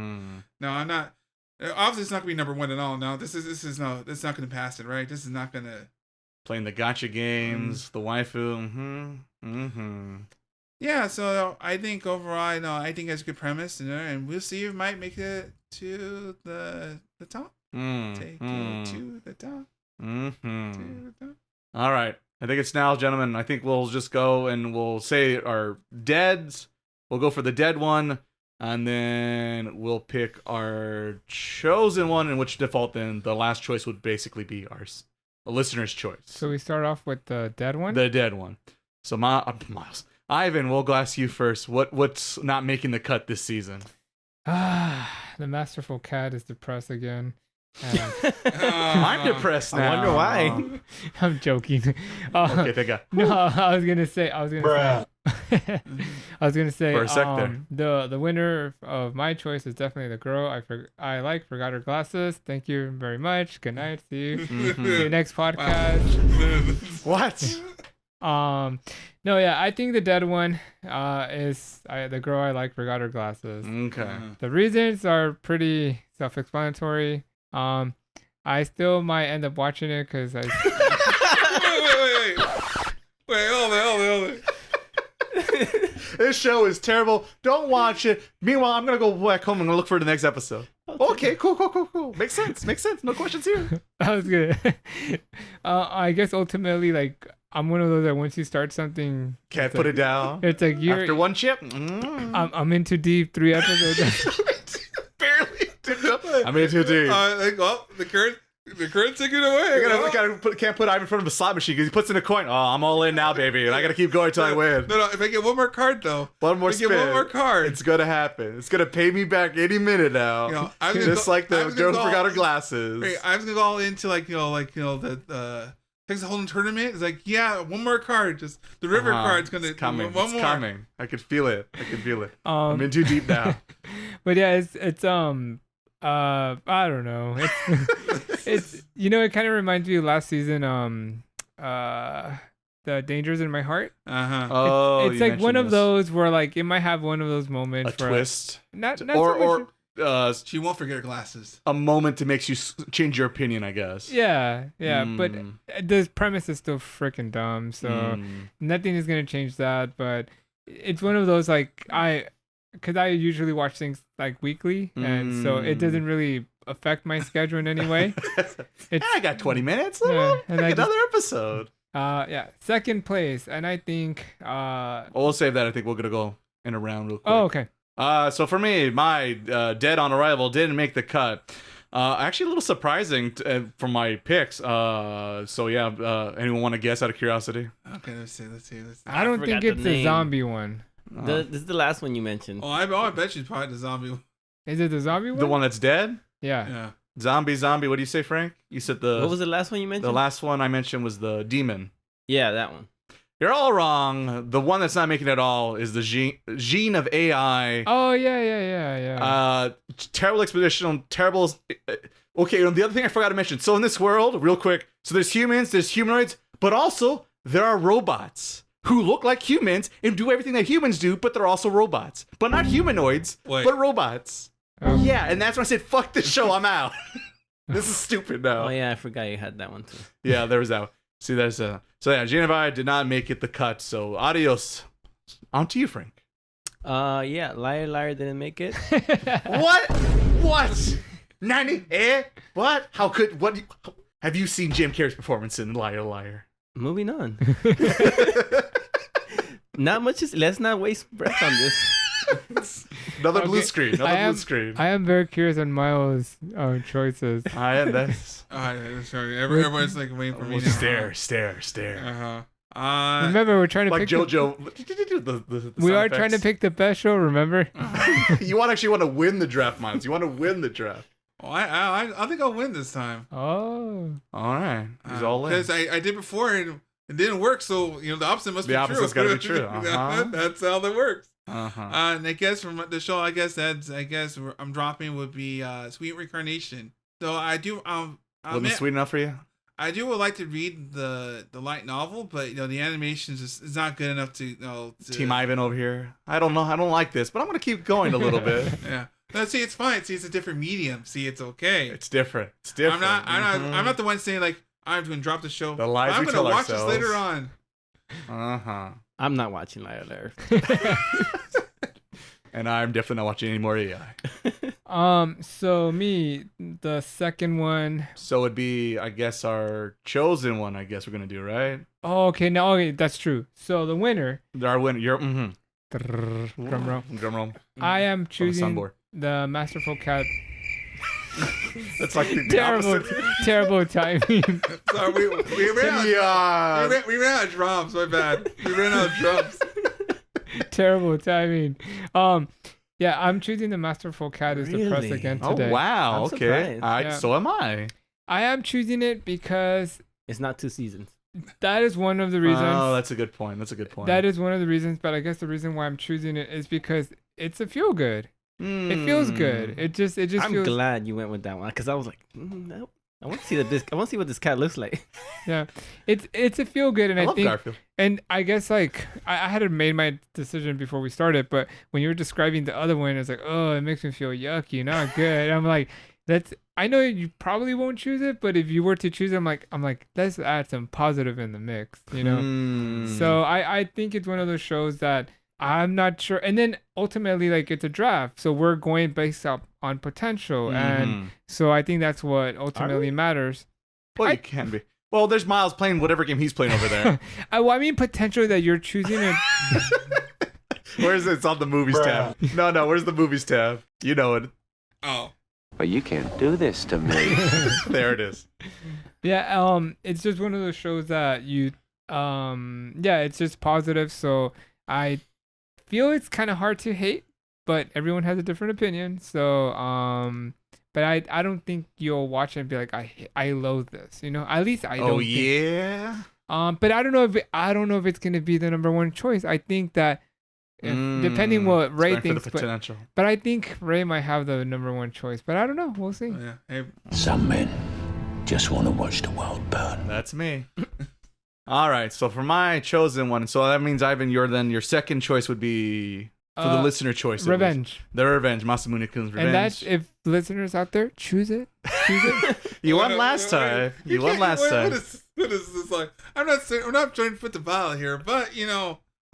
no, I'm not. Obviously, it's not gonna be number one at all. No, this is no. That's not gonna pass it, right? This is not gonna. Playing the gacha games, the waifu. Yeah, so I think overall, I think it's a good premise, and we'll see if it might make it to the top. Take it to the top. To the top. All right. I think it's now, gentlemen. I think we'll just go and we'll say our deads. We'll go for the dead one, and then we'll pick our chosen one, in which default then the last choice would basically be ours. A listener's choice. So we start off with the dead one? The dead one. So Miles. Ivan, we'll ask you first. What's not making the cut this season? The Masterful Cat is depressed again. I'm depressed now. I wonder why. I'm joking. Okay, thank God. No, I was gonna say. Berserk there. The winner of my choice is definitely the girl I like. Forgot her glasses. Thank you very much. Good night. See you. See you next podcast. What? No, yeah, I think the dead one is the girl I like. Forgot her glasses. Okay. The reasons are pretty self-explanatory. I still might end up watching it because I. Wait, hold it. This show is terrible. Don't watch it. Meanwhile, I'm gonna go back home and look for the next episode. Okay, cool. Makes sense. No questions here. That was good. I guess ultimately, like, I'm one of those that once you start something, can't put it down. It's like after one chip. I'm in too deep. 3 episodes. Barely. I'm in too deep. The current took it away. Can't put Ivan in front of a slot machine because he puts in a coin. Oh, I'm all in now, baby, and I gotta keep going till I win. No. If I get one more card though, One more card. It's gonna happen. It's gonna pay me back any minute now. Like the girl who forgot her glasses. Wait, I was gonna go all into the Texas Hold'em tournament. It's like, yeah, one more card. Just the river card's gonna coming. One more. Coming. I can feel it. I'm in too deep now. But yeah, it's I don't know. It's it kind of reminds me of last season. The Dangers in My Heart. Oh, it's like one of those where like it might have one of those moments. A twist. Not or she won't forget her glasses. A moment that makes you change your opinion, I guess. Yeah. But the premise is still freaking dumb, so nothing is gonna change that. But it's one of those like because I usually watch things like weekly, and so it doesn't really affect my schedule in any way. I got 20 minutes. Another episode. Second place, and I think we'll save that. I think we're gonna go in a round real quick. Oh, okay. So for me, my Dead on Arrival didn't make the cut. Actually, a little surprising for my picks. Anyone want to guess out of curiosity? Okay, let's see. I don't think it's a zombie one. This is the last one you mentioned. Oh, I bet you probably the zombie one. Is it the zombie one? The one that's dead? Yeah. Zombie. What do you say, Frank? You said What was the last one you mentioned? The last one I mentioned was the demon. Yeah, that one. You're all wrong. The one that's not making it at all is the gene of AI. Oh, yeah. Terrible expedition. Terrible. Okay, the other thing I forgot to mention. So in this world, real quick, so there's humans, there's humanoids, but also there are robots who look like humans and do everything that humans do, but they're also robots. But not humanoids, but robots. Yeah, and that's when I said, fuck this show, I'm out. This is stupid now. Oh, yeah, I forgot you had that one, too. Yeah, there was that. See, there's a... So, yeah, Gene and I did not make it the cut, so adios. On to you, Frank. Yeah, Liar didn't make it. What? Nani? What? How could... What? Have you seen Jim Carrey's performance in Liar? Moving on. Not much. Let's not waste breath on this. Another blue screen. I am very curious on Miles' choices. I am this. Sorry. Everyone's like waiting for me now. Stare. Remember, we're trying to pick JoJo. We are trying to pick the best show. Remember? You actually want to win the draft, Miles. You want to win the draft. Oh, I think I'll win this time. Oh. All right. He's all in. Because I did before and it didn't work, so the opposite must be true. The opposite's got to be true. That's how that works. And I guess from the show, I'm dropping would be Sweet Reincarnation. So I do. Wasn't it sweet enough for you? I would like to read the light novel, but the animation is not good enough to Team Ivan over here. I don't know. I don't like this, but I'm gonna keep going a little bit. Yeah. No, see, it's fine. See, it's a different medium. See, it's okay. It's different. I'm not the one saying like I'm going to drop the show. The lies I'm we tell watch ourselves. this later on. I'm not watching Liar. And I'm definitely not watching any more AI. So me, the second one. So it'd be, I guess, our chosen one. I guess we're gonna do, right? Oh, okay. No, okay, that's true. So the winner. Our winner. You're. Drum roll. I am choosing the Masterful Cat. That's like the terrible timing. Sorry, we ran out of drums. My bad. We ran out of drums. Terrible timing. Yeah, I'm choosing the Masterful Cat as Depressed again today. Oh wow. I'm okay. Yeah. So am I. I am choosing it because it's not 2 seasons. That is one of the reasons. Oh, that's a good point. That is one of the reasons, but I guess the reson why I'm choosing it is because it's a feel good. It feels good. It just I'm glad you went with that one because I was like, no. I want to see what this cat looks like. Yeah, it's a feel good, and I think Garfield. And I guess like I had made my decision before we started, but when you were describing the other one, it's like, oh, it makes me feel yucky, not good. I'm like, I know you probably won't choose it, but if you were to choose it, I'm like, let's add some positive in the mix, So I think it's one of those shows that I'm not sure. And then ultimately, like, it's a draft, so we're going based up on potential, and so I think that's what ultimately matters. Well, you can be. Well, there's Miles playing whatever game he's playing over there. I mean, potentially that you're choosing it. Where's it? It's on the movies tab. No, where's the movies tab? You know it. Oh. But you can't do this to me. There it is. Yeah, it's just one of those shows that it's just positive. So I feel it's kind of hard to hate, but everyone has a different opinion. So, but I don't think you'll watch it and be like, I loathe this. At least I don't. Oh yeah. But I don't know if it's gonna be the number one choice. I think that depending what Ray thinks, but I think Ray might have the number one choice. But I don't know. We'll see. Oh, yeah. Some men just want to watch the world burn. That's me. All right. So for my chosen one, so that means Ivan, your second choice would be for the listener choice. Revenge. The Revenge. Masamune-kun's Revenge. And that's if listeners out there choose it. You won last time. You won last time. What is this like? I'm not trying to put the ballot here, but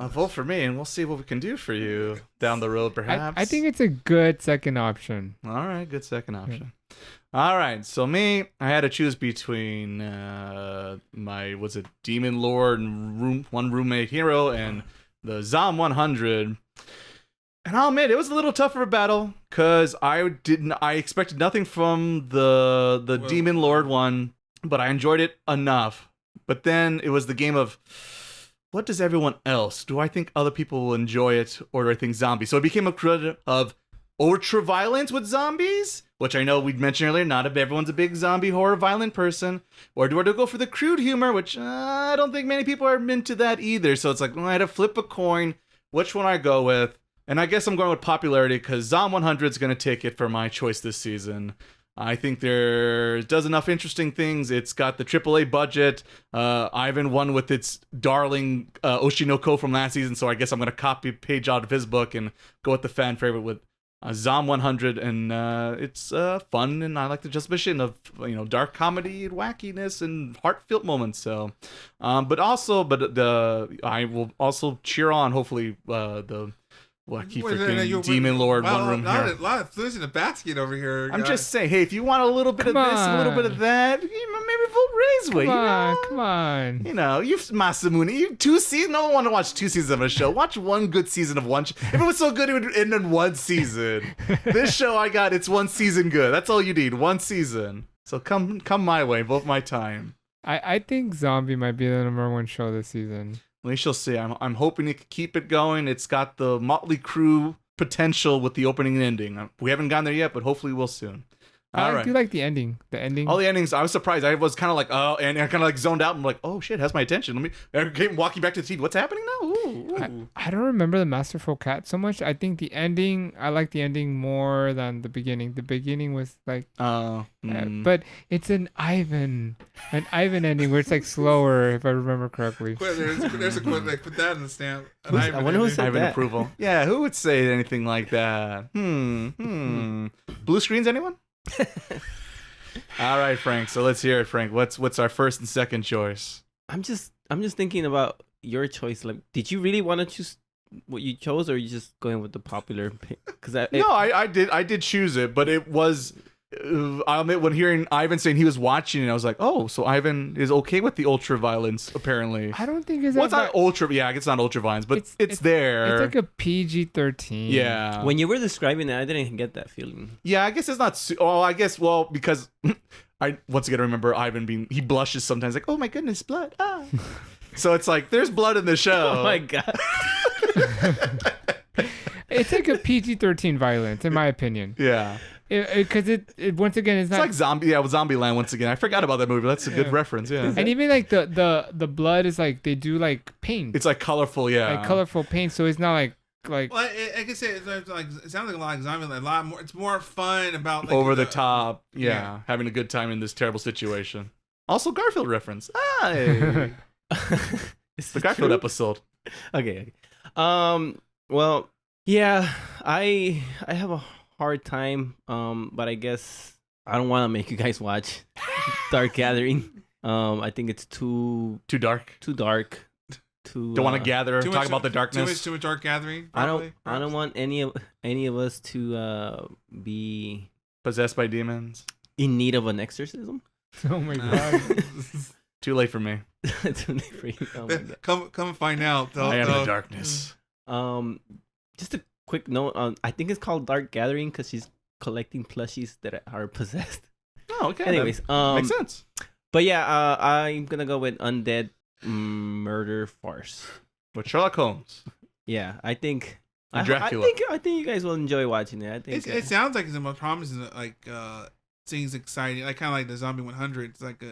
vote for me, and we'll see what we can do for you down the road, perhaps. I think it's a good second option. All right, good second option. Yeah. All right, so I had to choose between my Demon Lord and one roommate hero and the Zom 100. And I'll admit, it was a little tougher of a battle because I expected nothing from the Demon Lord one, but I enjoyed it enough. But then it was the game of, what does everyone else? Do I think other people will enjoy it, or do I think zombies? So it became a credit of ultra violence with zombies, which I know we'd mentioned earlier. Not if everyone's a big zombie horror violent person, or do I go for the crude humor, which I don't think many people are into that either. So it's like, I had to flip a coin, which one I go with, and I guess I'm going with popularity because Zom 100 is going to take it for my choice this season. I think it does enough interesting things. It's got the AAA budget. Ivan won with its darling Oshinoko from last season, so I guess I'm going to copy a page out of his book and go with the fan favorite with Zom 100. And it's fun, and I like the juxtaposition of dark comedy and wackiness and heartfelt moments. So, I will also cheer on hopefully I keep freaking Demon Lord one room here. A lot of fluids in a basket over here. I'm just saying, hey, if you want a little bit of this, a little bit of that, maybe vote Ray's way. Come on. You've Masamune, 2 seasons. No one want to watch 2 seasons of a show. Watch one good season of one. If it was so good, it would end in 1 season. This show it's 1 season good. That's all you need, 1 season. So come my way, vote my time. I think Zombie might be the number one show this season. We shall see. I'm hoping it can keep it going. It's got the Motley Crue potential with the opening and ending. We haven't gotten there yet, but hopefully we'll soon. I do like the ending. All the endings. I was surprised. I was kind of like, and I kind of like zoned out. I'm like, oh shit, has my attention. I came walking back to the TV. What's happening now? Ooh. I don't remember the Masterful Cat so much. I think the ending. I like the ending more than the beginning. The beginning was like, but it's an Ivan ending where it's like slower, if I remember correctly. There's a quote like put that in the stamp. I wonder who said Ivan that. approval. Yeah, who would say anything like that? Blue screens, anyone? All right, Frank. So let's hear it, Frank. What's our first and second choice? I'm just thinking about your choice. Like, did you really want to choose what you chose, or are you just going with the popular pick? I did choose it, but it was. I'll admit, when hearing Ivan saying he was watching it, I was like, oh, so Ivan is okay with the ultra violence, apparently. I don't think it's not ultra. Yeah, it's not ultra violence, but it's there. It's like a PG-13. Yeah. When you were describing it, I didn't get that feeling. Yeah, I guess it's not. Because I once again remember Ivan he blushes sometimes, like, oh my goodness, blood. Ah. So it's like there's blood in the show. Oh my god. It's like a PG-13 violence, in my opinion. Yeah. Because it once again it's not like Zombieland once again. I forgot about that movie. That's a good reference. Yeah. And even like the blood is like they do like paint. It's like colorful, yeah. Like colorful paint, so it's not like. Well, I can say it sounds like a lot like Zombieland. A lot more. It's more fun about like, over the top. Yeah, having a good time in this terrible situation. Also, Garfield reference. Hey. It's the Garfield episode. Okay. Well, yeah. I have a hard time, but I guess I don't want to make you guys watch Dark Gathering. I think it's too dark. Don't want to gather, talk about the darkness. Too much Dark Gathering. Probably, I don't want any of us to be possessed by demons, in need of an exorcism. Oh my god! Too late for me. Too late for you. Oh my god. Come find out. I am the darkness. Just a quick note on. I think it's called Dark Gathering because she's collecting plushies that are possessed. Oh, okay. Anyways, makes sense. But yeah, I'm gonna go with Undead Murder Farce. With Sherlock Holmes. Yeah, I think. Dracula. I think you guys will enjoy watching it. I think it sounds like it's the most promising. Like seems exciting. Like kind of like the Zombie 100. It's like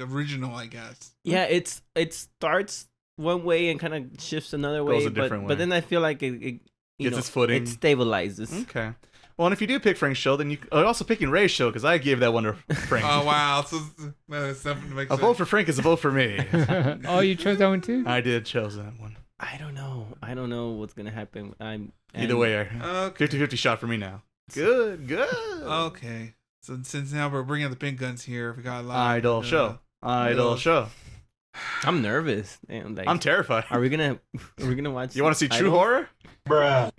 original, I guess. Yeah, it starts one way and kind of shifts another way. Goes a different way. But then I feel like it gets its footing. It stabilizes. Okay. Well, and if you do pick Frank's show, then you're also picking Ray's show because I gave that one to Frank. Oh wow! So that's something to make a vote for Frank is a vote for me. Oh, you chose that one too? I did chose that one. I don't know what's gonna happen. Either way, 50-50 shot for me now. Good. Okay. So since now we're bringing the big guns here, we got a lot. Idol show. I'm nervous. Damn, I'm terrified. Are we gonna watch? You want to see Idol? true horror? Bruh.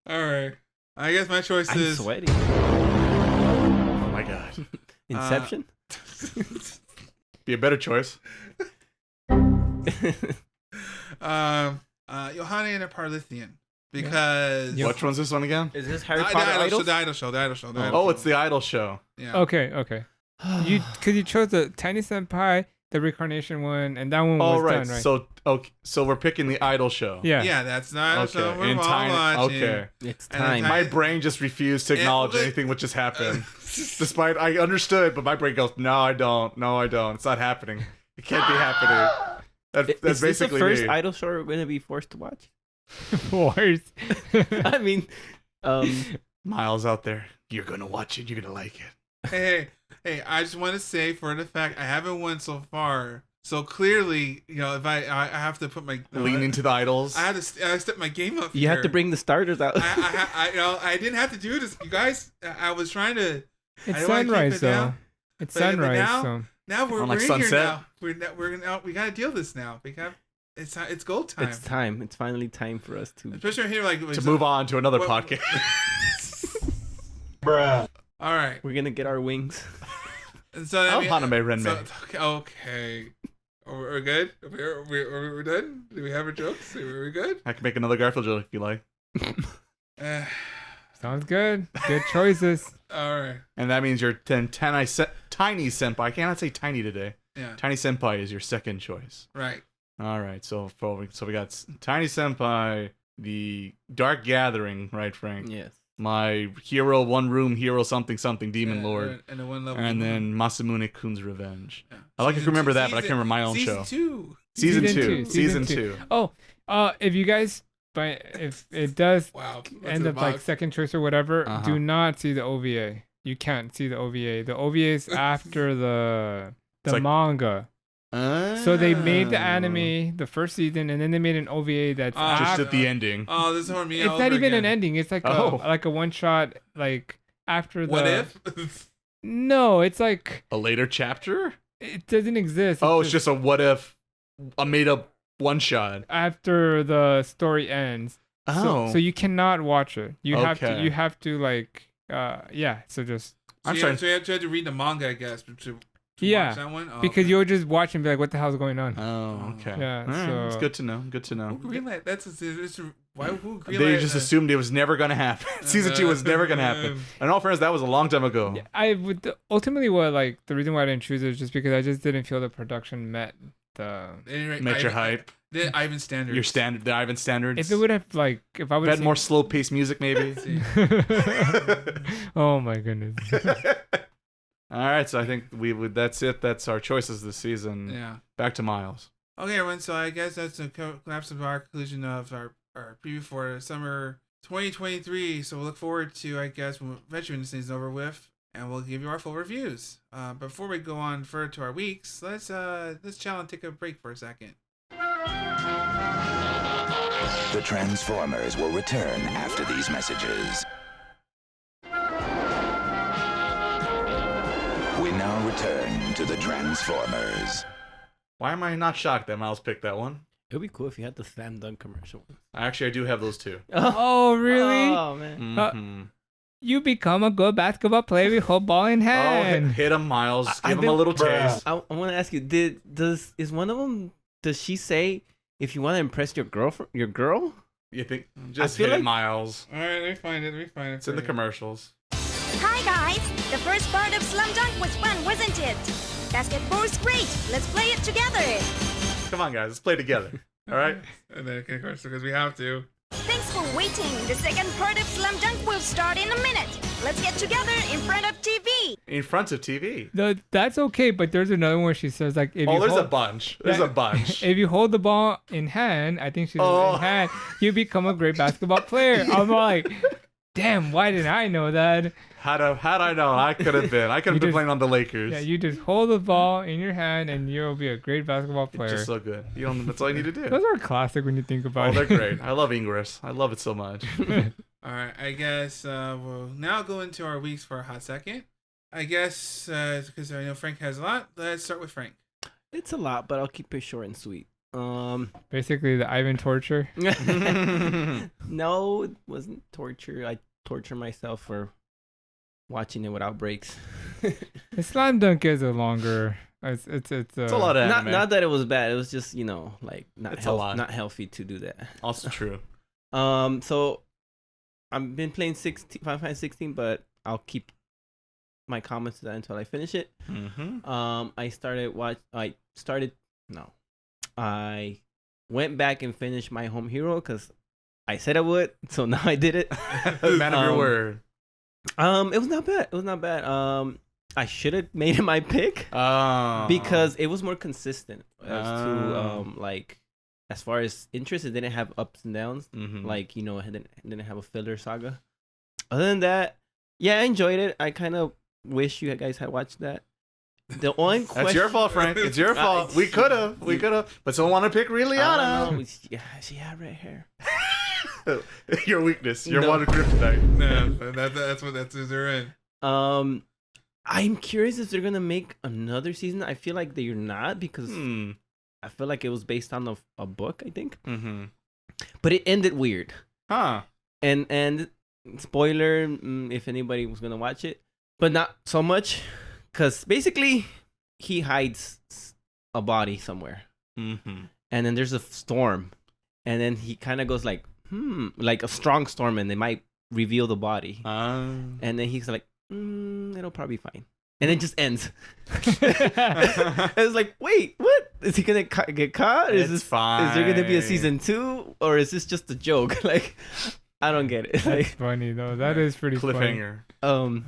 All right. I guess my choice is. I'm sweating. Oh my god. Inception. Be a better choice. Yohane and a Parhelion. Because which one's this one again? Is this Harry Potter Idol? The Idol Show. Oh, it's the Idol Show. Yeah. Okay. Because you chose the Tiny Senpai, the Reincarnation one, and that one was done, right? So we're picking the Idol Show. Yeah, that's the Idol Show. We're all watching. Okay. It's time. My brain just refused to acknowledge anything which just happened. Despite I understood, but my brain goes, no, I don't. It's not happening. It can't be happening. That's is basically this the first me. Idol show we're gonna be forced to watch? Forced. I mean, Miles out there, you're gonna watch it. You're gonna like it. Hey! I just want to say for the fact I haven't won so far. So clearly, if I have to put my lean into the idols. I have to step my game up. You have to bring the starters out. I didn't have to do this, you guys. I was trying to. It's sunrise though. It's sunrise. Now we're like in sunset. here now. We gotta deal this now. It's gold time. It's time. It's finally time for us to. Especially here, to move on to another podcast. Bruh. All right, we're gonna get our wings. And so Haname Renmei. Okay. Are we good? Are we done? Do we have our jokes? Are we good? I can make another Garfield joke if you like. Sounds good. Good choices. All right. And that means your Tiny Senpai. I cannot say tiny today. Yeah. Tiny Senpai is your second choice. Right. All right. So we got Tiny Senpai, the Dark Gathering, right, Frank? Yes. My hero, one room hero, something, Demon Lord. And the one level. And then Masamune-kun's Revenge. Yeah. I like to remember that, but I can't remember my own show. Season two. Oh, if you guys, if it does end up like second choice or whatever, do not see the OVA. You can't see the OVA. The OVA is after the manga. So they made the anime the first season, and then they made an OVA that's just at the ending. Oh, this is for me. It's not even an ending. It's like a one shot, like after the. What if? No, it's like a later chapter. It doesn't exist. It's just a what if, a made up one shot after the story ends. So you cannot watch it. You have to like So just. So you have to read the manga, I guess. Watch that one? Because you'll just watch and be like, "What the hell's going on?" Oh, okay. Yeah, so it's good to know. Good to know. Who greenlight? Who greenlight? They just assumed it was never gonna happen. Season 2 was never gonna happen. And all fairness, that was a long time ago. I would ultimately the reason why I didn't choose it is just because I just didn't feel the production met your hype. The Ivan standards. The Ivan standards. If it would have if I would have had more slow paced music, maybe. Oh my goodness. All right, so I think that's it. That's our choices this season. Yeah. Back to Miles. Okay, everyone. So I guess that's a collapse of our conclusion of our preview for summer 2023. So we'll look forward to, I guess, when Veteran season's over with, and we'll give you our full reviews. Before we go on further to our weeks, let's chill and take a break for a second. The Transformers will return after these messages. We now return to the Transformers. Why am I not shocked that Miles picked that one? It would be cool if you had the Slam Dunk commercial. Actually, I do have those too. Oh, really? Oh, man. Mm-hmm. You become a good basketball player with whole ball in hand. Oh, hit him, Miles. Give him a little taste. I want to ask you, does she say, if you want to impress your girl? You think? Just hit it, Miles. All right, let me find it. It's in the commercials. Hi guys! The first part of Slam Dunk was fun, wasn't it? Basketball's great. Let's play it together. Come on, guys. Let's play together. All right? And then, of course, because we have to. Thanks for waiting. The second part of Slam Dunk will start in a minute. Let's get together in front of TV. In front of TV. No, that's okay, but there's another one she says like if there's a bunch. There's a bunch. If you hold the ball in hand, I think she's in hand, you become a great basketball player. I'm like, damn, why didn't I know that? Had I known, I could have been. I could have been playing on the Lakers. Yeah, you just hold the ball in your hand and you'll be a great basketball player. It's just so good. That's all you need to do. Those are classic when you think about it. Oh, they're great. I love Ingress. I love it so much. All right, I guess we'll now go into our weeks for a hot second. I guess because I know Frank has a lot. Let's start with Frank. It's a lot, but I'll keep it short and sweet. Basically the Ivan torture. No, it wasn't torture. I torture myself for watching it without breaks. The Slam Dunk is a longer. It's a lot of anime. Not that it was bad. It was just like not healthy to do that. Also true. So I've been playing Final Fantasy 16, but I'll keep my comments to that until I finish it. Mm-hmm. I went back and finished My Home Hero because I said I would, so now I did it. Man of your word. It was not bad. I should have made it my pick because it was more consistent as to like as far as interest. It didn't have ups and downs. Mm-hmm. Like it didn't have a filler saga. Other than that, yeah, I enjoyed it. I kind of wish you guys had watched that. The only question... That's your fault, Frank. It's your fault. We could have, but someone want to pick Rihanna. Yeah, she had red hair. Your weakness. Your water kryptonite. No, that's who they're in. I'm curious if they're gonna make another season. I feel like they're not because I feel like it was based on a book. I think. Mm-hmm. But it ended weird. Huh. And spoiler, if anybody was gonna watch it, but not so much, because basically he hides a body somewhere, and then there's a storm, and then he kind of goes like a strong storm, and they might reveal the body, and then he's like, it'll probably be fine, and it just ends. It's like, wait, what? Is he gonna get caught? Is fine. Is there gonna be a season 2, or is this just a joke? Like, I don't get it. That's funny though. That is pretty cliffhanger. Funny.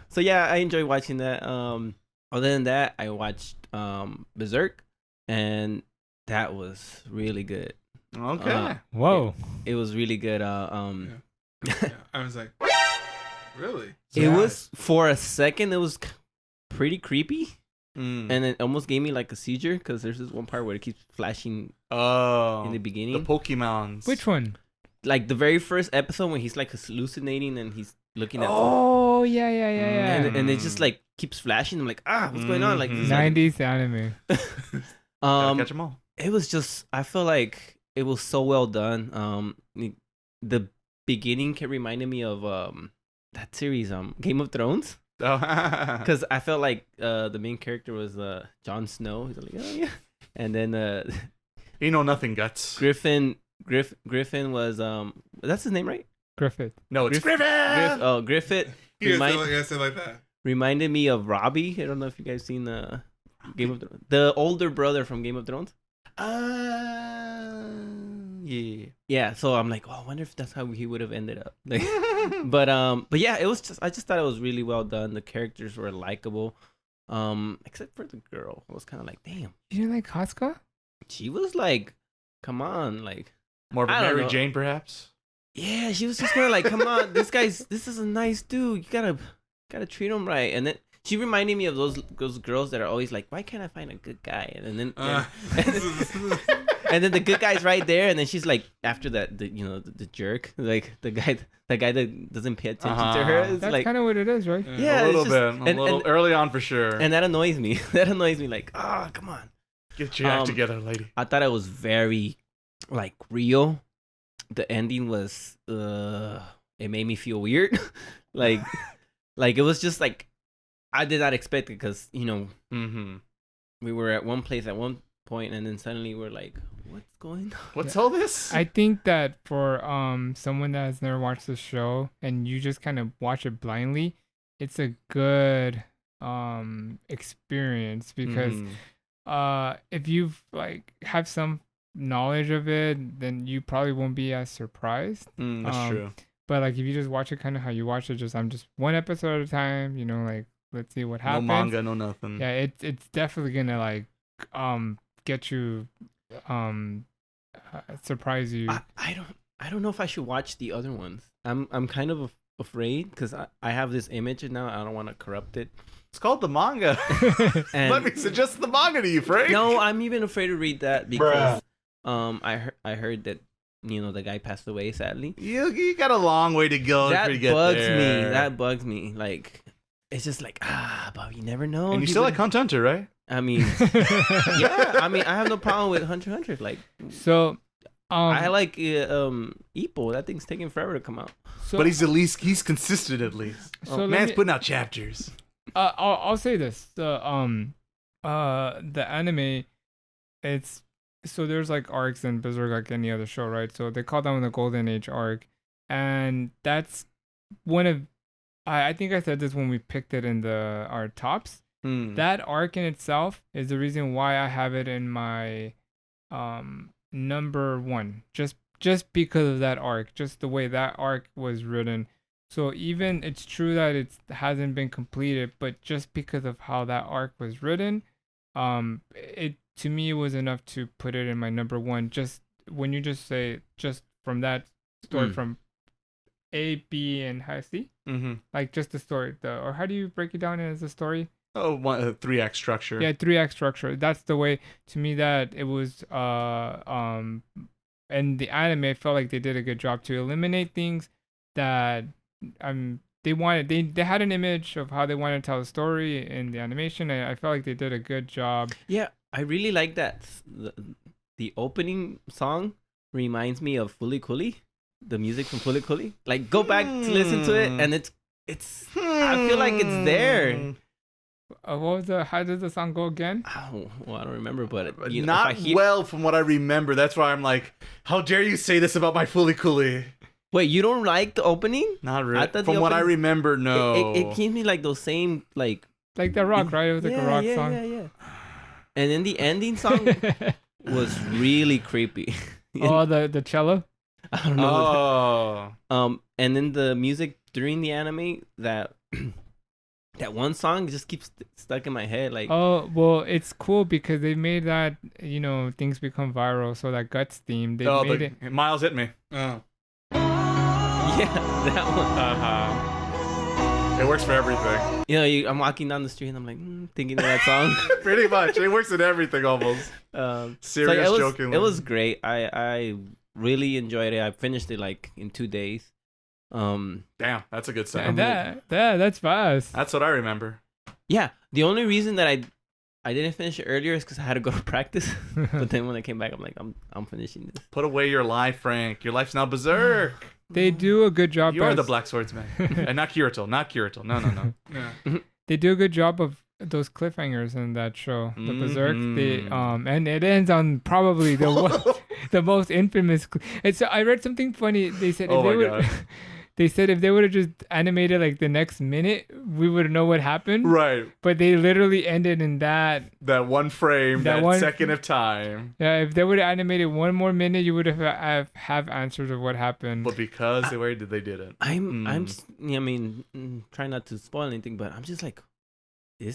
So yeah, I enjoy watching that. Other than that, I watched Berserk, and that was really good. Okay. Whoa. It was really good. Yeah. I was like, really? It was, for a second, it was pretty creepy. And it almost gave me like a seizure because there's this one part where it keeps flashing in the beginning. The Pokemons. Which one? Like the very first episode when he's like hallucinating and he's looking at. Oh, yeah. And it just like keeps flashing. I'm like, what's going on? Like 90s anime. Gotta catch them all. It was just, I feel like it was so well done. The beginning kept reminding me of that series, Game of Thrones. Because I felt like the main character was Jon Snow. He's like, oh yeah, and then you know nothing, Guts. Griffin was that's his name, right? Griffith. No, it's Griffith. Griffith. He said like that. Reminded me of Robbie. I don't know if you guys seen Game of Thrones. The older brother from Game of Thrones. Yeah. So I'm like, I wonder if that's how he would have ended up. Like, but yeah, it was just, I just thought it was really well done. The characters were likable, except for the girl. I was kind of like, damn. You didn't like Casca? She was like, come on, like more of a Mary Jane, perhaps. Yeah, she was just kind of like, come on, this is a nice dude. You gotta treat him right. And then she reminded me of those girls that are always like, why can't I find a good guy? And then and then the good guy's right there, and then she's like, after that, the jerk, like the guy that doesn't pay attention to her. It's that's like kind of what it is, right? Yeah, a little bit, a little early on for sure. And that annoys me. Like, come on, get your act together, lady. I thought it was very like real. The ending was it made me feel weird. like it was just like, I did not expect it because we were at one place at one point, and then suddenly we're like, what's going on? What's all this? I think that for someone that has never watched the show and you just kind of watch it blindly, it's a good experience because if you've like have some knowledge of it, then you probably won't be as surprised. That's true. But like if you just watch it kind of how you watch it, I'm just one episode at a time, like let's see what happens. No manga, no nothing. Yeah, it's definitely gonna like get you surprise you. I don't know if I should watch the other ones. I'm kind of afraid because I have this image now. I don't want to corrupt it. It's called the manga. Let me suggest the manga to you, Frank. No, I'm even afraid to read that because I heard that the guy passed away sadly. You got a long way to go. That to get bugs there. me. That bugs me. Like it's just like but you never know. And you still like Hunter, right? I mean, yeah. I mean, I have no problem with Hunter x Hunter. Like so. I like Ippo. That thing's taking forever to come out. So, but he's consistent at least. So man's putting out chapters. I'll say this. The anime, it's so there's like arcs in Berserk like any other show, right? So they call that one the Golden Age arc, and that's one of I think I said this when we picked it in our tops. That arc in itself is the reason why I have it in my number one, just because of that arc, just the way that arc was written. So even it's true that it hasn't been completed, but just because of how that arc was written, it to me was enough to put it in my number one. Just when you just say just from that story from A, B, and C, like just the story, or how do you break it down as a story? Oh, 3-act structure. Yeah, 3-act structure. That's the way to me that it was. And the anime, I felt like they did a good job to eliminate things that they wanted. They had an image of how they wanted to tell the story in the animation. And I felt like they did a good job. Yeah, I really like that. The opening song reminds me of Fooly Cooly, the music from Fooly Cooly. Like go back to listen to it, and it's. I feel like it's there. What was how did the song go again? Oh, well, I don't remember, but not well from what I remember. That's why I'm like, how dare you say this about my Fooly Cooly? Wait, you don't like the opening? Not really. From what I remember, no. It gives me like those same like the rock, right? It was like a rock song. Yeah. And then the ending song was really creepy. Oh, the cello. I don't know. Oh. And then the music during the anime that one song just keeps stuck in my head. Like, oh well, it's cool because they made that things become viral. So that Guts theme, they made it. Miles hit me. Oh. Yeah, that one. It works for everything. I'm walking down the street and I'm like thinking of that song. Pretty much, it works in everything almost. Serious, jokingly. It was great. I really enjoyed it. I finished it like in 2 days. Damn, that's a good sign. That's fast. That's what I remember. Yeah, the only reason that I didn't finish it earlier is because I had to go to practice. But then when I came back, I'm like, I'm finishing this. Put away your life, Frank. Your life's now Berserk. They do a good job. You are the Black Swordsman, and not Kirito. No. Yeah. They do a good job of those cliffhangers in that show, the Berserk. They and it ends on probably the most infamous. I read something funny. They said they said if they would have just animated like the next minute, we would know what happened. Right. But they literally ended in that one frame, that second of time. Yeah, if they would have animated one more minute, you would have answers of what happened. But because the way they did it, I'm trying not to spoil anything, but I'm just like,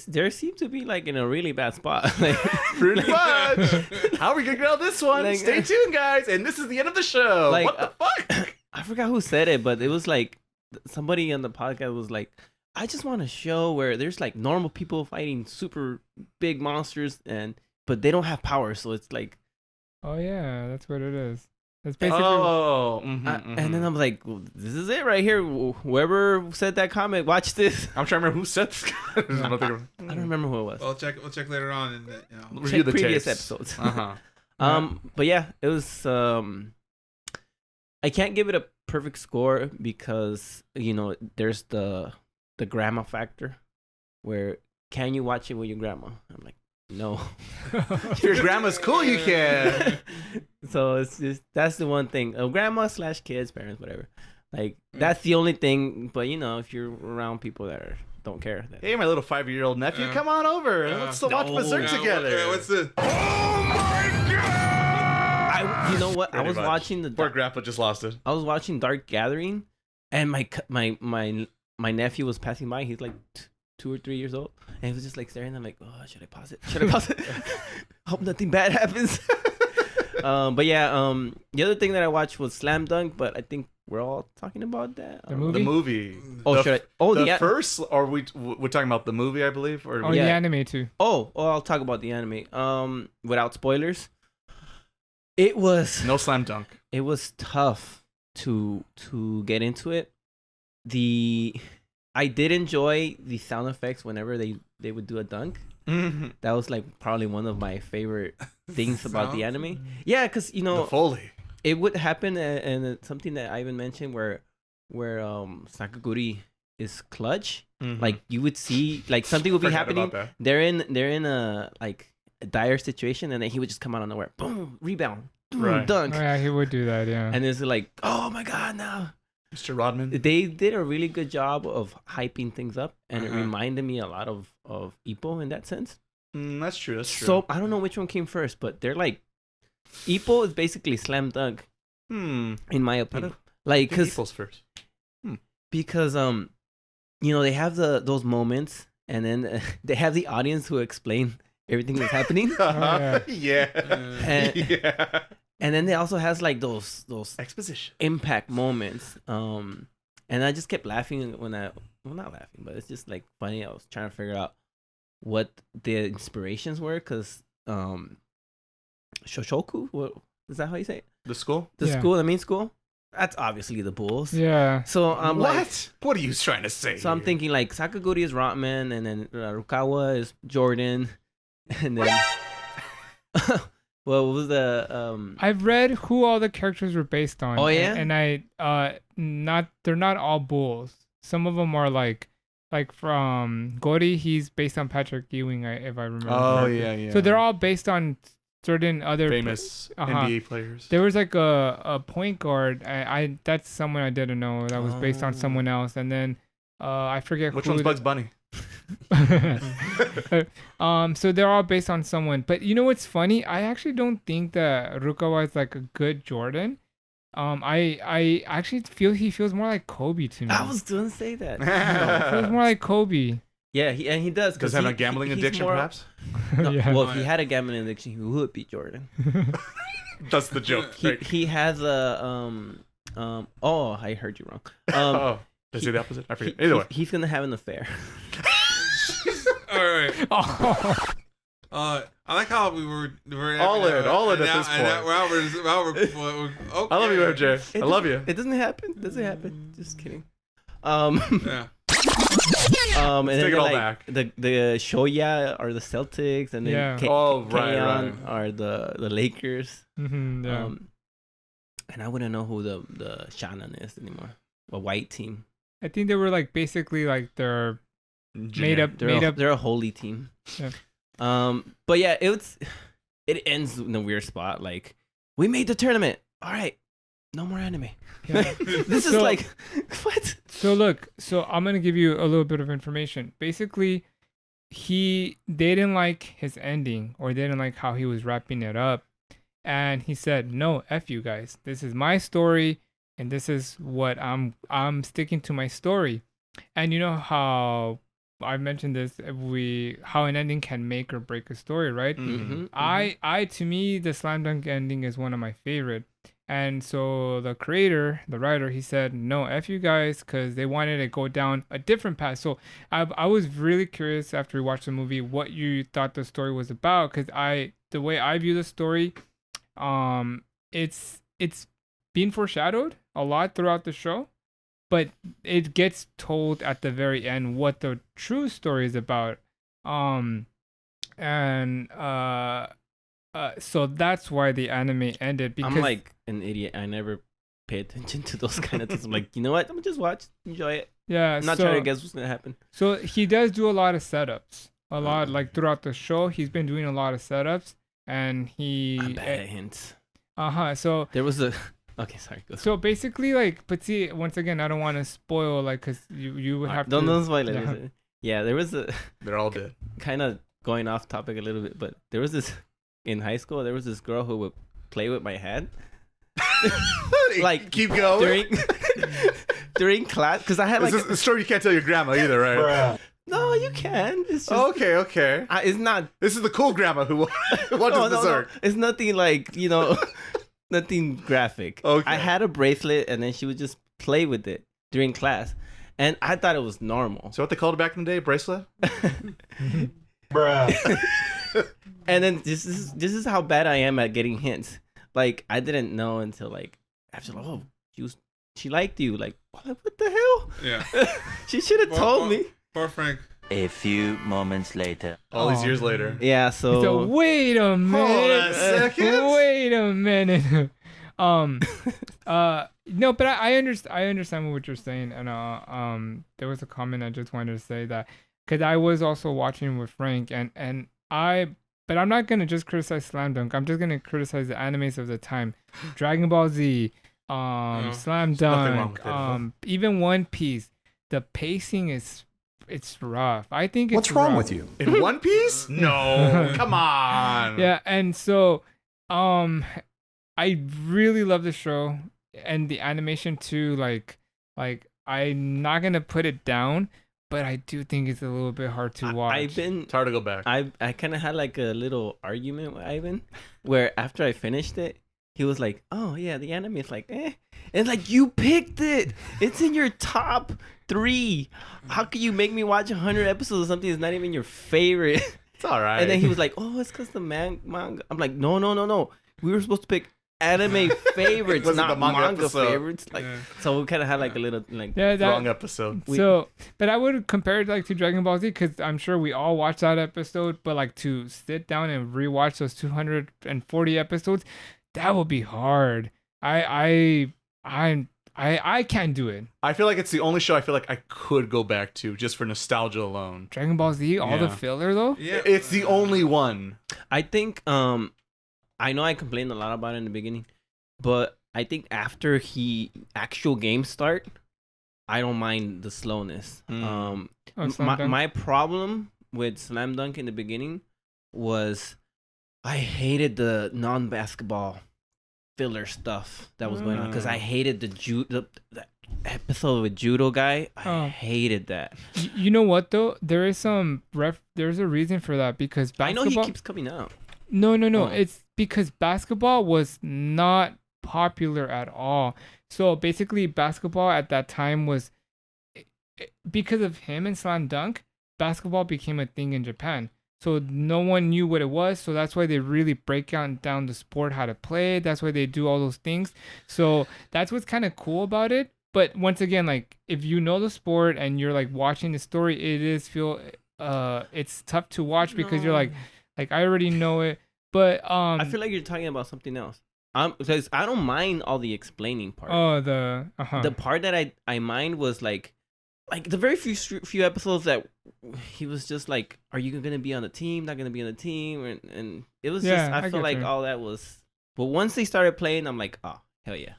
there seems to be like in a really bad spot. Like, pretty much. How are we gonna get out this one? Like, stay tuned, guys. And this is the end of the show. Like, what the fuck? I forgot who said it, but it was like somebody on the podcast was like, I just want a show where there's like normal people fighting super big monsters but they don't have power, so it's like, oh yeah, that's what it is. That's basically. And then I'm like, well, this is it right here. Whoever said that comment, watch this. I'm trying to remember who said this. I don't remember who it was. We'll check later on and review the previous episodes. But yeah, it was. I can't give it a perfect score because there's the grandma factor, where can you watch it with your grandma? I'm like, no. If your grandma's cool, you can. So it's just that's the one thing. Grandma / kids, parents, whatever. Like that's the only thing. But if you're around people that are don't care. Hey, my little 5-year-old nephew, come on over. Let's watch Berserk together. What's the? You know what? I was watching the. Poor Grandpa just lost it. I was watching Dark Gathering, and my nephew was passing by. He's like 2 or 3 years old, and he was just like staring. I'm like, oh, should I pause it? Should I pause it? Hope nothing bad happens. But yeah, the other thing that I watched was Slam Dunk, but I think we're all talking about that. The movie. The movie. Oh, should I? Oh, the first, or we're talking about the movie, I believe, or the anime too. I'll talk about the anime. Without spoilers. It was no Slam Dunk. It was tough to get into it. I did enjoy the sound effects whenever they would do a dunk. That was like probably one of my favorite things about the anime. Yeah, because you know the Foley. It would happen, and it's something that Ivan mentioned where Sakaguri is clutch. Like you would see like something would be happening. They're in a like a dire situation, and then he would just come out of nowhere, boom, rebound, boom, dunk. Oh, yeah, he would do that. Yeah, and it's like, oh my god, no. Mr. Rodman. They did a really good job of hyping things up, and it reminded me a lot of Ippo in that sense. That's true. That's true. So I don't know which one came first, but they're like, Ippo is basically Slam Dunk, in my opinion. Like, because Ippo's first. Because you know, they have those moments, and then they have the audience who explain everything that's happening. Yeah. And then they also has like those exposition impact moments. And I just kept laughing not laughing, but it's just like funny. I was trying to figure out what the inspirations were, because Shoshoku, what is that how you say it? The school? The main school? That's obviously the Bulls. Yeah. So I'm what are you trying to say? So I'm thinking like Sakaguri is Rotman, and then Rukawa is Jordan, and then what was the I've read who all the characters were based on. Oh yeah. And I they're not all Bulls. Some of them are like from Gori, he's based on Patrick Ewing, if I remember. Oh correctly. yeah. So they're all based on certain other famous NBA players. There was like a point guard. I that's someone I didn't know that was based on someone else, and then I forget which one's Bugs Bunny. So they're all based on someone. But you know what's funny? I actually don't think that Rukawa is like a good Jordan. I actually feel he feels more like Kobe to me. I was gonna say that. He feels more like Kobe. Yeah, he does. Does he have a gambling addiction, perhaps? No, yeah. Well, if he had a gambling addiction, he would beat Jordan. That's the joke. He has a Oh, I heard you wrong. Did I say the opposite? I forget. Either way, he's gonna have an affair. All right. I like how we were all in at this point. Okay. I love you, MJ. I love you. It doesn't happen. Just kidding. Yeah. And Let's then take it all like, back. The Shoya are the Celtics, and then Keion are the Lakers. Mm-hmm, yeah. And I wouldn't know who the Shannon is anymore. A white team. I think they were like basically like they're made up. They're a holy team. Yeah. But yeah, it ends in a weird spot. Like, we made the tournament. All right, no more anime. Yeah. This is like what? So look, I'm gonna give you a little bit of information. Basically, they didn't like his ending, or they didn't like how he was wrapping it up, and he said, "No, F you guys. This is my story, and this is what I'm sticking to my story." And you know how I've mentioned this, how an ending can make or break a story, right? Mm-hmm. To me, the Slam Dunk ending is one of my favorite. And so the writer, he said, no, F you guys, because they wanted to go down a different path. So I was really curious after we watched the movie what you thought the story was about, because the way I view the story, it's been foreshadowed a lot throughout the show, but it gets told at the very end what the true story is about. So that's why the anime ended. Because I'm like an idiot. I never pay attention to those kind of things. I'm like, you know what? I'm gonna just watch, enjoy it. Yeah. I'm not trying to guess what's gonna happen. So he does do a lot of setups. Like throughout the show, he's been doing a lot of setups, and I'm bad at hints. So there was a. Okay, sorry. So basically, like, but see, once again, I don't want to spoil, like, cause you would have don't spoil it. Yeah, there was a. They're all dead. Kind of going off topic a little bit, but there was this in high school. There was this girl who would play with my head. Like keep going during class because I had like a story you can't tell your grandma either, right? No, you can. It's just, okay. It's not. This is the cool grandma who watches Berserk. No. It's nothing like nothing graphic. Okay. I had a bracelet, and then she would just play with it during class, and I thought it was normal. So what they called it back in the day, bracelet? Bruh. And then this is how bad I am at getting hints. Like I didn't know until like after she liked you. Like what the hell? Yeah. She should have told me. Poor Frank. A few moments later. All these years later. Yeah. So wait a minute. Hold on a second. Wait a minute. No, but I understand what you're saying, and there was a comment I just wanted to say that because I was also watching with Frank, but I'm not gonna just criticize Slam Dunk. I'm just gonna criticize the animes of the time, Dragon Ball Z, Slam Dunk, even One Piece. The pacing it's rough. I think it's What's wrong rough. with you? In One Piece? No, come on. Yeah, and so I really love the show and the animation too. Like I'm not gonna put it down, but I do think it's a little bit hard to watch. It's hard to go back. I kind of had like a little argument with Ivan, where after I finished it, he was like, "Oh yeah, the anime is like, eh," and like you picked it. It's in your top 3. How could you make me watch 100 episodes of something that's not even your favorite? It's all right. And then he was like, "Oh, it's because the manga." I'm like, no. We were supposed to pick anime favorites, not the manga favorites. Like, so we kind of had like a little like wrong episode. But I would compare it like to Dragon Ball Z because I'm sure we all watched that episode. But like to sit down and rewatch those 240 episodes, that would be hard. I can't do it. I feel like it's the only show I feel like I could go back to just for nostalgia alone. Dragon Ball Z, all the filler though. Yeah, it's the only one. I think I know I complained a lot about it in the beginning, but I think after actual games start, I don't mind the slowness. My problem with Slam Dunk in the beginning was I hated the non-basketball filler stuff that was going on because I hated the episode with Judo guy. I hated that. You know what though? There is there's a reason for that because basketball. I know he keeps coming out. No. Oh. It's because basketball was not popular at all. So basically, basketball at that time was because of him and Slam Dunk. Basketball became a thing in Japan. So no one knew what it was. So that's why they really break down the sport, how to play. That's why they do all those things. So that's what's kind of cool about it. But once again, like if you know the sport and you're like watching the story, it's tough to watch because you're like I already know it. But I feel like you're talking about something else. Because I don't mind all the explaining part. Oh, the part that I mind was like the very few episodes that he was just like, "Are you gonna be on the team? Not gonna be on the team?" And it was just I feel like all that was. But once they started playing, I'm like, "Oh hell yeah,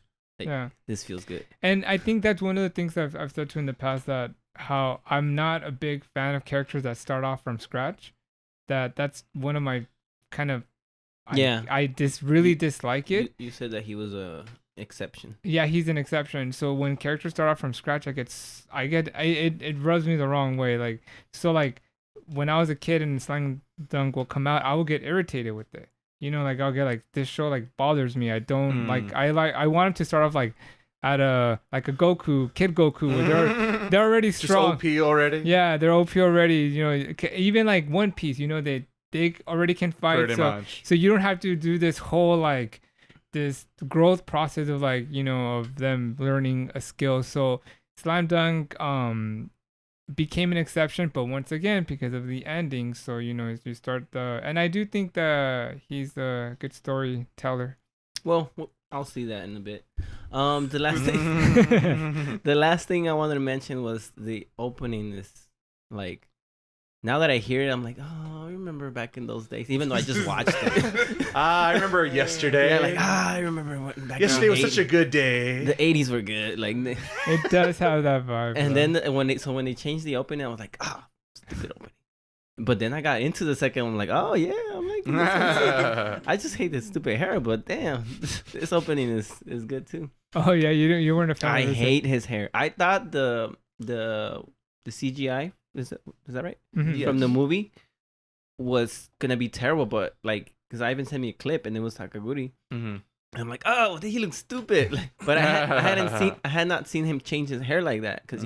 this feels good." And I think that's one of the things I've said to in the past that how I'm not a big fan of characters that start off from scratch. That's one of my kind of I really dislike it. You said that he was a exception. Yeah, he's an exception. So when characters start off from scratch, it rubs me the wrong way. Like when I was a kid and Slam Dunk will come out, I will get irritated with it. You know, like I'll get like this show like bothers me. I don't I want him to start off like at a Goku, Kid Goku. Where they're already strong. Just OP already. Yeah, they're OP already. You know, even like One Piece. You know, they already can fight. Pretty much. So you don't have to do this whole like this growth process of like, you know, of them learning a skill. So Slam Dunk became an exception, but once again because of the ending. So you know, you start and I do think that he's a good storyteller. Well, I'll see that in a bit. The last thing I wanted to mention was the opening is like, now that I hear it, I'm like, oh, I remember back in those days. Even though I just watched it. I remember yesterday. Yeah, like I remember back. Yesterday was such a good day. The 80s were good. Like it does have that vibe. And then when they changed the opening, I was like, stupid opening. But then I got into the second one, I'm like, oh yeah, I'm like, I just hate this stupid hair, but damn, this opening is good too. Oh yeah, you weren't a fan. I of hate his hair. I thought the CGI is that right? Mm-hmm. From the movie was gonna be terrible, but like, because Ivan sent me a clip and it was Takaguri. Mm-hmm. I'm like, oh, he looks stupid. Like, but I had not seen him change his hair like that, because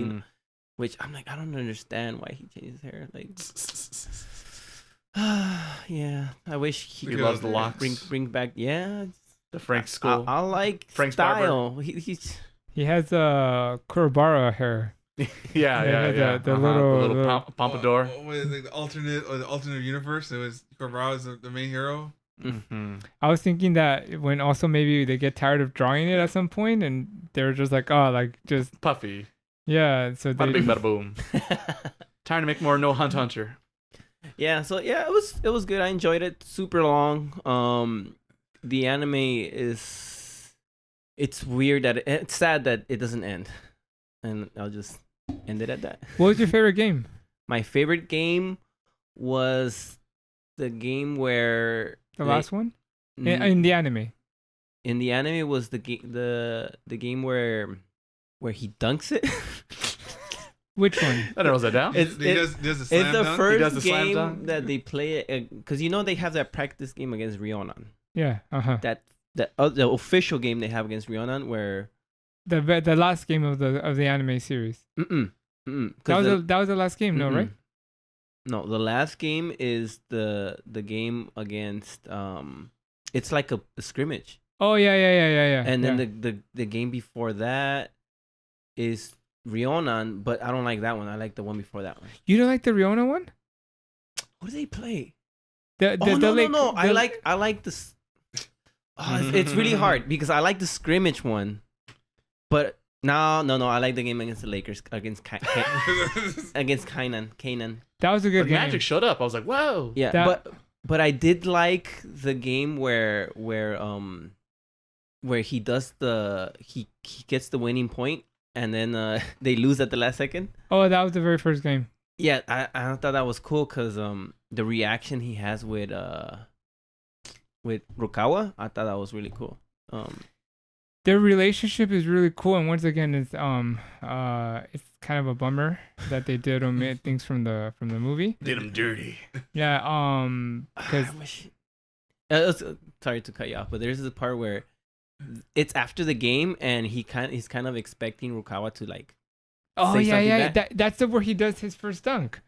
which I'm like, I don't understand why he changed his hair. Like, yeah, I wish he loves the locks. Bring back, the Frank school. I like Frank's style. barber. He has Kurobara hair. yeah. The little pompadour. What was it, the alternate universe? It was Kurobawa was the main hero. Mm-hmm. I was thinking that when also maybe they get tired of drawing it at some point, and they're just like, oh, like just puffy. Yeah, so bada bing, bada boom. Time to make more No Hunt Hunter. Yeah, so yeah, it was good. I enjoyed it. Super long. The anime it's weird that it's sad that it doesn't end, and I'll just end it at that. What was your favorite game? My favorite game was the game where the last one in the anime. In the anime was the game where he dunks it. Which one? I don't know that down. It's the first game that they play it, because they have that practice game against Rionan. Yeah. That the official game they have against Rionan, where the last game of the anime series. That was the last game, no, right? No, the last game is the game against it's like a scrimmage. Oh yeah. And then the game before that is Rionan, but I don't like that one. I like the one before that one. You don't like the Rionan one? What do they play? No. I like this. It's really hard because I like the scrimmage one, but no. I like the game against the Lakers against against Kanan. That was a good game. Magic showed up. I was like, whoa. Yeah, but I did like the game where he does he gets the winning point and then they lose at the last second. Oh, that was the very first game. Yeah, I thought that was cool because the reaction he has with Rukawa, I thought that was really cool. Their relationship is really cool, and once again, it's kind of a bummer that they did omit things from the movie. Did them dirty. Yeah, because sorry to cut you off, but there's this part where it's after the game, and he's kind of expecting Rukawa to like. Oh yeah. That's where he does his first dunk.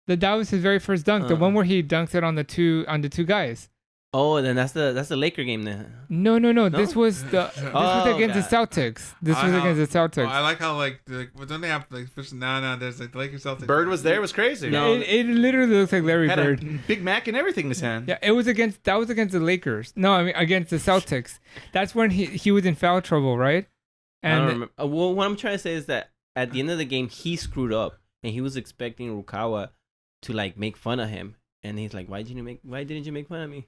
That was his very first dunk. The one where he dunks it on the two guys. Oh, then that's the Laker game then. No. This was against the Celtics. This was against the Celtics. I like how don't they have there's like the Lakers Celtics. Bird was there. It was crazy. No, it literally looks like Larry Had Bird. A Big Mac and everything in his hand. Yeah, that was against the Lakers. No, I mean against the Celtics. That's when he was in foul trouble, right? And I don't remember. Well, what I'm trying to say is that at the end of the game, he screwed up, and he was expecting Rukawa to like make fun of him, and he's like, "Why didn't you make fun of me?"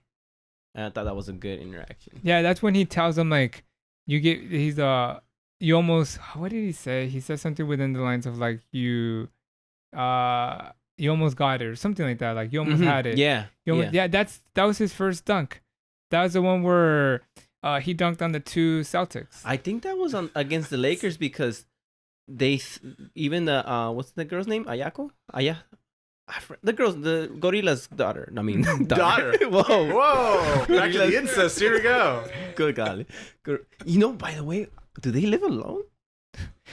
And I thought that was a good interaction. Yeah, that's when he tells him like, you almost, what did he say? He said something within the lines of like you almost got it or something like that. Like you almost had it. Yeah. That was his first dunk. That was the one where he dunked on the two Celtics. I think that was against the Lakers because they even the what's the girl's name? Ayako? The gorilla's daughter. I mean, daughter. Whoa! Back to the incest. Here we go. Good golly. By the way, do they live alone?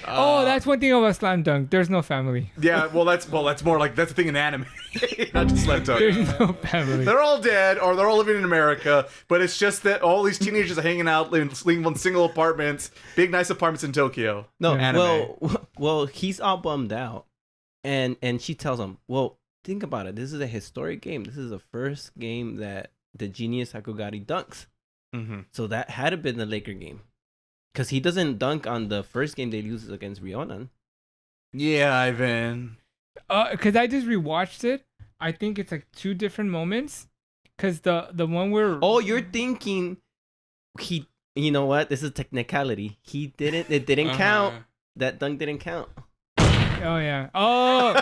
That's one thing about Slam Dunk. There's no family. Yeah, that's more like that's the thing in anime, not just Slam Dunk. There's no family. They're all dead, or they're all living in America. But it's just that all these teenagers are hanging out, living in single apartments, big nice apartments in Tokyo. No, anime. Well, he's all bummed out, and she tells him, well, think about it. This is a historic game. This is the first game that the genius Hakugari dunks. Mm-hmm. So that had to been the Laker game. Because he doesn't dunk on the first game they lose against Rionan. Yeah, Ivan. Because I just rewatched it. I think it's like two different moments. Because the one where... Oh, you're thinking he... You know what? This is technicality. It didn't count. That dunk didn't count. Oh, yeah. Oh!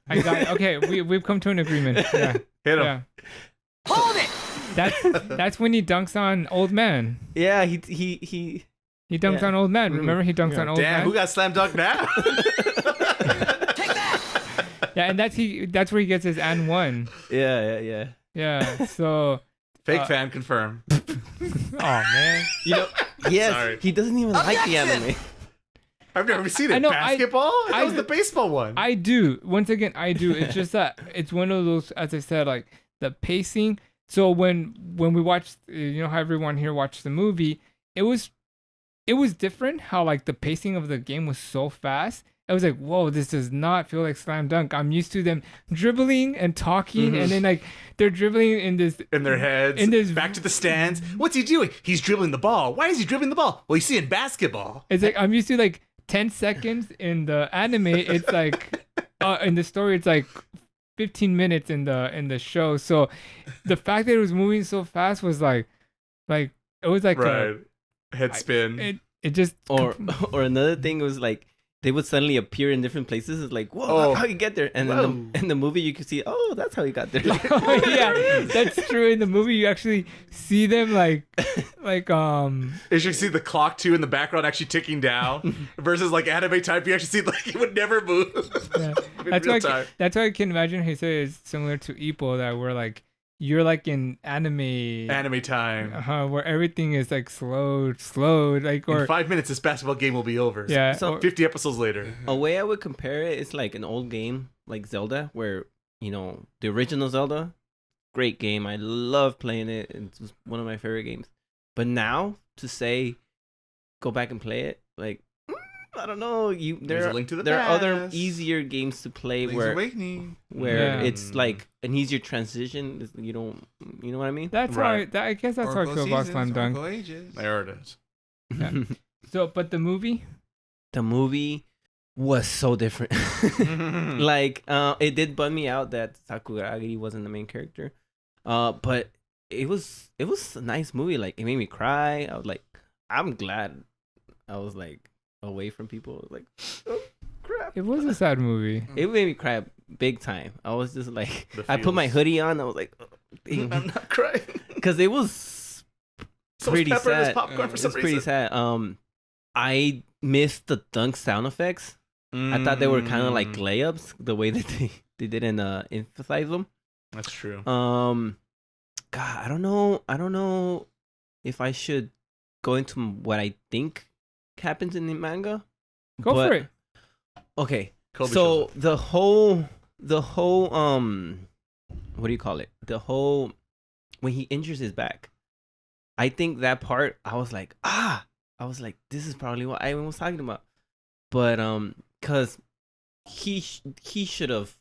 I got it. Okay, we've come to an agreement. Yeah. Hit him. Yeah. That's when he dunks on old man. Yeah, he He dunks on old man. Remember, he dunks on old Damn, man. who got slam dunked now? Yeah, and that's where he gets his and one. Yeah. Yeah. So Fake fan confirm. oh man. You know, yes, Sorry. he doesn't even like the anime. I've never seen it. I know, Basketball? That was the baseball one. I do. Once again, I do. It's just that it's one of those, as I said, like the pacing. So when we watched, you know, how everyone here watched the movie, it was different. How like the pacing of the game was so fast. I was like, whoa, this does not feel like slam dunk. I'm used to them dribbling and talking, and then like they're dribbling in their heads. in this back to the stands. What's he doing? He's dribbling the ball. Why is he dribbling the ball? Well, you see in basketball. It's like I'm used to like 10 seconds in the anime. It's like in the story, it's like 15 minutes in the show. So the fact that it was moving so fast was like it was like right. Head spin. It just Or another thing was like they would suddenly appear in different places. It's like, whoa, how you get there? And then in the movie you could see, oh, that's how he got there. Oh, yeah, that's true. In the movie you actually see them like You should see the clock too in the background actually ticking down versus like anime type. You actually see like it would never move. Yeah. That's why I can imagine he said it's similar to Ippo, that we're like you're like in anime time, where everything is like slowed, like, or in 5 minutes this basketball game will be over. Yeah, so 50 episodes later. A way I would compare it is like an old game like Zelda, where, you know, the original Zelda, great game. I love playing it. It's one of my favorite games. But now to say, go back and play it, like, I don't know. There are other easier games to play where it's like an easier transition. You know what I mean? That's right. I guess that's how I feel about Slam Dunk. There it is. Yeah. So, but the movie was so different. Like, it did bum me out that Sakuragi wasn't the main character. But it was a nice movie. Like, it made me cry. I was like, I'm glad I was like away from people. Like, oh crap. It was a sad movie. It made me cry big time. I was just like, I put my hoodie on. I was like, oh, I'm not crying because it was pretty sad. Popcorn for some reason. Pretty sad. I missed the dunk sound effects. I thought they were kind of like layups, the way that they didn't emphasize them. That's true. God, I don't know if I should go into what I think happens in the manga. Go for it. Okay. Kobe so the whole what do you call it? The whole when he injures his back. I think that part I was like, this is probably what Ivan was talking about. But cuz he should have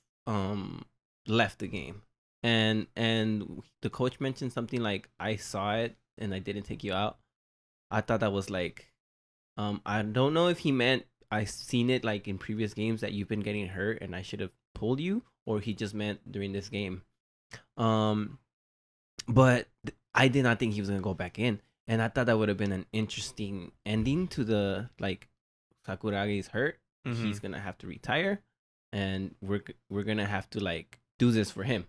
left the game. And the coach mentioned something like, I saw it and I didn't take you out. I thought that was like, I don't know if he meant I've seen it like in previous games that you've been getting hurt and I should have pulled you, or he just meant during this game. But I did not think he was gonna go back in, and I thought that would have been an interesting ending to the like Sakuragi's hurt. Mm-hmm. He's gonna have to retire, and we're gonna have to like do this for him.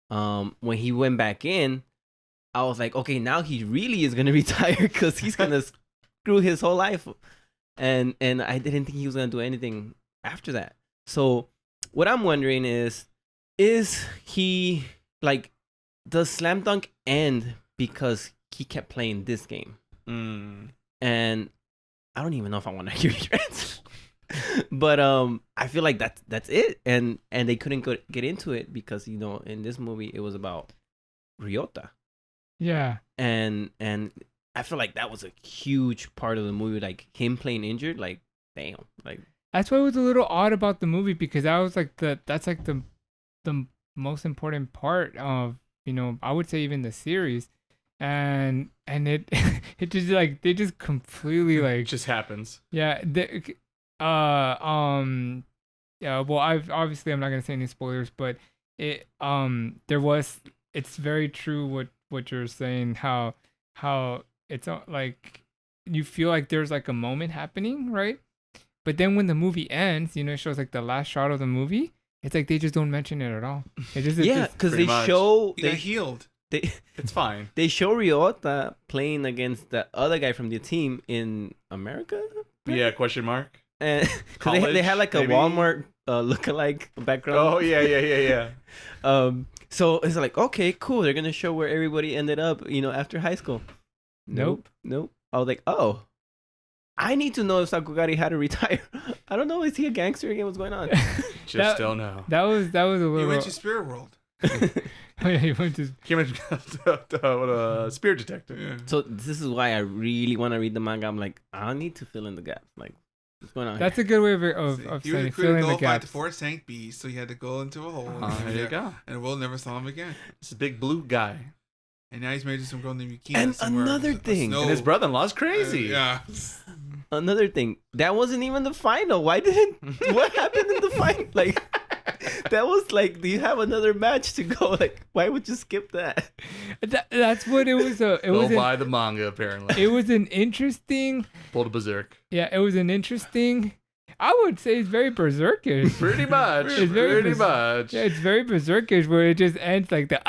When he went back in, I was like, okay, now he really is gonna retire because he's gonna screw his whole life, and I didn't think he was gonna do anything after that. So what I'm wondering is he like, does Slam Dunk end because he kept playing this game? And I don't even know if I want to hear your answer. But I feel like that's it, and they couldn't get into it because, you know, in this movie it was about Ryota. Yeah. And I feel like that was a huge part of the movie, like him playing injured. Like, damn, like that's why it was a little odd about the movie, because that was like that's like the most important part of, you know, I would say even the series, and it it just like they just completely like just happens. Yeah. Yeah, well, I'm not gonna say any spoilers, but it's very true what you're saying, how it's like you feel like there's like a moment happening, right? But then when the movie ends, you know, it shows like the last shot of the movie, it's like they just don't mention it at all. It just because they show they healed. It's fine. They show Ryota playing against the other guy from the team in America. Yeah, question mark. And they had like maybe? a Walmart lookalike background. Oh yeah. So it's like, okay, cool. They're gonna show where everybody ended up, after high school. Nope. I was like, oh, I need to know if Sakugari had to retire. I don't know. Is he a gangster again? What's going on? Just don't know. That was a little. He went to Spirit World. Oh yeah, he went to. Spirit detective. Yeah. So this is why I really want to read the manga. I'm like, I need to fill in the gaps. Like, what's going on? That's a good way of He was saying recruited filling to the go fight gaps. the four Sank Beasts, so he had to go into a hole. There you go. And we'll never saw him again. It's a big blue guy. And now he's married to some girl named Yukina. And somewhere. another thing. And his brother-in-law's crazy. Yeah. Another thing. That wasn't even the final. What happened in the final? Like, that was like, do you have another match to go? Like, why would you skip that? That's what it was. Go buy the manga, apparently. It was an interesting. Pulled a Berserk. Yeah, it was an interesting. I would say it's very Berserkish. Pretty much. It's very pretty much. Yeah, it's very Berserkish where it just ends like the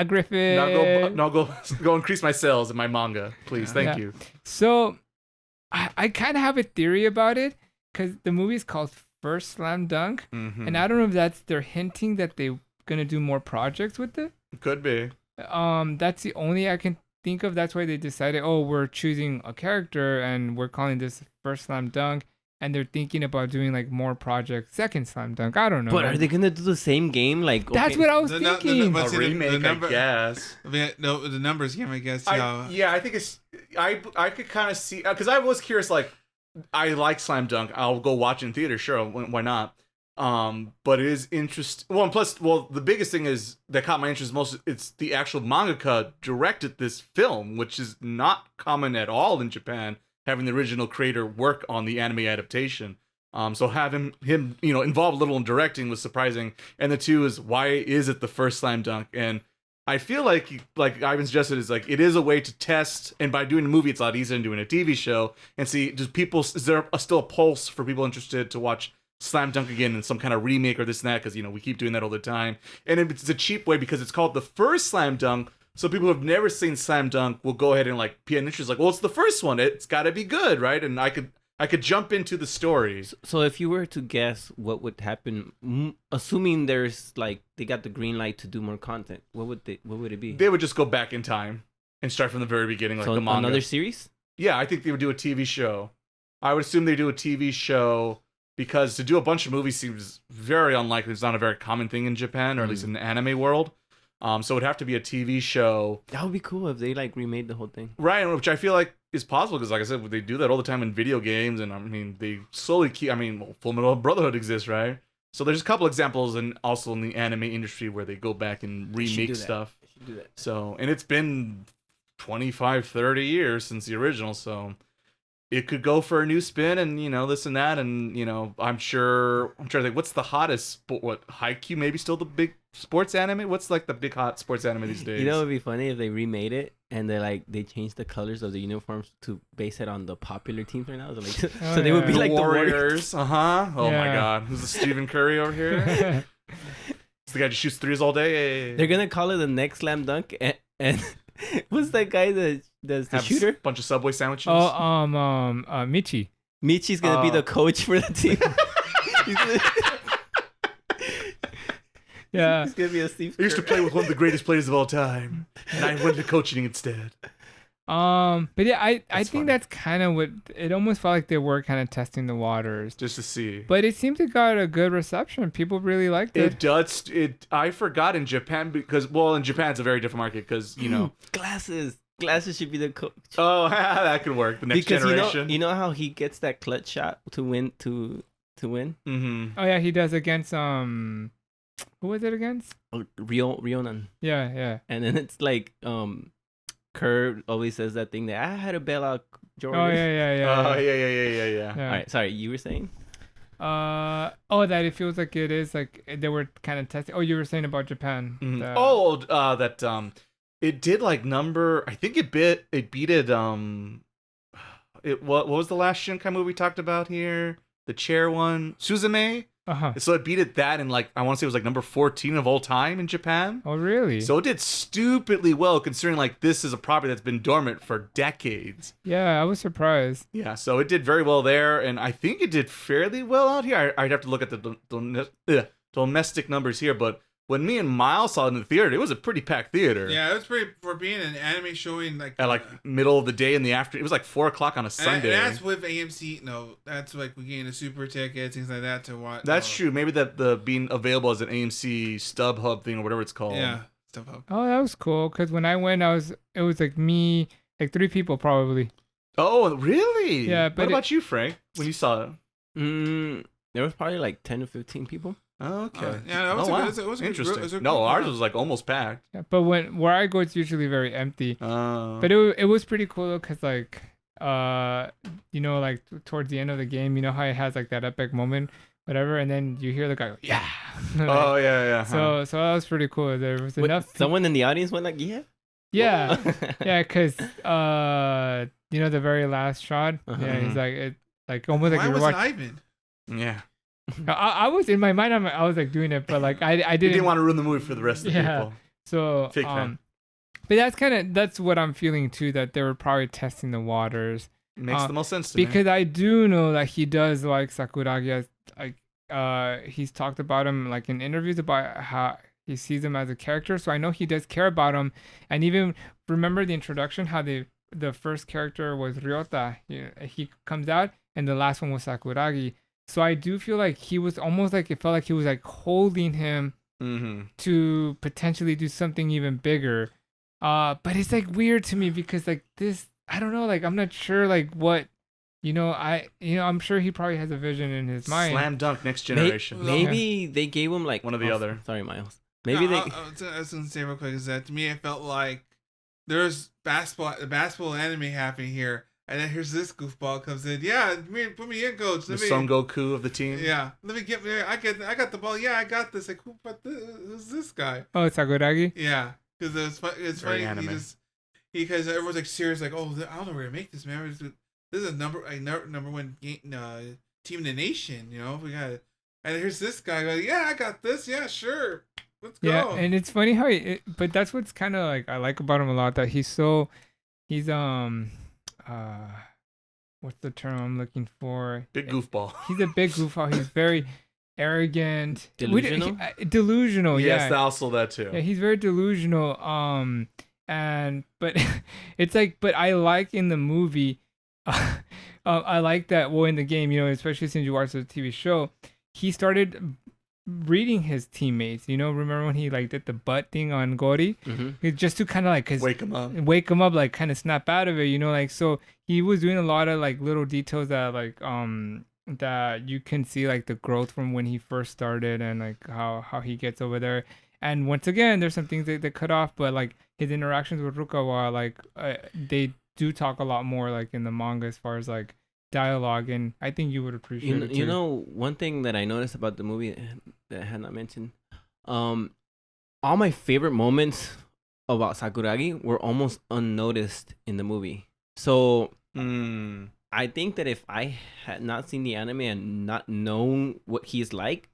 Griffin. Now go increase my sales in my manga, please. Thank you. So, I kind of have a theory about it because the movie is called First Slam Dunk, and I don't know if they're hinting that they're gonna do more projects with it. Could be. That's the only I can think of. That's why they decided, we're choosing a character and we're calling this First Slam Dunk. And they're thinking about doing like more projects, Second Slam Dunk. I don't know. But are they gonna do the same game? Like, that's what I was thinking. A remake, I guess. No, the numbers game, I guess. Yeah, I think it's. I could kind of see because I was curious. Like, I like Slam Dunk. I'll go watch it in theater. Sure, why not? But it is interesting. Well, and plus, the biggest thing is that caught my interest most. It's the actual mangaka directed this film, which is not common at all in Japan. Having the original creator work on the anime adaptation. So having him, involved a little in directing was surprising. And the two is, why is it the first Slam Dunk? And I feel like Ivan suggested, is like, it is a way to test. And by doing a movie, it's a lot easier than doing a TV show. And see, is there still a pulse for people interested to watch Slam Dunk again in some kind of remake or this and that? Because, we keep doing that all the time. And it's a cheap way because it's called the first Slam Dunk. So people who have never seen Slam Dunk will go ahead and be an interest, like, well, it's the first one. It's got to be good, right? And I could jump into the story. So if you were to guess what would happen, assuming there's they got the green light to do more content, what would it be? They would just go back in time and start from the very beginning, like so the manga. Another series? Yeah, I think they would do a TV show. I would assume they do a TV show because to do a bunch of movies seems very unlikely. It's not a very common thing in Japan, or at least in the anime world. So it would have to be a TV show. That would be cool if they remade the whole thing. Right, which I feel like is possible because, like I said, they do that all the time in video games, and I mean, they slowly keep. I mean, Full Metal Brotherhood exists, right? So there's a couple examples, and also in the anime industry where they go back and remake stuff. They should do that. So, and it's been 25, 30 years since the original, so it could go for a new spin, and this and that, and I'm trying to think, what's the hottest Haikyuu maybe still the big sports anime? What's the big hot sports anime these days? It would be funny if they remade it and they changed the colors of the uniforms to base it on the popular teams right now. So they would be the the Warriors. Oh my God, who's the Stephen Curry over here? It's the guy who just shoots threes all day. They're gonna call it the next Slam Dunk, and what's that guy that does the shooter? Bunch of Subway sandwiches. Michi. Michi's gonna be the coach for the team. Yeah. He's gonna be a Steve. I used to play with one of the greatest players of all time, and I went to coaching instead. But yeah, I think that's kind of what it almost felt like they were kind of testing the waters just to see. But it seemed to got a good reception. People really liked it. It does. I forgot in Japan because in Japan it's a very different market because Glasses should be the coach. Oh, that could work. The next generation. You know how he gets that clutch shot to win to win. Mm-hmm. Oh yeah, he does against who was it against? Rionan. Yeah. And then it's Kerr always says that thing that I had to bail out Jordan. Oh yeah. Oh yeah. All right, sorry, you were saying? That it feels like it is like they were kind of testing. Oh, you were saying about Japan. Mm-hmm. It did number. I think it beat it. What was the last Shinkai movie we talked about here? The chair one, Suzume. So it beat it that, and like I want to say it was like number 14 of all time in Japan. Oh, really? So it did stupidly well considering like this is a property that's been dormant for decades. Yeah, I was surprised. Yeah, so it did very well there, and I think it did fairly well out here. I'd have to look at the domestic numbers here, but when me and Miles saw it in the theater, it was a pretty packed theater. Yeah, it was pretty for being an anime showing like at like middle of the day in the afternoon. It was like 4:00 on a Sunday. And that's with AMC. No, that's like we getting a super ticket, things like that to watch. That's true. Maybe that the being available as an AMC StubHub thing or whatever it's called. Yeah, StubHub. Oh, that was cool. Because when I went, it was like me, like 3 people probably. Oh, really? Yeah. But what about you, Frank? When you saw it? There was probably like 10 to 15 people. Oh, okay. Yeah, that was it was interesting. No, ours was like almost packed. Yeah, but where I go, it's usually very empty. But it was pretty cool though, cause like like towards the end of the game, you know how it has like that epic moment, whatever, and then you hear the guy go, yeah. Like, oh yeah. So that was pretty cool. There was enough. Someone in the audience went like, yeah. Yeah, yeah, cause the very last shot, yeah, he's like it, like almost like why you were wasn't watching. Ivan? Yeah. I was in my mind. I was like doing it, but like I didn't. You didn't want to ruin the movie for the rest of the people. So but that's what I'm feeling too. That they were probably testing the waters. Makes the most sense to me. Because I do know that he does like Sakuragi. He's talked about him like in interviews about how he sees him as a character. So I know he does care about him. And even remember the introduction, how the first character was Ryota. He comes out, and the last one was Sakuragi. So I do feel like he was almost like it felt like he was like holding him to potentially do something even bigger. But it's like weird to me because like this, I don't know, like I'm not sure like what, I'm sure he probably has a vision in his mind. Slam dunk next generation. Maybe they gave him like one or the other. Sorry, Miles. Maybe I was gonna say real quick is that to me it felt like there's basketball anime happening here. And then here's this goofball comes in. Yeah, put me in, coach. The Son Goku of the team. Yeah, let me get me. I got the ball. Yeah, I got this. Like, who's this guy? Oh, it's Sakuragi. Yeah, because it's funny. Anime. Because everyone's like serious. Like, oh, I don't know where to make this, man. This is a number one team in the nation. We got it. And here's this guy. Like, yeah, I got this. Yeah, sure. Let's go. Yeah, and it's funny how but that's what's kind of like I like about him a lot. That he's what's the term I'm looking for? Big goofball. He's a big goofball. He's very arrogant. Delusional? Delusional, yes, yeah. also that too. Yeah, he's very delusional. But it's like, but I like in the movie, I like that, well, in the game, especially since you watched the TV show, he started reading his teammates. Remember when he like did the butt thing on Gori? Just to kind of like wake him up, like kind of snap out of it. Like, so he was doing a lot of like little details that like that you can see like the growth from when he first started and like how he gets over there. And once again, there's some things that cut off, but like his interactions with Rukawa, like they do talk a lot more like in the manga as far as like dialogue, and I think you would appreciate it too. One thing that I noticed about the movie that I had not mentioned, all my favorite moments about Sakuragi were almost unnoticed in the movie. So I think that if I had not seen the anime and not known what he's like,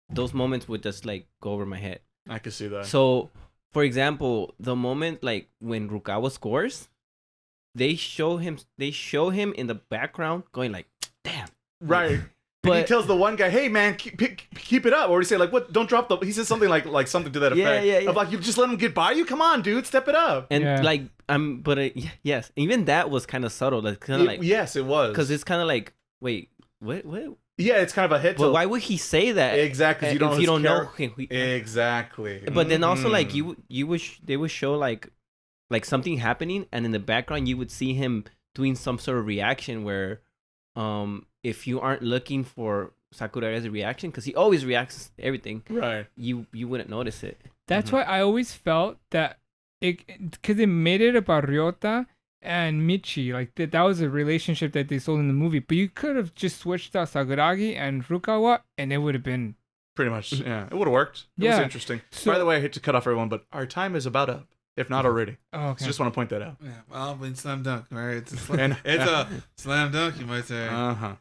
those moments would just like go over my head. I could see that. So, for example, the moment like when Rukawa scores, they show him in the background going like, damn. Right. But he tells the one guy, hey man, keep it up. Or he say like, what, don't drop the, he says something like something to that effect. Yeah. Of like, you just let him get by you? Come on, dude, step it up. And yes, even that was kind of subtle. Like, kind of like, yes, it was. Because it's kind of like, wait, what? Yeah, it's kind of a hit. But why would he say that? Exactly, if you don't know him. Exactly. But then also like they would show like something happening, and in the background you would see him doing some sort of reaction where, if you aren't looking for Sakuraga's reaction, because he always reacts to everything, right? You wouldn't notice it. That's why I always felt that because it made it about Ryota and Michi, like that was a relationship that they sold in the movie. But you could have just switched out Sakuragi and Rukawa, and it would have been pretty much, yeah, it would have worked. It was interesting. So, by the way, I hate to cut off everyone, but our time is about up, if not already. Oh, okay. So just want to point that out. Yeah, well, in slam dunk, right? It's a slam dunk, you might say. Uh-huh.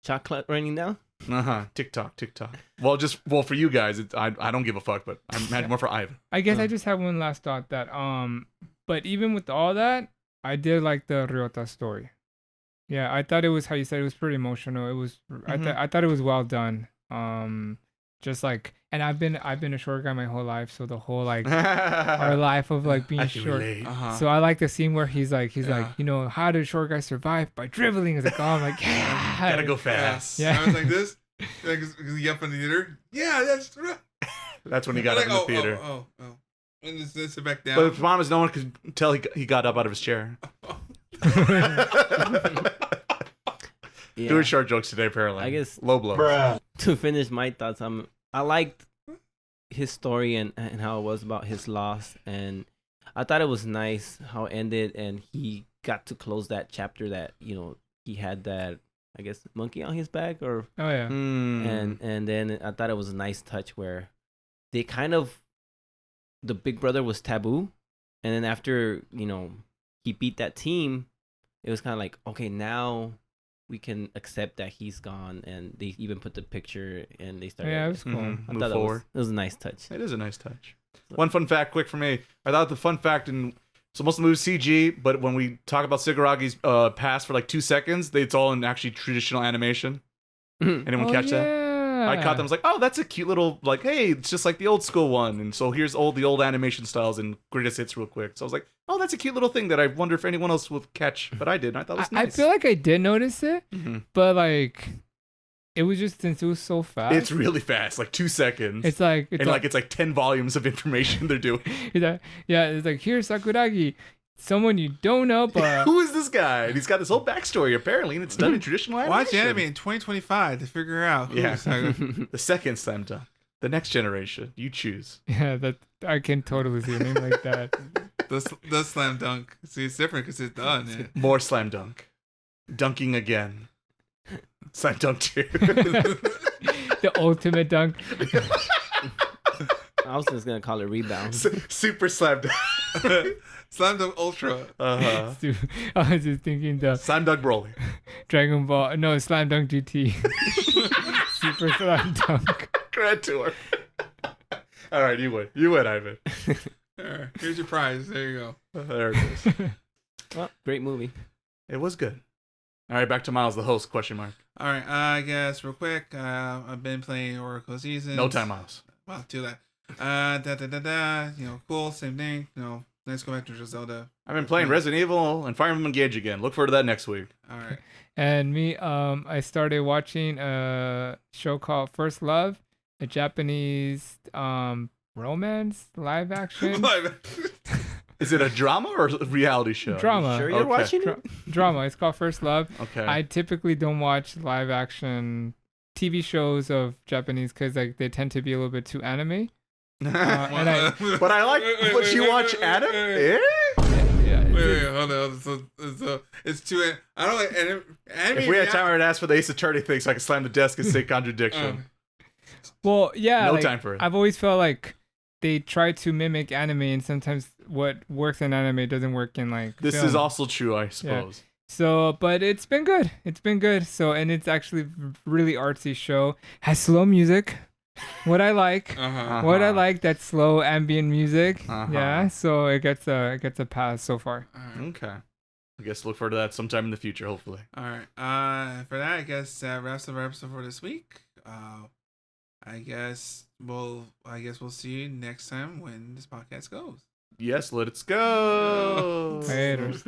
Chocolate raining down? TikTok. Well, for you guys, I don't give a fuck, but I imagine more for Ivan. I guess I just have one last thought that but even with all that, I did like the Ryota story. Yeah, I thought it was how you said it was pretty emotional. It was I thought it was well done. Just like, and I've been a short guy my whole life, so the whole like our life of like being short. So I like the scene where he's like, how did short guys survive? By dribbling. It's like, oh, I'm like, yeah, gotta go fast. Yeah. I was like this, because he up in the theater. Yeah, that's right. That's when he got up in the theater. Oh. And just sit back down. But the problem is no one could tell he got up out of his chair. Doing short jokes today, apparently. I guess low blow. To finish my thoughts, I liked his story and how it was about his loss, and I thought it was nice how it ended, and he got to close that chapter that he had that, I guess, monkey on his back, or and then I thought it was a nice touch where they kind of, the big brother was taboo, and then after he beat that team, it was kind of like, okay, now we can accept that he's gone, and they even put the picture and they started. Yeah, it was cool. I thought it was a nice touch. It is a nice touch. One fun fact, quick for me. I thought the fun fact so most of the movie's CG, but when we talk about Siguragi's past for like 2 seconds, it's all in actually traditional animation. Anyone catch that? I caught them. I was like, oh, that's a cute little, like, hey, it's just like the old school one. And so here's the old animation styles and greatest hits real quick. So I was like, oh, that's a cute little thing that I wonder if anyone else will catch. But I did. And I thought it was nice. I feel like I did notice it, but like, it was just, since it was so fast. It's really fast, like 2 seconds. It's like 10 volumes of information they're doing. It's like, here's Sakuragi. Someone you don't know, but who is this guy? And he's got this whole backstory apparently, and it's done in traditional animation. Watch anime in 2025 to figure out. The second slam dunk, the next generation. You choose. Yeah, that I can totally see a name like that. The slam dunk. See, it's different because it's done. Yeah. More slam dunk, dunking again. Slam dunk 2. The ultimate dunk. I was just gonna call it rebound. Super slam dunk. Slam Dunk Ultra. I was just thinking the Slam Dunk Broly. Dragon Ball. No, Slam Dunk GT. Super Slam Dunk. Grand Tour. All right, you win, Ivan. Here's your prize. There you go. There it is. Well, great movie. It was good. All right, back to Miles, the host, question mark. All right, I guess real quick, I've been playing Oracle Seasons. No time, Miles. Well, do that. Cool, same thing. Let's go back to Zelda. I've been playing Resident Evil and Fire Emblem Engage again. Look forward to that next week. All right. And me, I started watching a show called First Love, a Japanese romance live action. Is it a drama or a reality show? Drama. Sure you're watching it? Drama. It's called First Love. Okay. I typically don't watch live action TV shows of Japanese because they tend to be a little bit too anime. But I like what you watch, Adam. Wait, hold on. So it's too. I don't like anime. If we had time, I would ask for the Ace Attorney thing so I could slam the desk and say contradiction. Well, yeah. No time for it. I've always felt like they try to mimic anime, and sometimes what works in anime doesn't work in This film. is also true, I suppose. Yeah. So, but it's been good. It's been good. So, and it's actually really artsy show. Has slow music. What I like, what I like, that slow ambient music. Yeah, so it gets a pass so far. Okay, I guess look forward to that sometime in the future, hopefully. All right. For that, I guess wraps up our episode for this week. I guess we'll see you next time when this podcast goes. Yes, let it go. Haters.